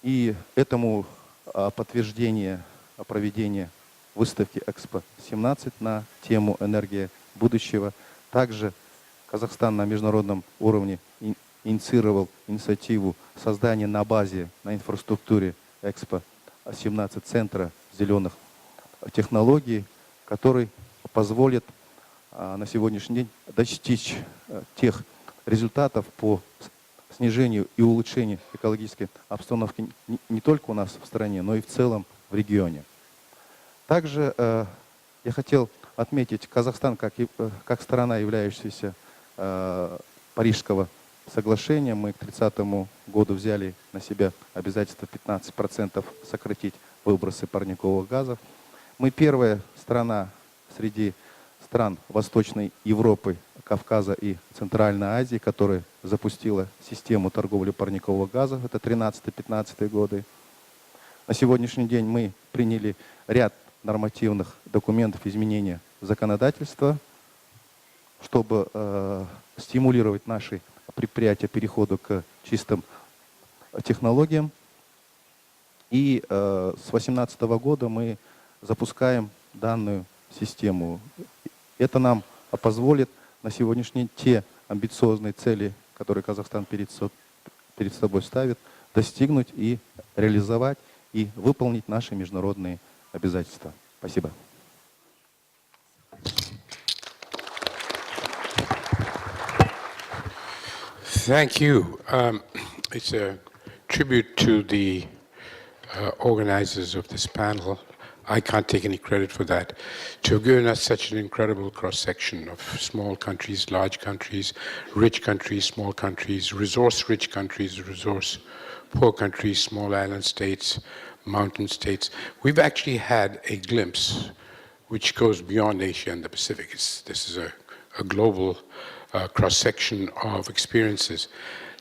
И этому подтверждение проведения выставки Экспо-17 на тему «Энергия будущего». Также Казахстан на международном уровне инициировал инициативу создания на базе, на инфраструктуре Экспо-17 центра зеленых технологий, который позволит на сегодняшний день достичь тех результатов по снижению и улучшению экологической обстановки не только у нас в стране, но и в целом в регионе. Также я хотел отметить Казахстан как сторона, являющаяся Парижского соглашения. Мы к 30 году взяли на себя обязательство 15% сократить выбросы парниковых газов. Мы первая страна среди стран Восточной Европы, Кавказа и Центральной Азии, которая запустила систему торговли парниковых газов. Это 13-15 годы. На сегодняшний день мы приняли ряд нормативных документов изменения законодательства, чтобы стимулировать наши предприятия к переходу к чистым технологиям. И с 2018 года мы запускаем данную систему. Это нам позволит на сегодняшний день те амбициозные цели, которые Казахстан перед собой ставит, достигнуть и реализовать, и выполнить наши международные обязательства. Спасибо. Thank you. It's a tribute to the organizers of this panel. I can't take any credit for that, to have given us such an incredible cross-section of small countries, large countries, rich countries, small countries, resource-rich countries, resource-poor countries, small island states, mountain states. We've actually had a glimpse which goes beyond Asia and the Pacific. This is a global cross-section of experiences.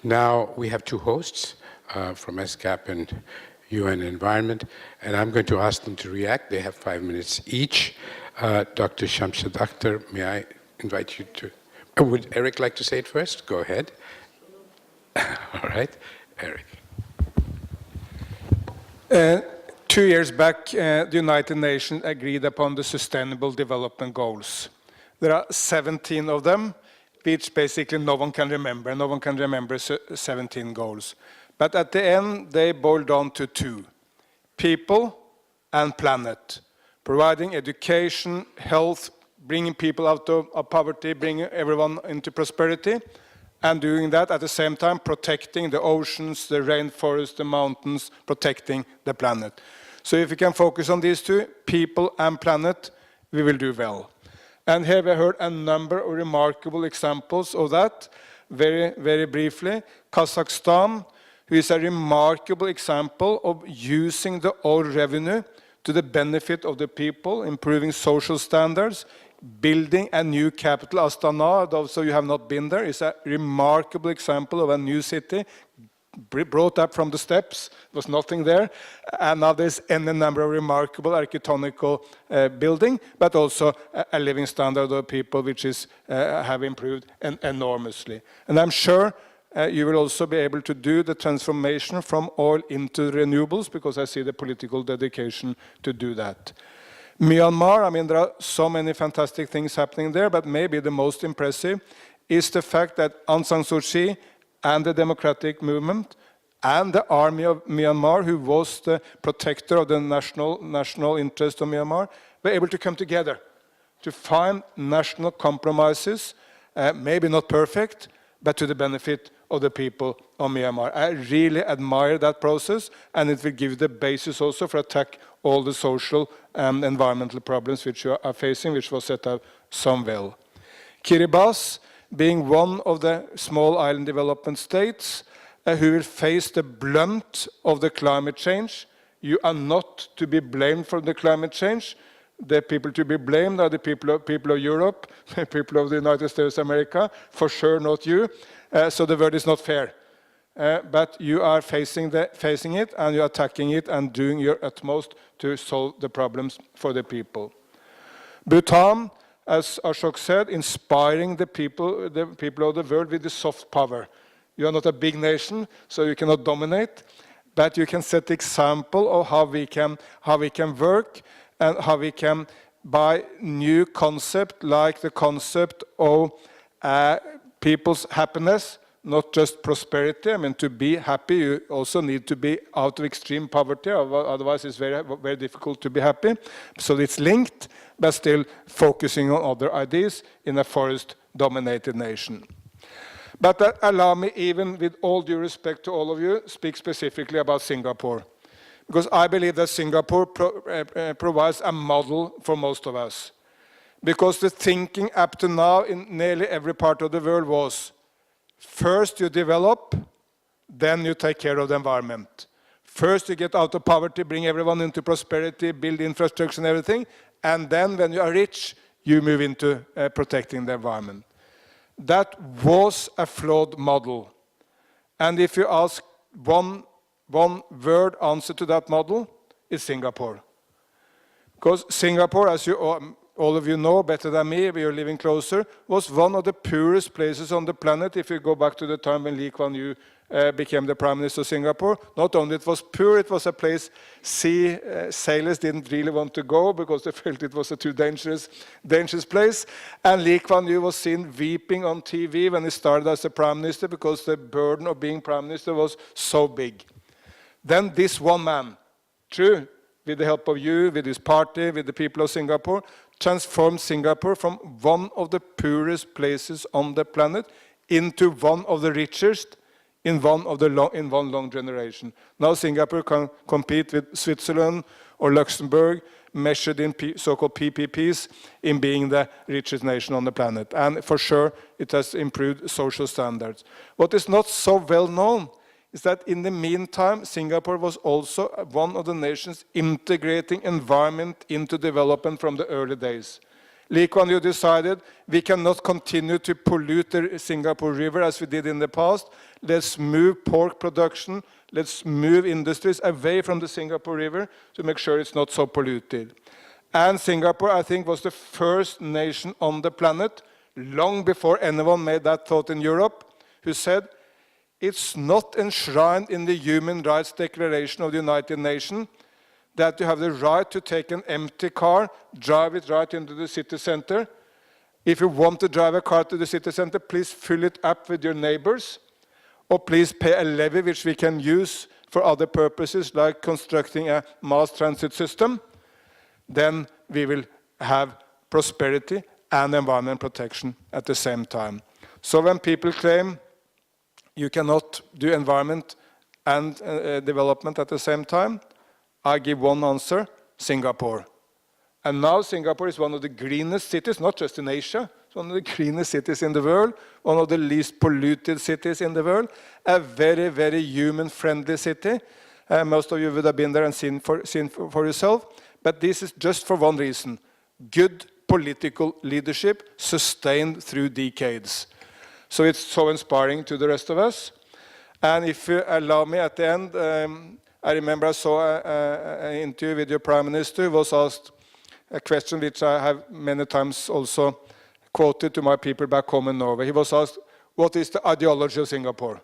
Now we have two hosts from ESCAP and UN Environment, and I'm going to ask them to react. They have 5 minutes each. Dr. Shamshad Akhtar, may I invite you to... would Eric like to say it first? Go ahead. All right, Eric. 2 years back, the United Nations agreed upon the Sustainable Development Goals. There are 17 of them, which basically no one can remember. No one can remember 17 goals. But at the end, they boil down to two: people and planet. Providing education, health, bringing people out of poverty, bringing everyone into prosperity, and doing that at the same time, protecting the oceans, the rainforests, the mountains, protecting the planet. So if we can focus on these two, people and planet, we will do well. And here we heard a number of remarkable examples of that. Very, very briefly, Kazakhstan, who is a remarkable example of using the oil revenue to the benefit of the people, improving social standards, building a new capital, Astana. Those of you who have not been there, is a remarkable example of a new city, brought up from the steppes. There was nothing there. And now there's any number of remarkable architectonical building, but also a living standard of people which is have improved enormously. And I'm sure you will also be able to do the transformation from oil into renewables, because I see the political dedication to do that. Myanmar, I mean, there are so many fantastic things happening there, but maybe the most impressive is the fact that Aung San Suu Kyi and the democratic movement and the army of Myanmar, who was the protector of the national interest of Myanmar, were able to come together to find national compromises, maybe not perfect, but to the benefit of the people of Myanmar. I really admire that process, and it will give the basis also for attack all the social and environmental problems which you are facing, which was set up some well. Kiribati, being one of the small island development states who will face the blunt of the climate change. You are not to be blamed for the climate change. The people to be blamed are the people of Europe, the people of the United States of America, for sure not you. So the word is not fair. But you are facing it, and you are attacking it and doing your utmost to solve the problems for the people. Bhutan, as Ashok said, inspiring the people of the world with the soft power. You are not a big nation, so you cannot dominate, but you can set the example of how we can work and how we can, by new concept like the concept of people's happiness, not just prosperity. I mean, to be happy, you also need to be out of extreme poverty, otherwise it's very, very difficult to be happy. So it's linked, but still focusing on other ideas in a forest-dominated nation. But allow me, even with all due respect to all of you, speak specifically about Singapore. Because I believe that Singapore provides a model for most of us. Because the thinking up to now in nearly every part of the world was, first you develop, then you take care of the environment. First you get out of poverty, bring everyone into prosperity, build infrastructure and everything, and then when you are rich, you move into protecting the environment. That was a flawed model. And if you ask one word answer to that model, it's Singapore. Because Singapore, as you all of you know better than me, we are living closer, was one of the poorest places on the planet. If you go back to the time when Lee Kuan Yew became the Prime Minister of Singapore, not only it was poor, it was a place sailors didn't really want to go because they felt it was a too dangerous place. And Lee Kuan Yew was seen weeping on TV when he started as a Prime Minister because the burden of being Prime Minister was so big. Then this one man, true, with the help of you, with his party, with the people of Singapore, transformed Singapore from one of the poorest places on the planet into one of the richest in one long generation. Now Singapore can compete with Switzerland or Luxembourg, measured in so-called PPPs, in being the richest nation on the planet. And for sure, it has improved social standards. What is not so well known is that in the meantime, Singapore was also one of the nations integrating environment into development from the early days. Lee Kuan Yew decided we cannot continue to pollute the Singapore River as we did in the past. Let's move pork production, let's move industries away from the Singapore River to make sure it's not so polluted. And Singapore, I think, was the first nation on the planet, long before anyone made that thought in Europe, who said, it's not enshrined in the Human Rights Declaration of the United Nations that you have the right to take an empty car, drive it right into the city center. If you want to drive a car to the city center, please fill it up with your neighbors, or please pay a levy which we can use for other purposes, like constructing a mass transit system. Then we will have prosperity and environment protection at the same time. So when people claim you cannot do environment and development at the same time, I give one answer, Singapore. And now Singapore is one of the greenest cities, not just in Asia, it's one of the greenest cities in the world, one of the least polluted cities in the world, a very, very human-friendly city. Most of you would have been there and seen for yourself. But this is just for one reason, good political leadership sustained through decades. So it's so inspiring to the rest of us. And if you allow me at the end, I remember I saw an interview with your Prime Minister who was asked a question which I have many times also quoted to my people back home in Norway. He was asked, what is the ideology of Singapore?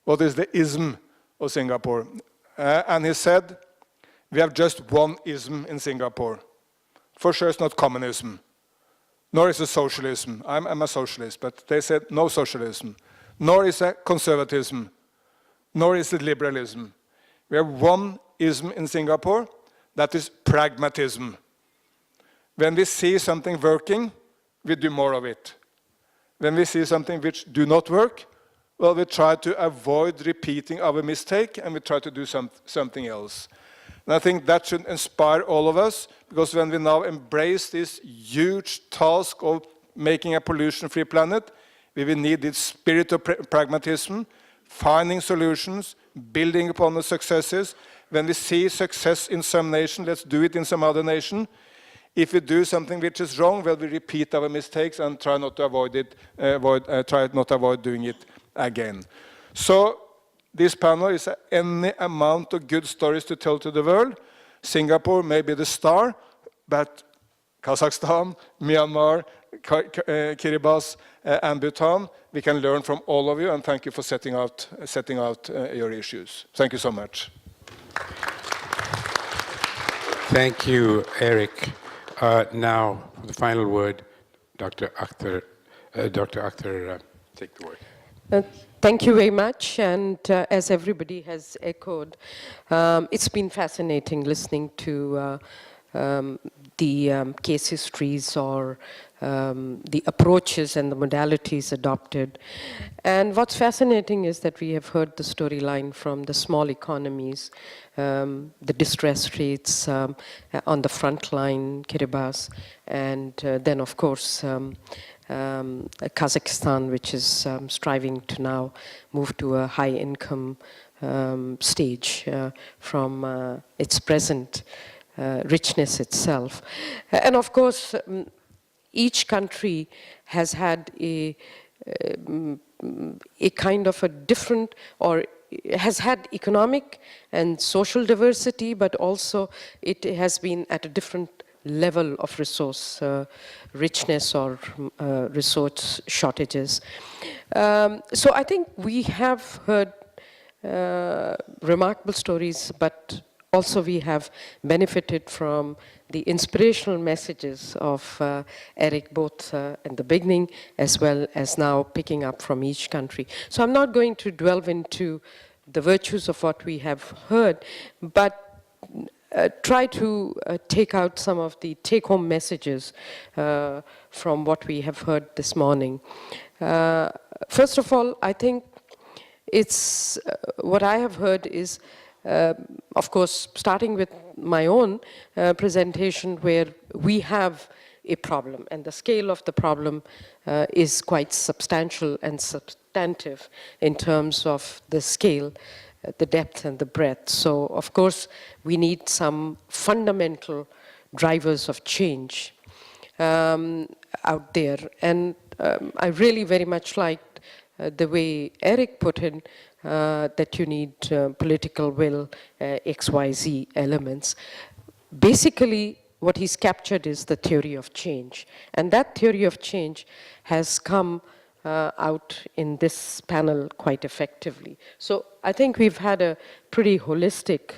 What is the ism of Singapore? And he said, we have just one ism in Singapore. For sure it's not communism, nor is it socialism. I'm a socialist, but they said no socialism. Nor is it conservatism, nor is it liberalism. We have one ism in Singapore, that is pragmatism. When we see something working, we do more of it. When we see something which do not work, well, we try to avoid repeating our mistake and we try to do something else. And I think that should inspire all of us, because when we now embrace this huge task of making a pollution-free planet, we will need this spirit of pragmatism, finding solutions, building upon the successes. When we see success in some nation, let's do it in some other nation. If we do something which is wrong, well, we repeat our mistakes and try not to avoid it, try not to avoid doing it again. So this panel is any amount of good stories to tell to the world. Singapore may be the star, but Kazakhstan, Myanmar, Kiribati, and Bhutan, we can learn from all of you, and thank you for setting out your issues. Thank you so much. Thank you, Eric. Now, for the final word, Dr. Akhtar, take the word. Thank you very much, and as everybody has echoed, it's been fascinating listening to the case histories or the approaches and the modalities adopted. And what's fascinating is that we have heard the storyline from the small economies, the distress rates on the front line, Kiribati, and then of course Kazakhstan, which is striving to now move to a high income stage from its present richness itself. And of course, each country has had a kind of a different, or has had economic and social diversity, but also it has been at a different level of resource richness or resource shortages. So I think we have heard remarkable stories, but also we have benefited from the inspirational messages of Eric, both in the beginning as well as now picking up from each country. So I'm not going to delve into the virtues of what we have heard, but try to take out some of the take-home messages from what we have heard this morning. First of all, I think it's what I have heard is, of course, starting with my own presentation, where we have a problem, and the scale of the problem is quite substantial and substantive in terms of the scale, the depth and the breadth. So, of course, we need some fundamental drivers of change out there. And I really very much liked the way Eric put in that you need political will, XYZ elements. Basically, what he's captured is the theory of change. And that theory of change has come out in this panel quite effectively. So I think we've had a pretty holistic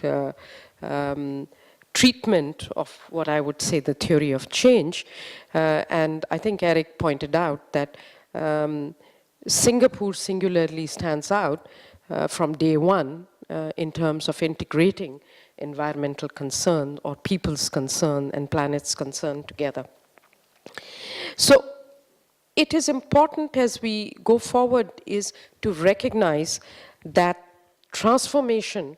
treatment of what I would say the theory of change. And I think Eric pointed out that Singapore singularly stands out from day one in terms of integrating environmental concern or people's concern and planet's concern together. So it is important as we go forward is to recognize that transformation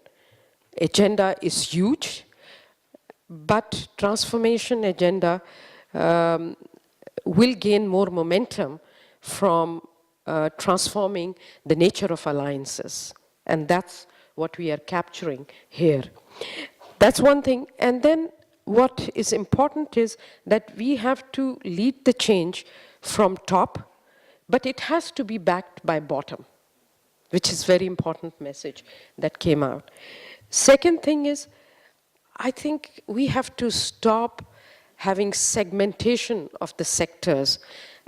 agenda is huge, but transformation agenda will gain more momentum from transforming the nature of alliances. And that's what we are capturing here. That's one thing. And then what is important is that we have to lead the change from top, but it has to be backed by bottom, which is very important message that came out. Second thing is, I think we have to stop having segmentation of the sectors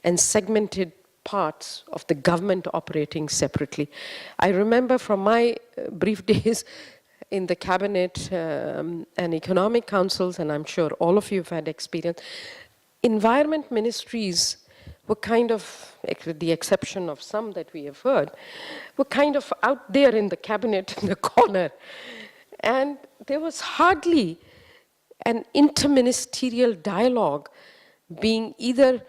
and segmented parts of the government operating separately. I remember from my brief days in the cabinet and economic councils, and I'm sure all of you have had experience, environment ministries were kind of, with the exception of some that we have heard, were kind of out there in the cabinet in the corner. And there was hardly an interministerial dialogue being either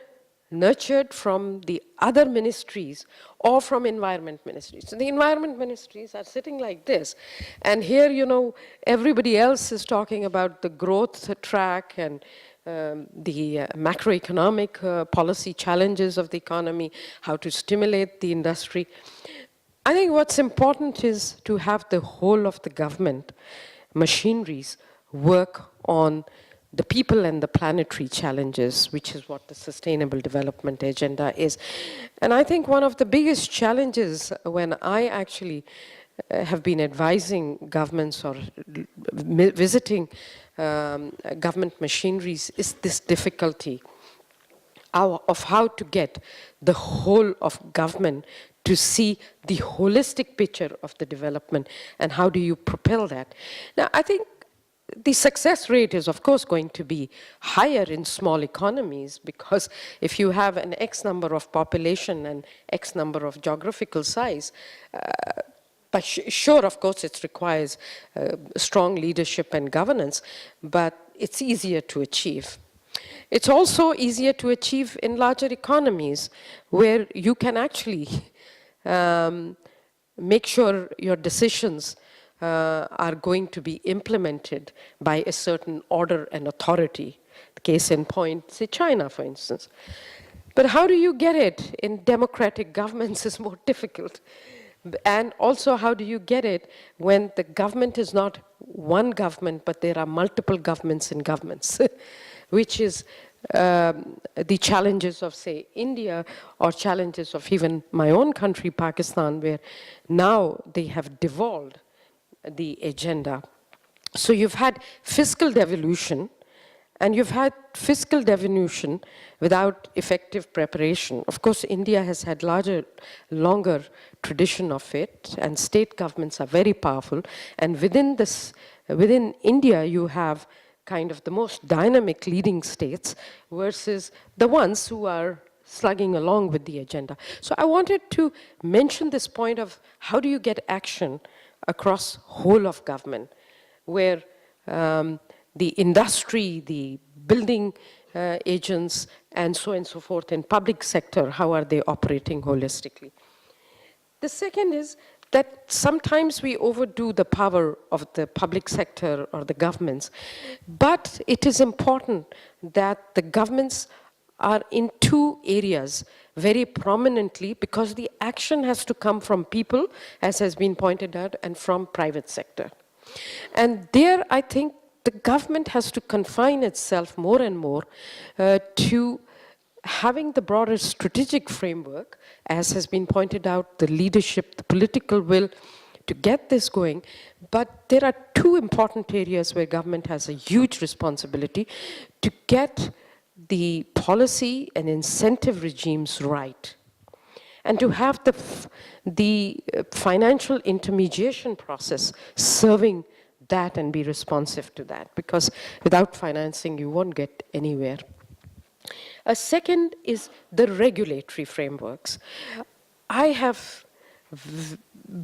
nurtured from the other ministries or from environment ministries. So the environment ministries are sitting like this, and here, you know, everybody else is talking about the growth track and the macroeconomic policy challenges of the economy, how to stimulate the industry. I think what's important is to have the whole of the government machineries work on the people and the planetary challenges, which is what the Sustainable Development Agenda is. And I think one of the biggest challenges when I actually have been advising governments or visiting government machineries is this difficulty of how to get the whole of government to see the holistic picture of the development, and how do you propel that. Now, I think the success rate is, of course, going to be higher in small economies, because if you have an X number of population and X number of geographical size, but sure, of course, it requires strong leadership and governance, but it's easier to achieve. It's also easier to achieve in larger economies, where you can actually make sure your decisions are going to be implemented by a certain order and authority. Case in point, say China, for instance. But how do you get it in democratic governments is more difficult. And also, how do you get it when the government is not one government, but there are multiple governments in governments, which is the challenges of, say, India, or challenges of even my own country, Pakistan, where now they have devolved the agenda. So you've had fiscal devolution, and you've had fiscal devolution without effective preparation. Of course, India has had longer tradition of it, and state governments are very powerful. And within India, you have kind of the most dynamic leading states versus the ones who are slugging along with the agenda. So I wanted to mention this point of how do you get action across whole of government, where the industry, the building agents, and so forth in public sector, how are they operating holistically? The second is that sometimes we overdo the power of the public sector or the governments, but it is important that the governments are in two areas very prominently, because the action has to come from people, as has been pointed out, and from private sector. And there, I think the government has to confine itself more and more to having the broader strategic framework, as has been pointed out, the leadership, the political will to get this going. But there are two important areas where government has a huge responsibility to get the policy and incentive regimes right, and to have the financial intermediation process serving that and be responsive to that, because without financing you won't get anywhere. A second is the regulatory frameworks. I have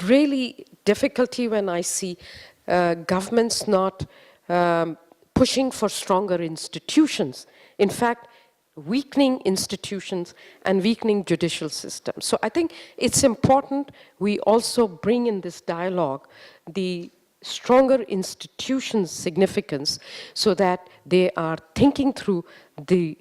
really difficulty when I see governments not pushing for stronger institutions. In fact, weakening institutions and weakening judicial systems. So I think it's important we also bring in this dialogue the stronger institutions' significance, so that they are thinking through the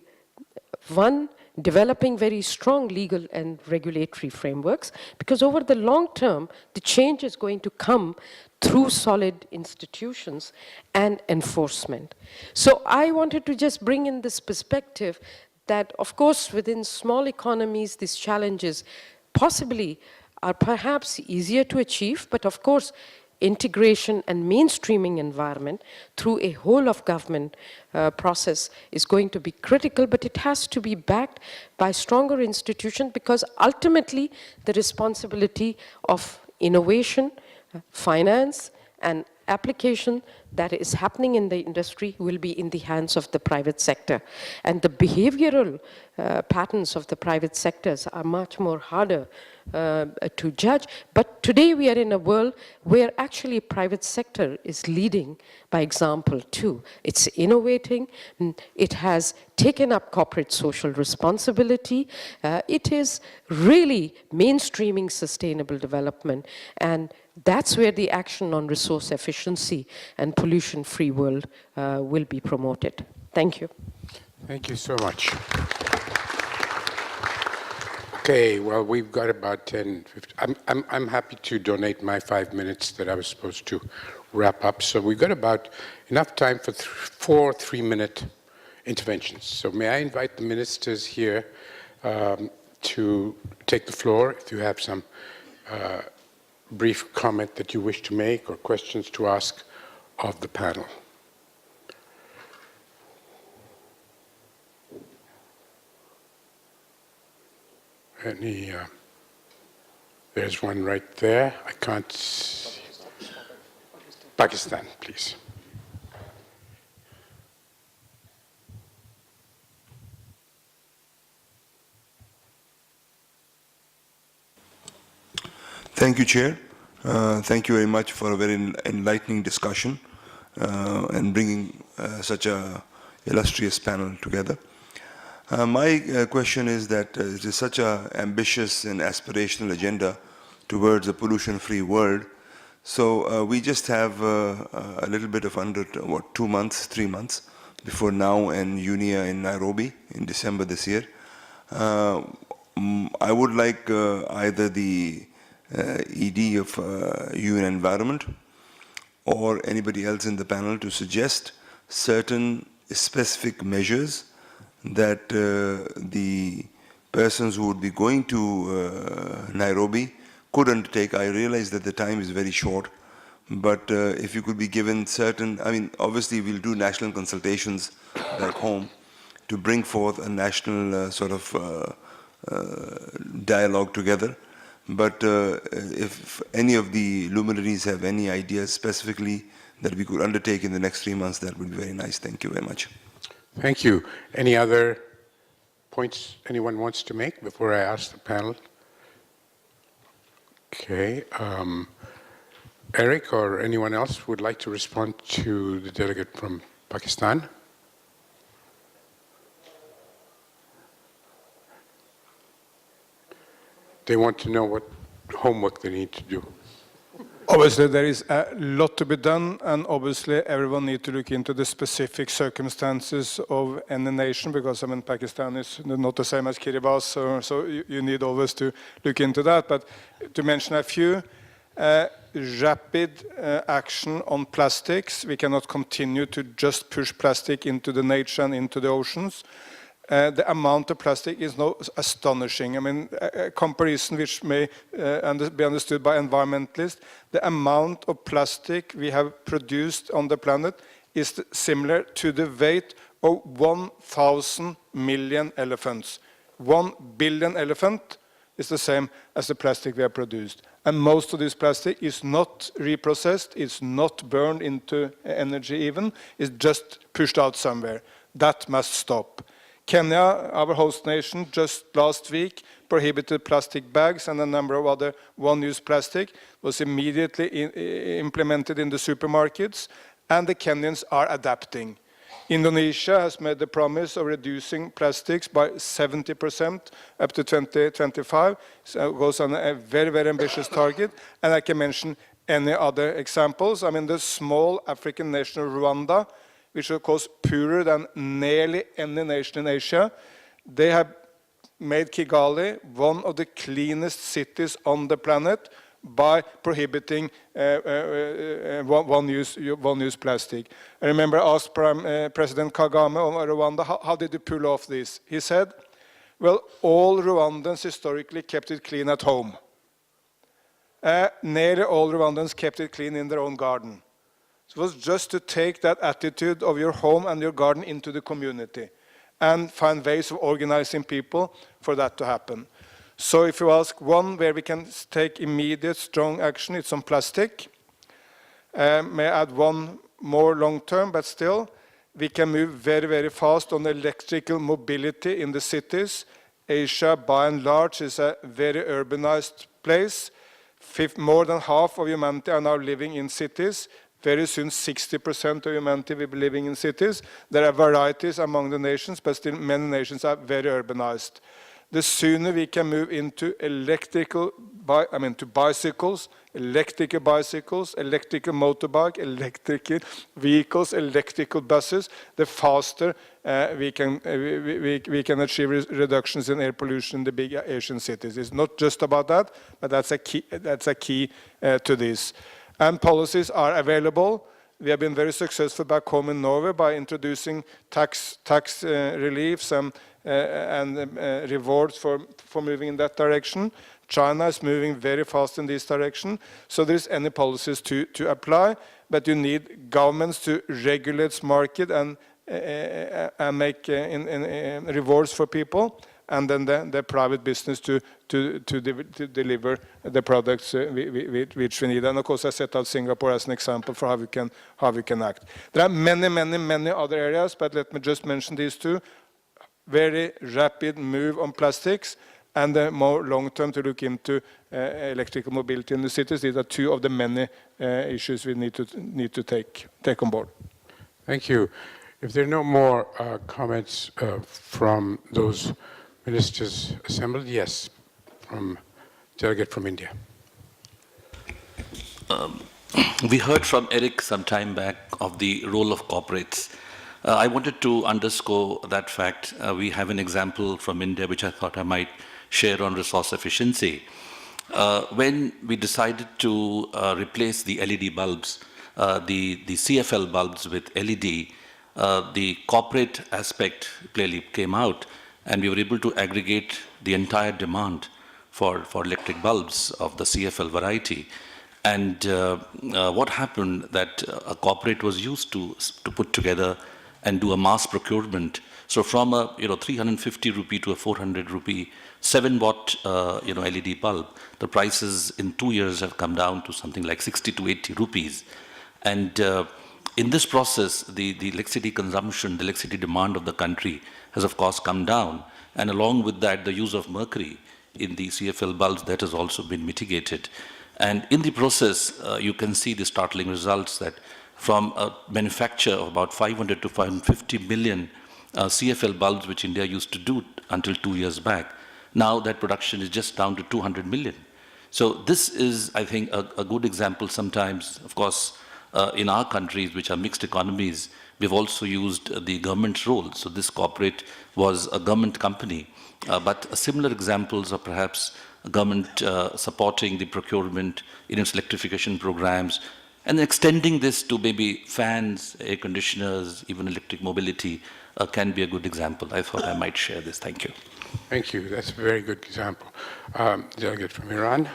developing very strong legal and regulatory frameworks, because over the long term, the change is going to come through solid institutions and enforcement. So I wanted to just bring in this perspective that, of course, within small economies, these challenges possibly are perhaps easier to achieve, but of course, integration and mainstreaming environment through a whole of government process is going to be critical, but it has to be backed by stronger institutions, because ultimately the responsibility of innovation, finance, and application that is happening in the industry will be in the hands of the private sector. And the behavioral patterns of the private sectors are much more harder to judge. But today we are in a world where actually private sector is leading by example too. It's innovating, it has taken up corporate social responsibility, it is really mainstreaming sustainable development, and that's where the action on resource efficiency and pollution-free world will be promoted. Thank you. Thank you so much. Okay, well, we've got about 10, 15. I'm happy to donate my 5 minutes that I was supposed to wrap up. So we've got about enough time for 4 3-minute interventions. So may I invite the ministers here to take the floor if you have some brief comment that you wish to make or questions to ask of the panel. There's one right there. I can't see. Pakistan, please. Thank you, Chair. Thank you very much for a very enlightening discussion and bringing such an illustrious panel together. My question is that it is such an ambitious and aspirational agenda towards a pollution-free world. So we just have a little bit of under, 2 months, 3 months before now and UNIA in Nairobi in December this year. I would like either the ED of UN Environment or anybody else in the panel to suggest certain specific measures that the persons who would be going to Nairobi could undertake. I realize that the time is very short, but if you could be given certain, I mean, obviously we'll do national consultations back home to bring forth a national sort of dialogue together. But if any of the luminaries have any ideas specifically that we could undertake in the next 3 months, that would be very nice. Thank you very much. Thank you. Any other points anyone wants to make before I ask the panel? Okay. Eric or anyone else would like to respond to the delegate from Pakistan? They want to know what homework they need to do. Obviously, there is a lot to be done, and obviously everyone needs to look into the specific circumstances of any nation, because I mean, Pakistan is not the same as Kiribati, so you need always to look into that. But to mention a few, rapid action on plastics. We cannot continue to just push plastic into the nature and into the oceans. The amount of plastic is now astonishing. I mean, a comparison which may be understood by environmentalists, the amount of plastic we have produced on the planet is similar to the weight of 1,000 million elephants. 1 billion elephant is the same as the plastic we have produced. And most of this plastic is not reprocessed, it's not burned into energy even, it's just pushed out somewhere. That must stop. Kenya, our host nation, just last week prohibited plastic bags, and a number of other one-use plastic was immediately implemented in the supermarkets, and the Kenyans are adapting. Indonesia has made the promise of reducing plastics by 70% up to 2025. So it goes on a very, very ambitious target, and I can mention any other examples. I mean, the small African nation of Rwanda, which is of course poorer than nearly any nation in Asia, they have made Kigali one of the cleanest cities on the planet by prohibiting one-use plastic. I remember I asked President Kagame of Rwanda, how did you pull off this? He said, well, all Rwandans historically kept it clean at home. Nearly all Rwandans kept it clean in their own garden. It was just to take that attitude of your home and your garden into the community and find ways of organizing people for that to happen. So if you ask one where we can take immediate strong action, it's on plastic. May I add one more long term, but still, we can move very, very fast on electrical mobility in the cities. Asia, by and large, is a very urbanized place. More than half of humanity are now living in cities. Very soon, 60% of humanity will be living in cities. There are varieties among the nations, but still many nations are very urbanized. The sooner we can move into to bicycles, electrical motorbike, electrical vehicles, electrical buses, the faster we can achieve reductions in air pollution in the big Asian cities. It's not just about that, but that's a key to this. And policies are available. We have been very successful back home in Norway by introducing tax reliefs and rewards for moving in that direction. China is moving very fast in this direction. So there's any policies to apply, but you need governments to regulate market and make rewards for people, and then the private business to deliver the products which we need. And of course, I set out Singapore as an example for how we can act. There are many other areas, but let me just mention these two. Very rapid move on plastics, and more long-term to look into electrical mobility in the cities. These are two of the many issues we need to take on board. Thank you. If there are no more comments from those ministers assembled, yes, from delegate from India. We heard from Eric some time back of the role of corporates. I wanted to underscore that fact. We have an example from India which I thought I might share on resource efficiency. When we decided to replace the LED bulbs, the CFL bulbs with LED, the corporate aspect clearly came out, and we were able to aggregate the entire demand for electric bulbs of the CFL variety. And what happened that a corporate was used to put together and do a mass procurement. So from a 350 rupee to a 400 rupee 7-watt LED bulb, the prices in 2 years have come down to something like 60 to 80 rupees. And in this process, the electricity consumption, the electricity demand of the country has of course come down. And along with that, the use of mercury in the CFL bulbs, that has also been mitigated. And in the process, you can see the startling results that from a manufacture of about 500 to 550 million CFL bulbs, which India used to do until 2 years back, now that production is just down to 200 million. So this is, I think, a good example. Sometimes, of course, in our countries, which are mixed economies, we've also used the government's role. So this corporate was a government company, but similar examples of perhaps government supporting the procurement in its electrification programs, and extending this to maybe fans, air conditioners, even electric mobility can be a good example. I thought I might share this. Thank you. Thank you. That's a very good example. Delegate from Iran.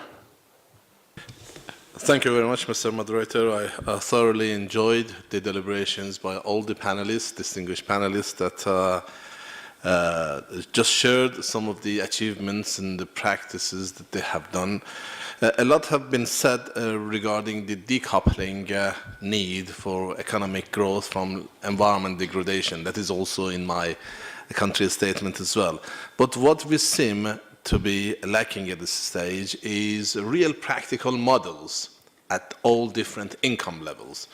Thank you very much, Mr. Moderator. I thoroughly enjoyed the deliberations by all the panelists, distinguished panelists that just shared some of the achievements and the practices that they have done. A lot have been said regarding the decoupling need for economic growth from environment degradation. That is also in my country's statement as well. But what we seem to be lacking at this stage is real practical models at all different income levels.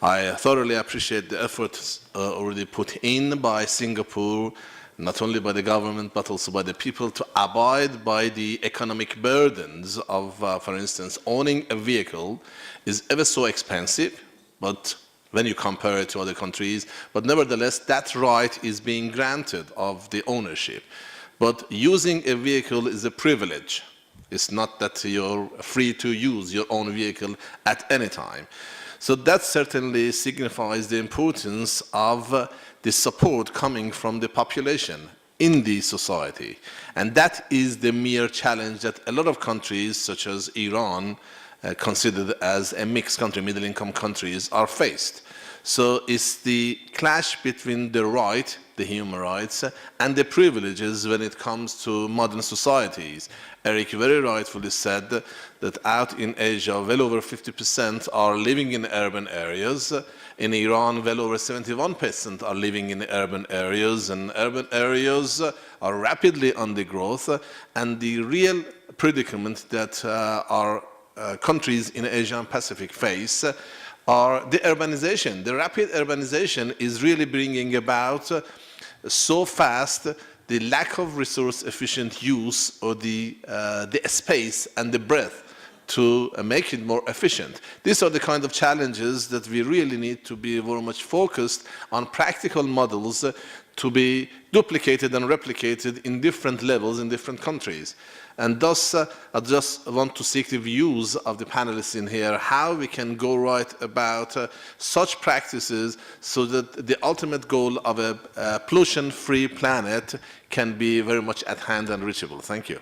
I thoroughly appreciate the efforts already put in by Singapore, not only by the government, but also by the people, to abide by the economic burdens of, for instance, owning a vehicle is ever so expensive, but when you compare it to other countries, but nevertheless, that right is being granted of the ownership. But using a vehicle is a privilege. It's not that you're free to use your own vehicle at any time. So that certainly signifies the importance of the support coming from the population in the society. And that is the mere challenge that a lot of countries, such as Iran, considered as a mixed country, middle-income countries, are faced. So it's the clash between the right, the human rights, and the privileges when it comes to modern societies. Eric very rightfully said that out in Asia, well over 50% are living in urban areas. In Iran, well over 71% are living in urban areas, and urban areas are rapidly on the growth. And the real predicament that our countries in Asia and Pacific face are the urbanization. The rapid urbanization is really bringing about so fast the lack of resource-efficient use of the space and the breadth to make it more efficient. These are the kind of challenges that we really need to be very much focused on practical models to be duplicated and replicated in different levels in different countries. And thus, I just want to seek the views of the panelists in here, how we can go right about such practices so that the ultimate goal of a pollution-free planet can be very much at hand and reachable. Thank you.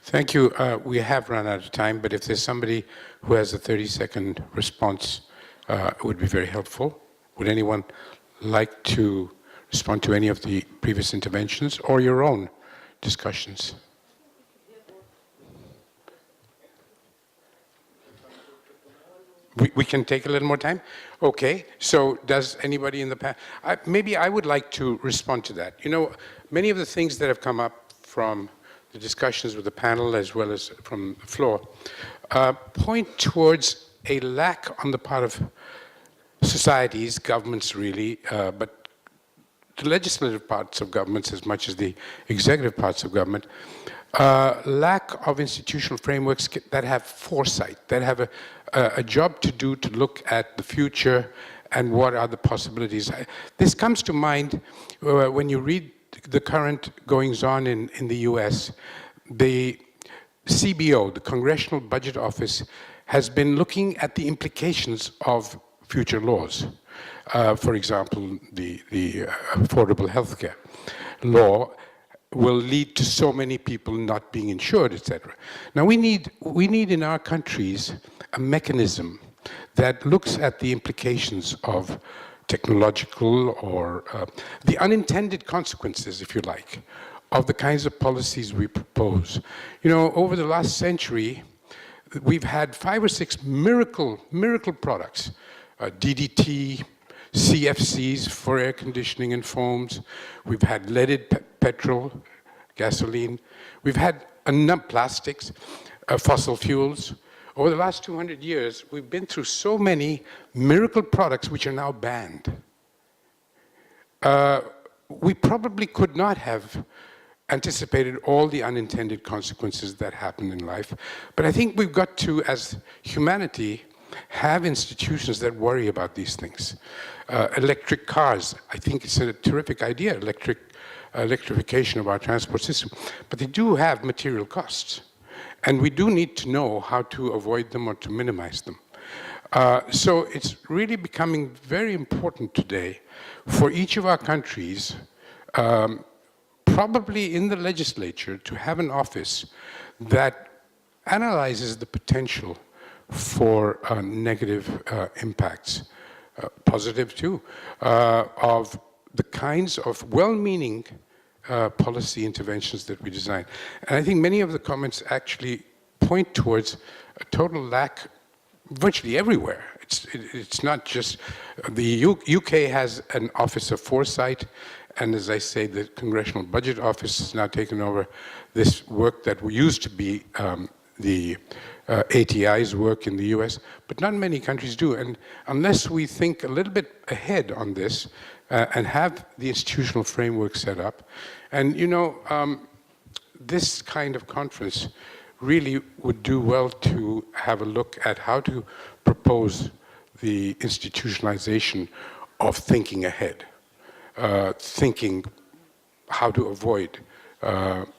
Thank you. We have run out of time, but if there's somebody who has a 30-second response, it would be very helpful. Would anyone like to respond to any of the previous interventions or your own discussions? We can take a little more time? Okay, so does anybody in the panel, maybe I would like to respond to that. You know, many of the things that have come up from the discussions with the panel as well as from the floor point towards a lack on the part of societies, governments really, but the legislative parts of governments as much as the executive parts of government, lack of institutional frameworks that have foresight, that have a job to do to look at the future and what are the possibilities. This comes to mind when you read the current goings-on in the US. The CBO, the Congressional Budget Office, has been looking at the implications of future laws. For example, the affordable healthcare law will lead to so many people not being insured, etc. Now we need in our countries a mechanism that looks at the implications of technological or the unintended consequences, if you like, of the kinds of policies we propose. You know, over the last century, we've had 5 or 6 miracle products, DDT, CFCs for air conditioning and foams. We've had leaded petrol, gasoline. We've had plastics, fossil fuels. Over the last 200 years, we've been through so many miracle products which are now banned. We probably could not have anticipated all the unintended consequences that happen in life. But I think we've got to, as humanity, have institutions that worry about these things. Electric cars, I think it's a terrific idea, electrification of our transport system. But they do have material costs. And we do need to know how to avoid them or to minimize them. So it's really becoming very important today for each of our countries, probably in the legislature, to have an office that analyzes the potential for negative impacts, positive too, of the kinds of well-meaning policy interventions that we design. And I think many of the comments actually point towards a total lack virtually everywhere. It's not just, the UK has an Office of Foresight, and as I say, the Congressional Budget Office has now taken over this work that used to be the ATI's work in the US, but not many countries do. And unless we think a little bit ahead on this and have the institutional framework set up, and you know, this kind of conference really would do well to have a look at how to propose the institutionalization of thinking ahead, thinking how to avoid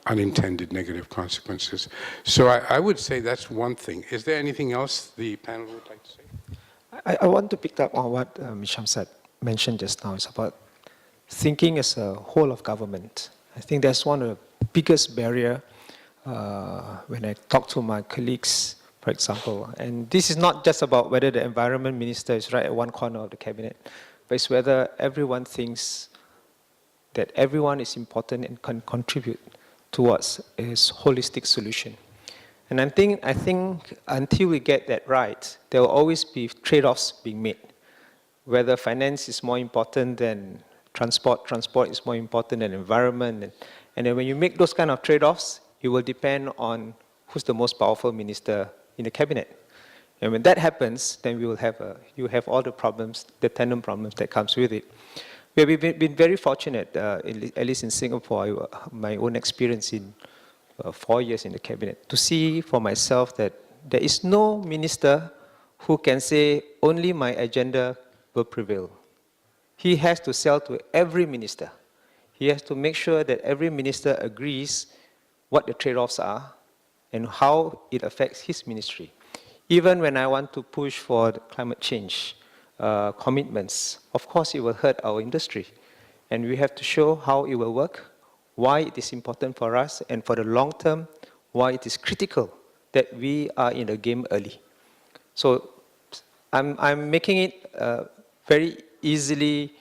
unintended negative consequences. So I would say that's one thing. Is there anything else the panel would like to say? I want to pick up on what Ms. Shamsad mentioned just now. It's about thinking as a whole of government. I think that's one of the biggest barriers when I talk to my colleagues, for example. And this is not just about whether the environment minister is right at one corner of the cabinet, but it's whether everyone thinks that everyone is important and can contribute towards a holistic solution. And I think until we get that right, there will always be trade-offs being made. Whether finance is more important than transport is more important than environment. And then when you make those kind of trade-offs, it will depend on who's the most powerful minister in the cabinet. And when that happens, then we will have you have all the problems, the tandem problems that comes with it. We've been very fortunate, at least in Singapore, my own experience in 4 years in the cabinet, to see for myself that there is no minister who can say only my agenda will prevail. He has to sell to every minister. He has to make sure that every minister agrees what the trade-offs are and how it affects his ministry. Even when I want to push for the climate change commitments, of course it will hurt our industry. And we have to show how it will work, why it is important for us, and for the long term, why it is critical that we are in the game early. So I'm making it very easily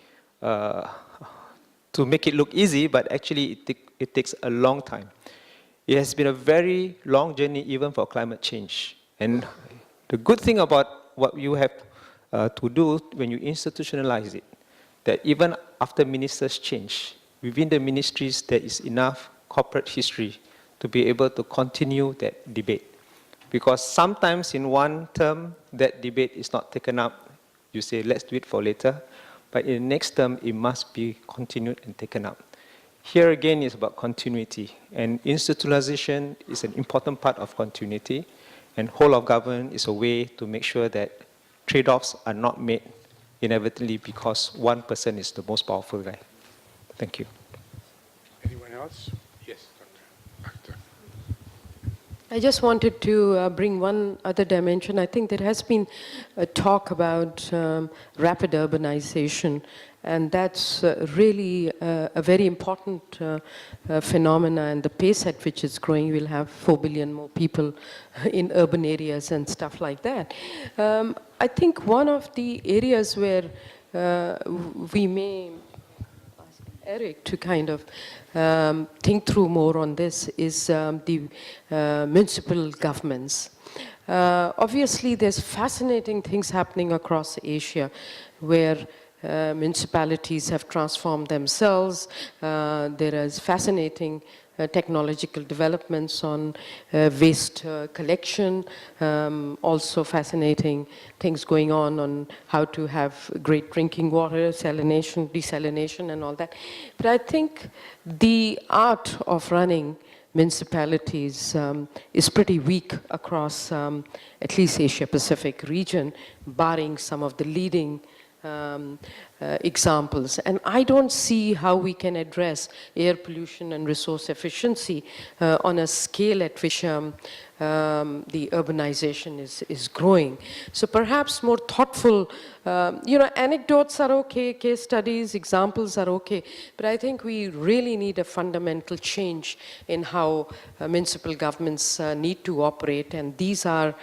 to make it look easy, but actually it takes a long time. It has been a very long journey even for climate change. And the good thing about what you have to do when you institutionalize it, that even after ministers change, within the ministries there is enough corporate history to be able to continue that debate. Because sometimes in one term, that debate is not taken up. You say, let's do it for later. But in the next term, it must be continued and taken up. Here again is about continuity. And institutionalization is an important part of continuity. And whole of government is a way to make sure that trade-offs are not made inevitably because one person is the most powerful guy. Thank you. Anyone else? Yes, Doctor. I just wanted to bring one other dimension. I think there has been a talk about rapid urbanization, and that's really a very important phenomena, and the pace at which it's growing. We'll have 4 billion more people in urban areas and stuff like that. I think one of the areas where we may ask Eric to kind of think through more on this is the municipal governments. Obviously, there's fascinating things happening across Asia where municipalities have transformed themselves. There is fascinating technological developments on waste collection, also fascinating things going on how to have great drinking water, salination, desalination and all that. But I think the art of running municipalities is pretty weak across at least Asia-Pacific region, barring some of the leading examples. And I don't see how we can address air pollution and resource efficiency on a scale at which the urbanization is growing. So perhaps more thoughtful, anecdotes are okay, case studies, examples are okay, but I think we really need a fundamental change in how municipal governments need to operate, and these are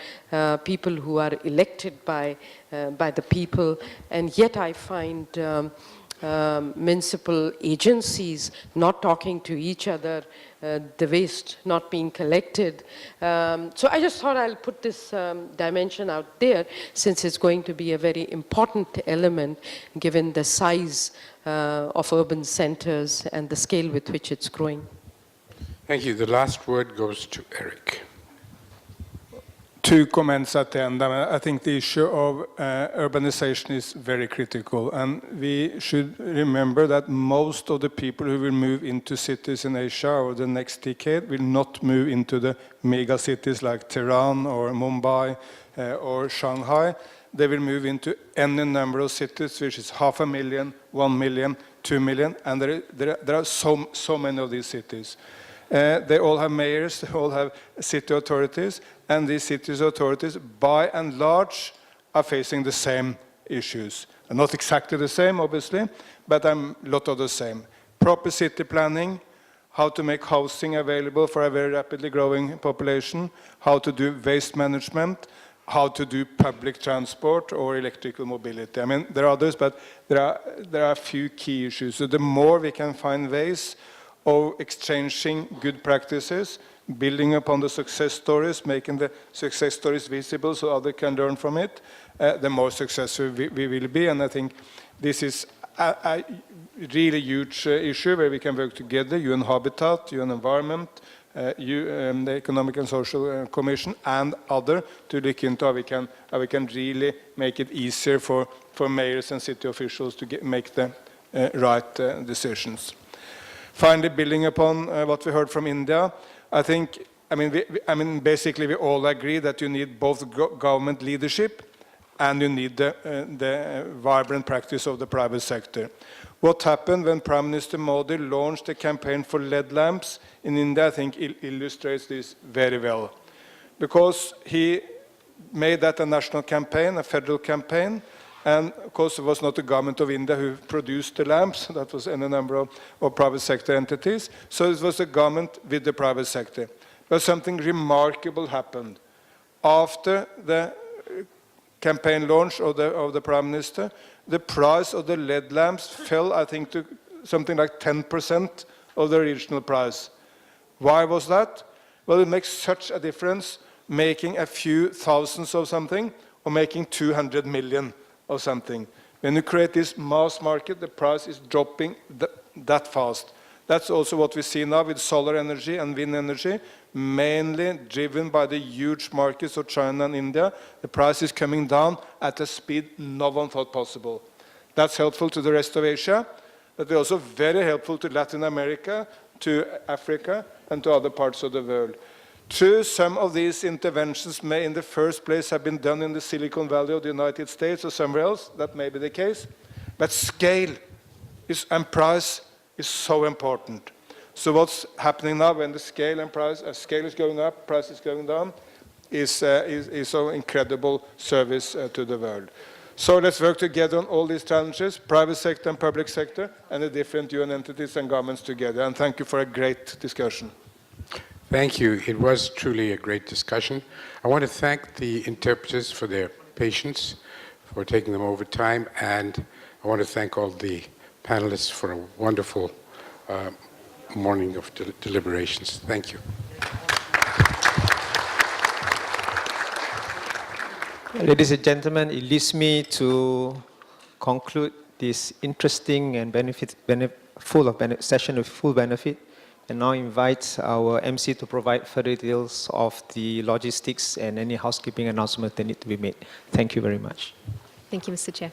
people who are elected by the people, and yet I find municipal agencies not talking to each other, the waste not being collected. So I just thought I'll put this dimension out there since it's going to be a very important element given the size of urban centers and the scale with which it's growing. Thank you. The last word goes to Eric. 2 comments at the end. I think the issue of urbanization is very critical, and we should remember that most of the people who will move into cities in Asia over the next decade will not move into the mega cities like Tehran or Mumbai or Shanghai. They will move into any number of cities, which is 500,000, 1 million, 2 million, and there are so many of these cities. They all have mayors, they all have city authorities, and these city authorities, by and large, are facing the same issues. Not exactly the same, obviously, but a lot of the same. Proper city planning, how to make housing available for a very rapidly growing population, how to do waste management, how to do public transport or electrical mobility. I mean, there are others, but there are a few key issues. So the more we can find ways of exchanging good practices, building upon the success stories, making the success stories visible so others can learn from it, the more successful we will be. And I think this is a really huge issue where we can work together, UN Habitat, UN Environment, the Economic and Social Commission and other, to look into how we can really make it easier for mayors and city officials to make the right decisions. Finally, building upon what we heard from India, I mean, basically we all agree that you need both government leadership and you need the vibrant practice of the private sector. What happened when Prime Minister Modi launched a campaign for LED lamps in India, I think illustrates this very well. Because he made that a national campaign, a federal campaign, and of course it was not the government of India who produced the lamps, that was any number of private sector entities, so it was the government with the private sector. But something remarkable happened. After the campaign launch of the Prime Minister, the price of the LED lamps fell, I think, to something like 10% of the original price. Why was that? Well, it makes such a difference making a few thousands of something or making 200 million of something. When you create this mass market, the price is dropping that fast. That's also what we see now with solar energy and wind energy, mainly driven by the huge markets of China and India. The price is coming down at a speed no one thought possible. That's helpful to the rest of Asia, but they're also very helpful to Latin America, to Africa, and to other parts of the world. True, some of these interventions may in the first place have been done in the Silicon Valley of the United States or somewhere else. That may be the case. But scale and price is so important. So what's happening now when the scale and price, scale is going up, price is going down, is an incredible service to the world. So let's work together on all these challenges, private sector and public sector, and the different UN entities and governments together. And thank you for a great discussion. Thank you. It was truly a great discussion. I want to thank the interpreters for their patience, for taking them over time, and I want to thank all the panelists for a wonderful morning of deliberations. Thank you. Ladies and gentlemen, it leaves me to conclude this interesting and session with full benefit, and now invite our MC to provide further details of the logistics and any housekeeping announcements that need to be made. Thank you very much. Thank you, Mr. Chair.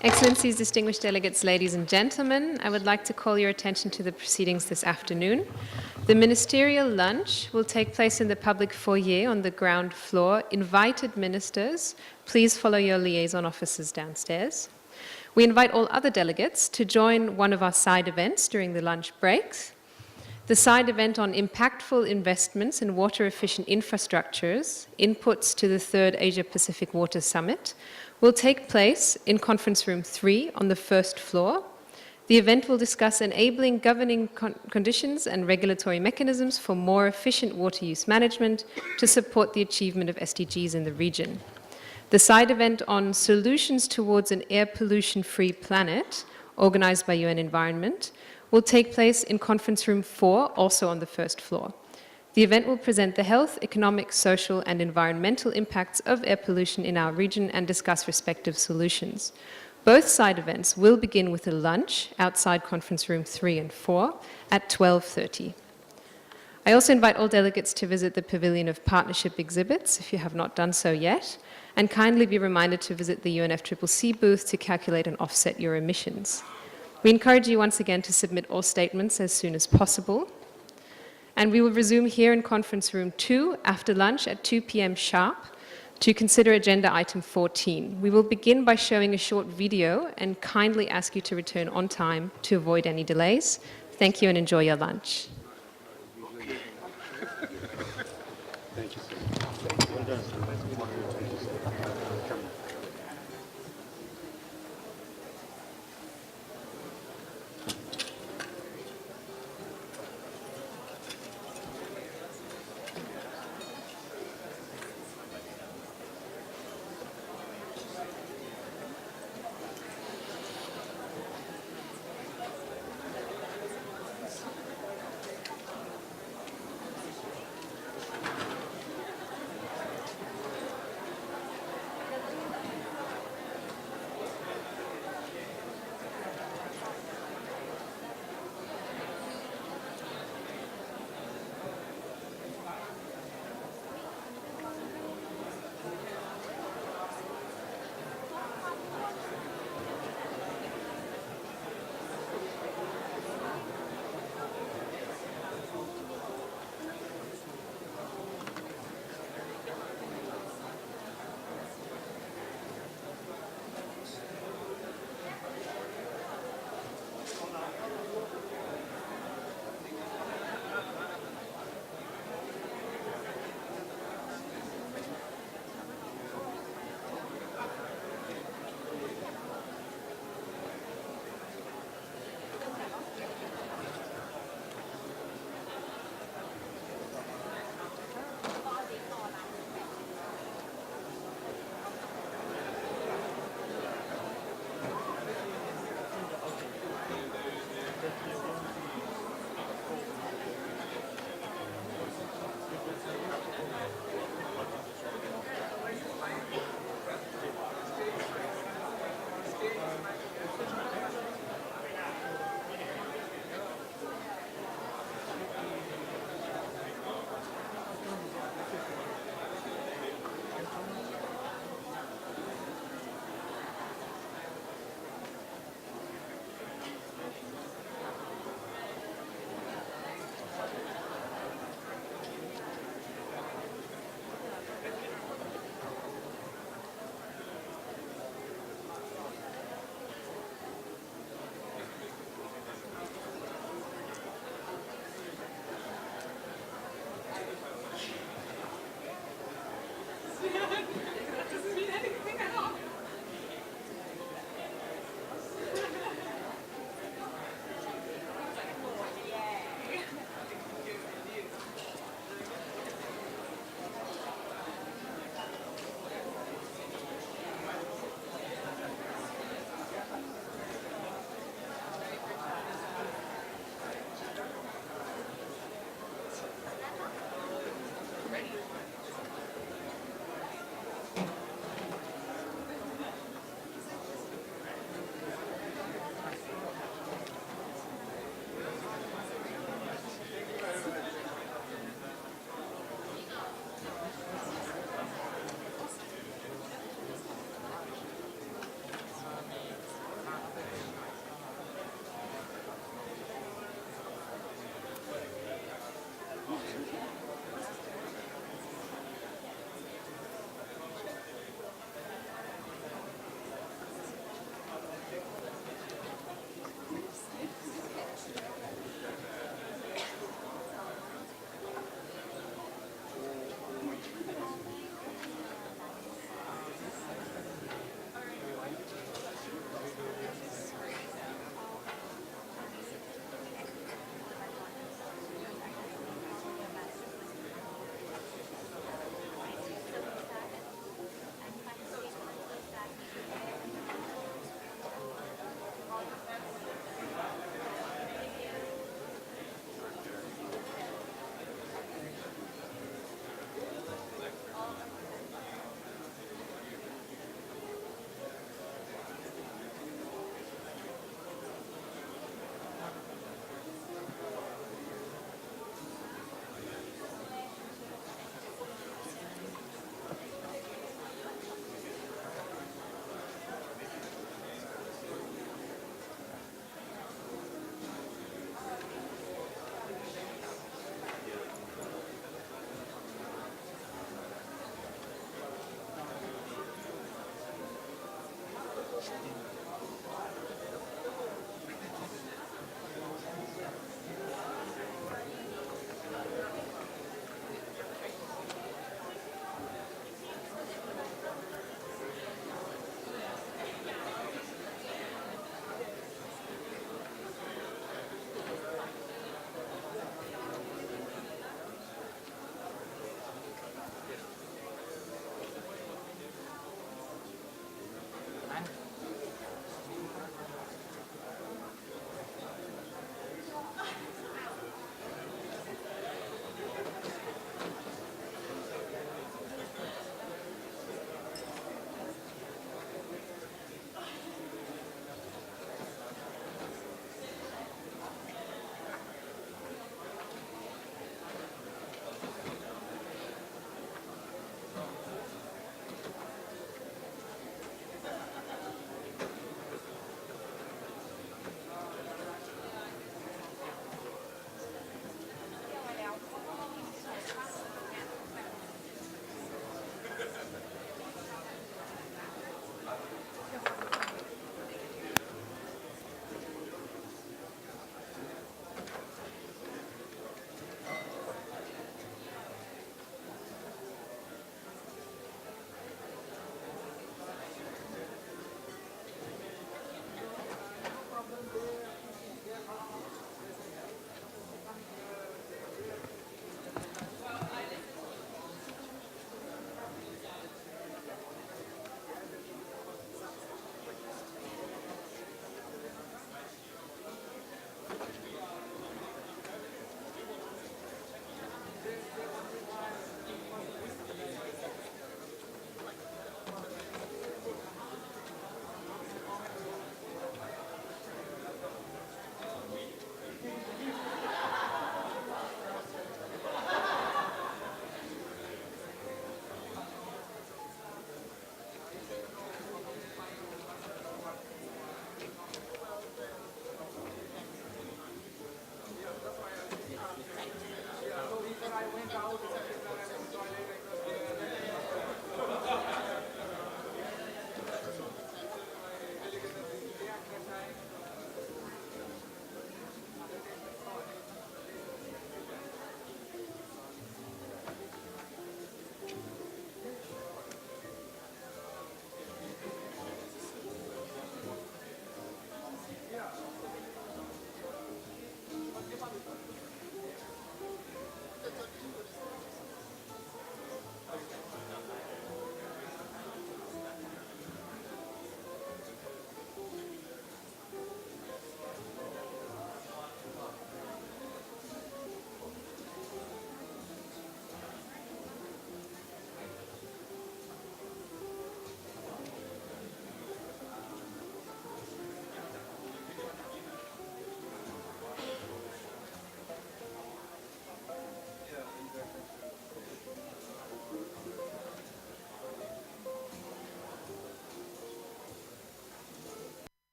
Excellencies, distinguished delegates, ladies and gentlemen, I would like to call your attention to the proceedings this afternoon. The ministerial lunch will take place in the public foyer on the ground floor. Invited ministers, please follow your liaison officers downstairs. We invite all other delegates to join one of our side events during the lunch breaks. The side event on impactful investments in water-efficient infrastructures, inputs to the 3rd Asia-Pacific Water Summit, will take place in Conference Room 3 on the 1st floor. The event will discuss enabling governing conditions and regulatory mechanisms for more efficient water use management to support the achievement of SDGs in the region. The side event on solutions towards an air pollution-free planet, organized by UN Environment, will take place in Conference Room 4, also on the 1st floor. The event will present the health, economic, social, and environmental impacts of air pollution in our region and discuss respective solutions. Both side events will begin with a lunch outside Conference Room 3 and 4 at 12:30. I also invite all delegates to visit the Pavilion of Partnership Exhibits, if you have not done so yet, and kindly be reminded to visit the UNFCCC booth to calculate and offset your emissions. We encourage you once again to submit all statements as soon as possible. And we will resume here in Conference Room 2 after lunch at 2 p.m. sharp to consider Agenda Item 14. We will begin by showing a short video and kindly ask you to return on time to avoid any delays. Thank you and enjoy your lunch. Thank you. Well done.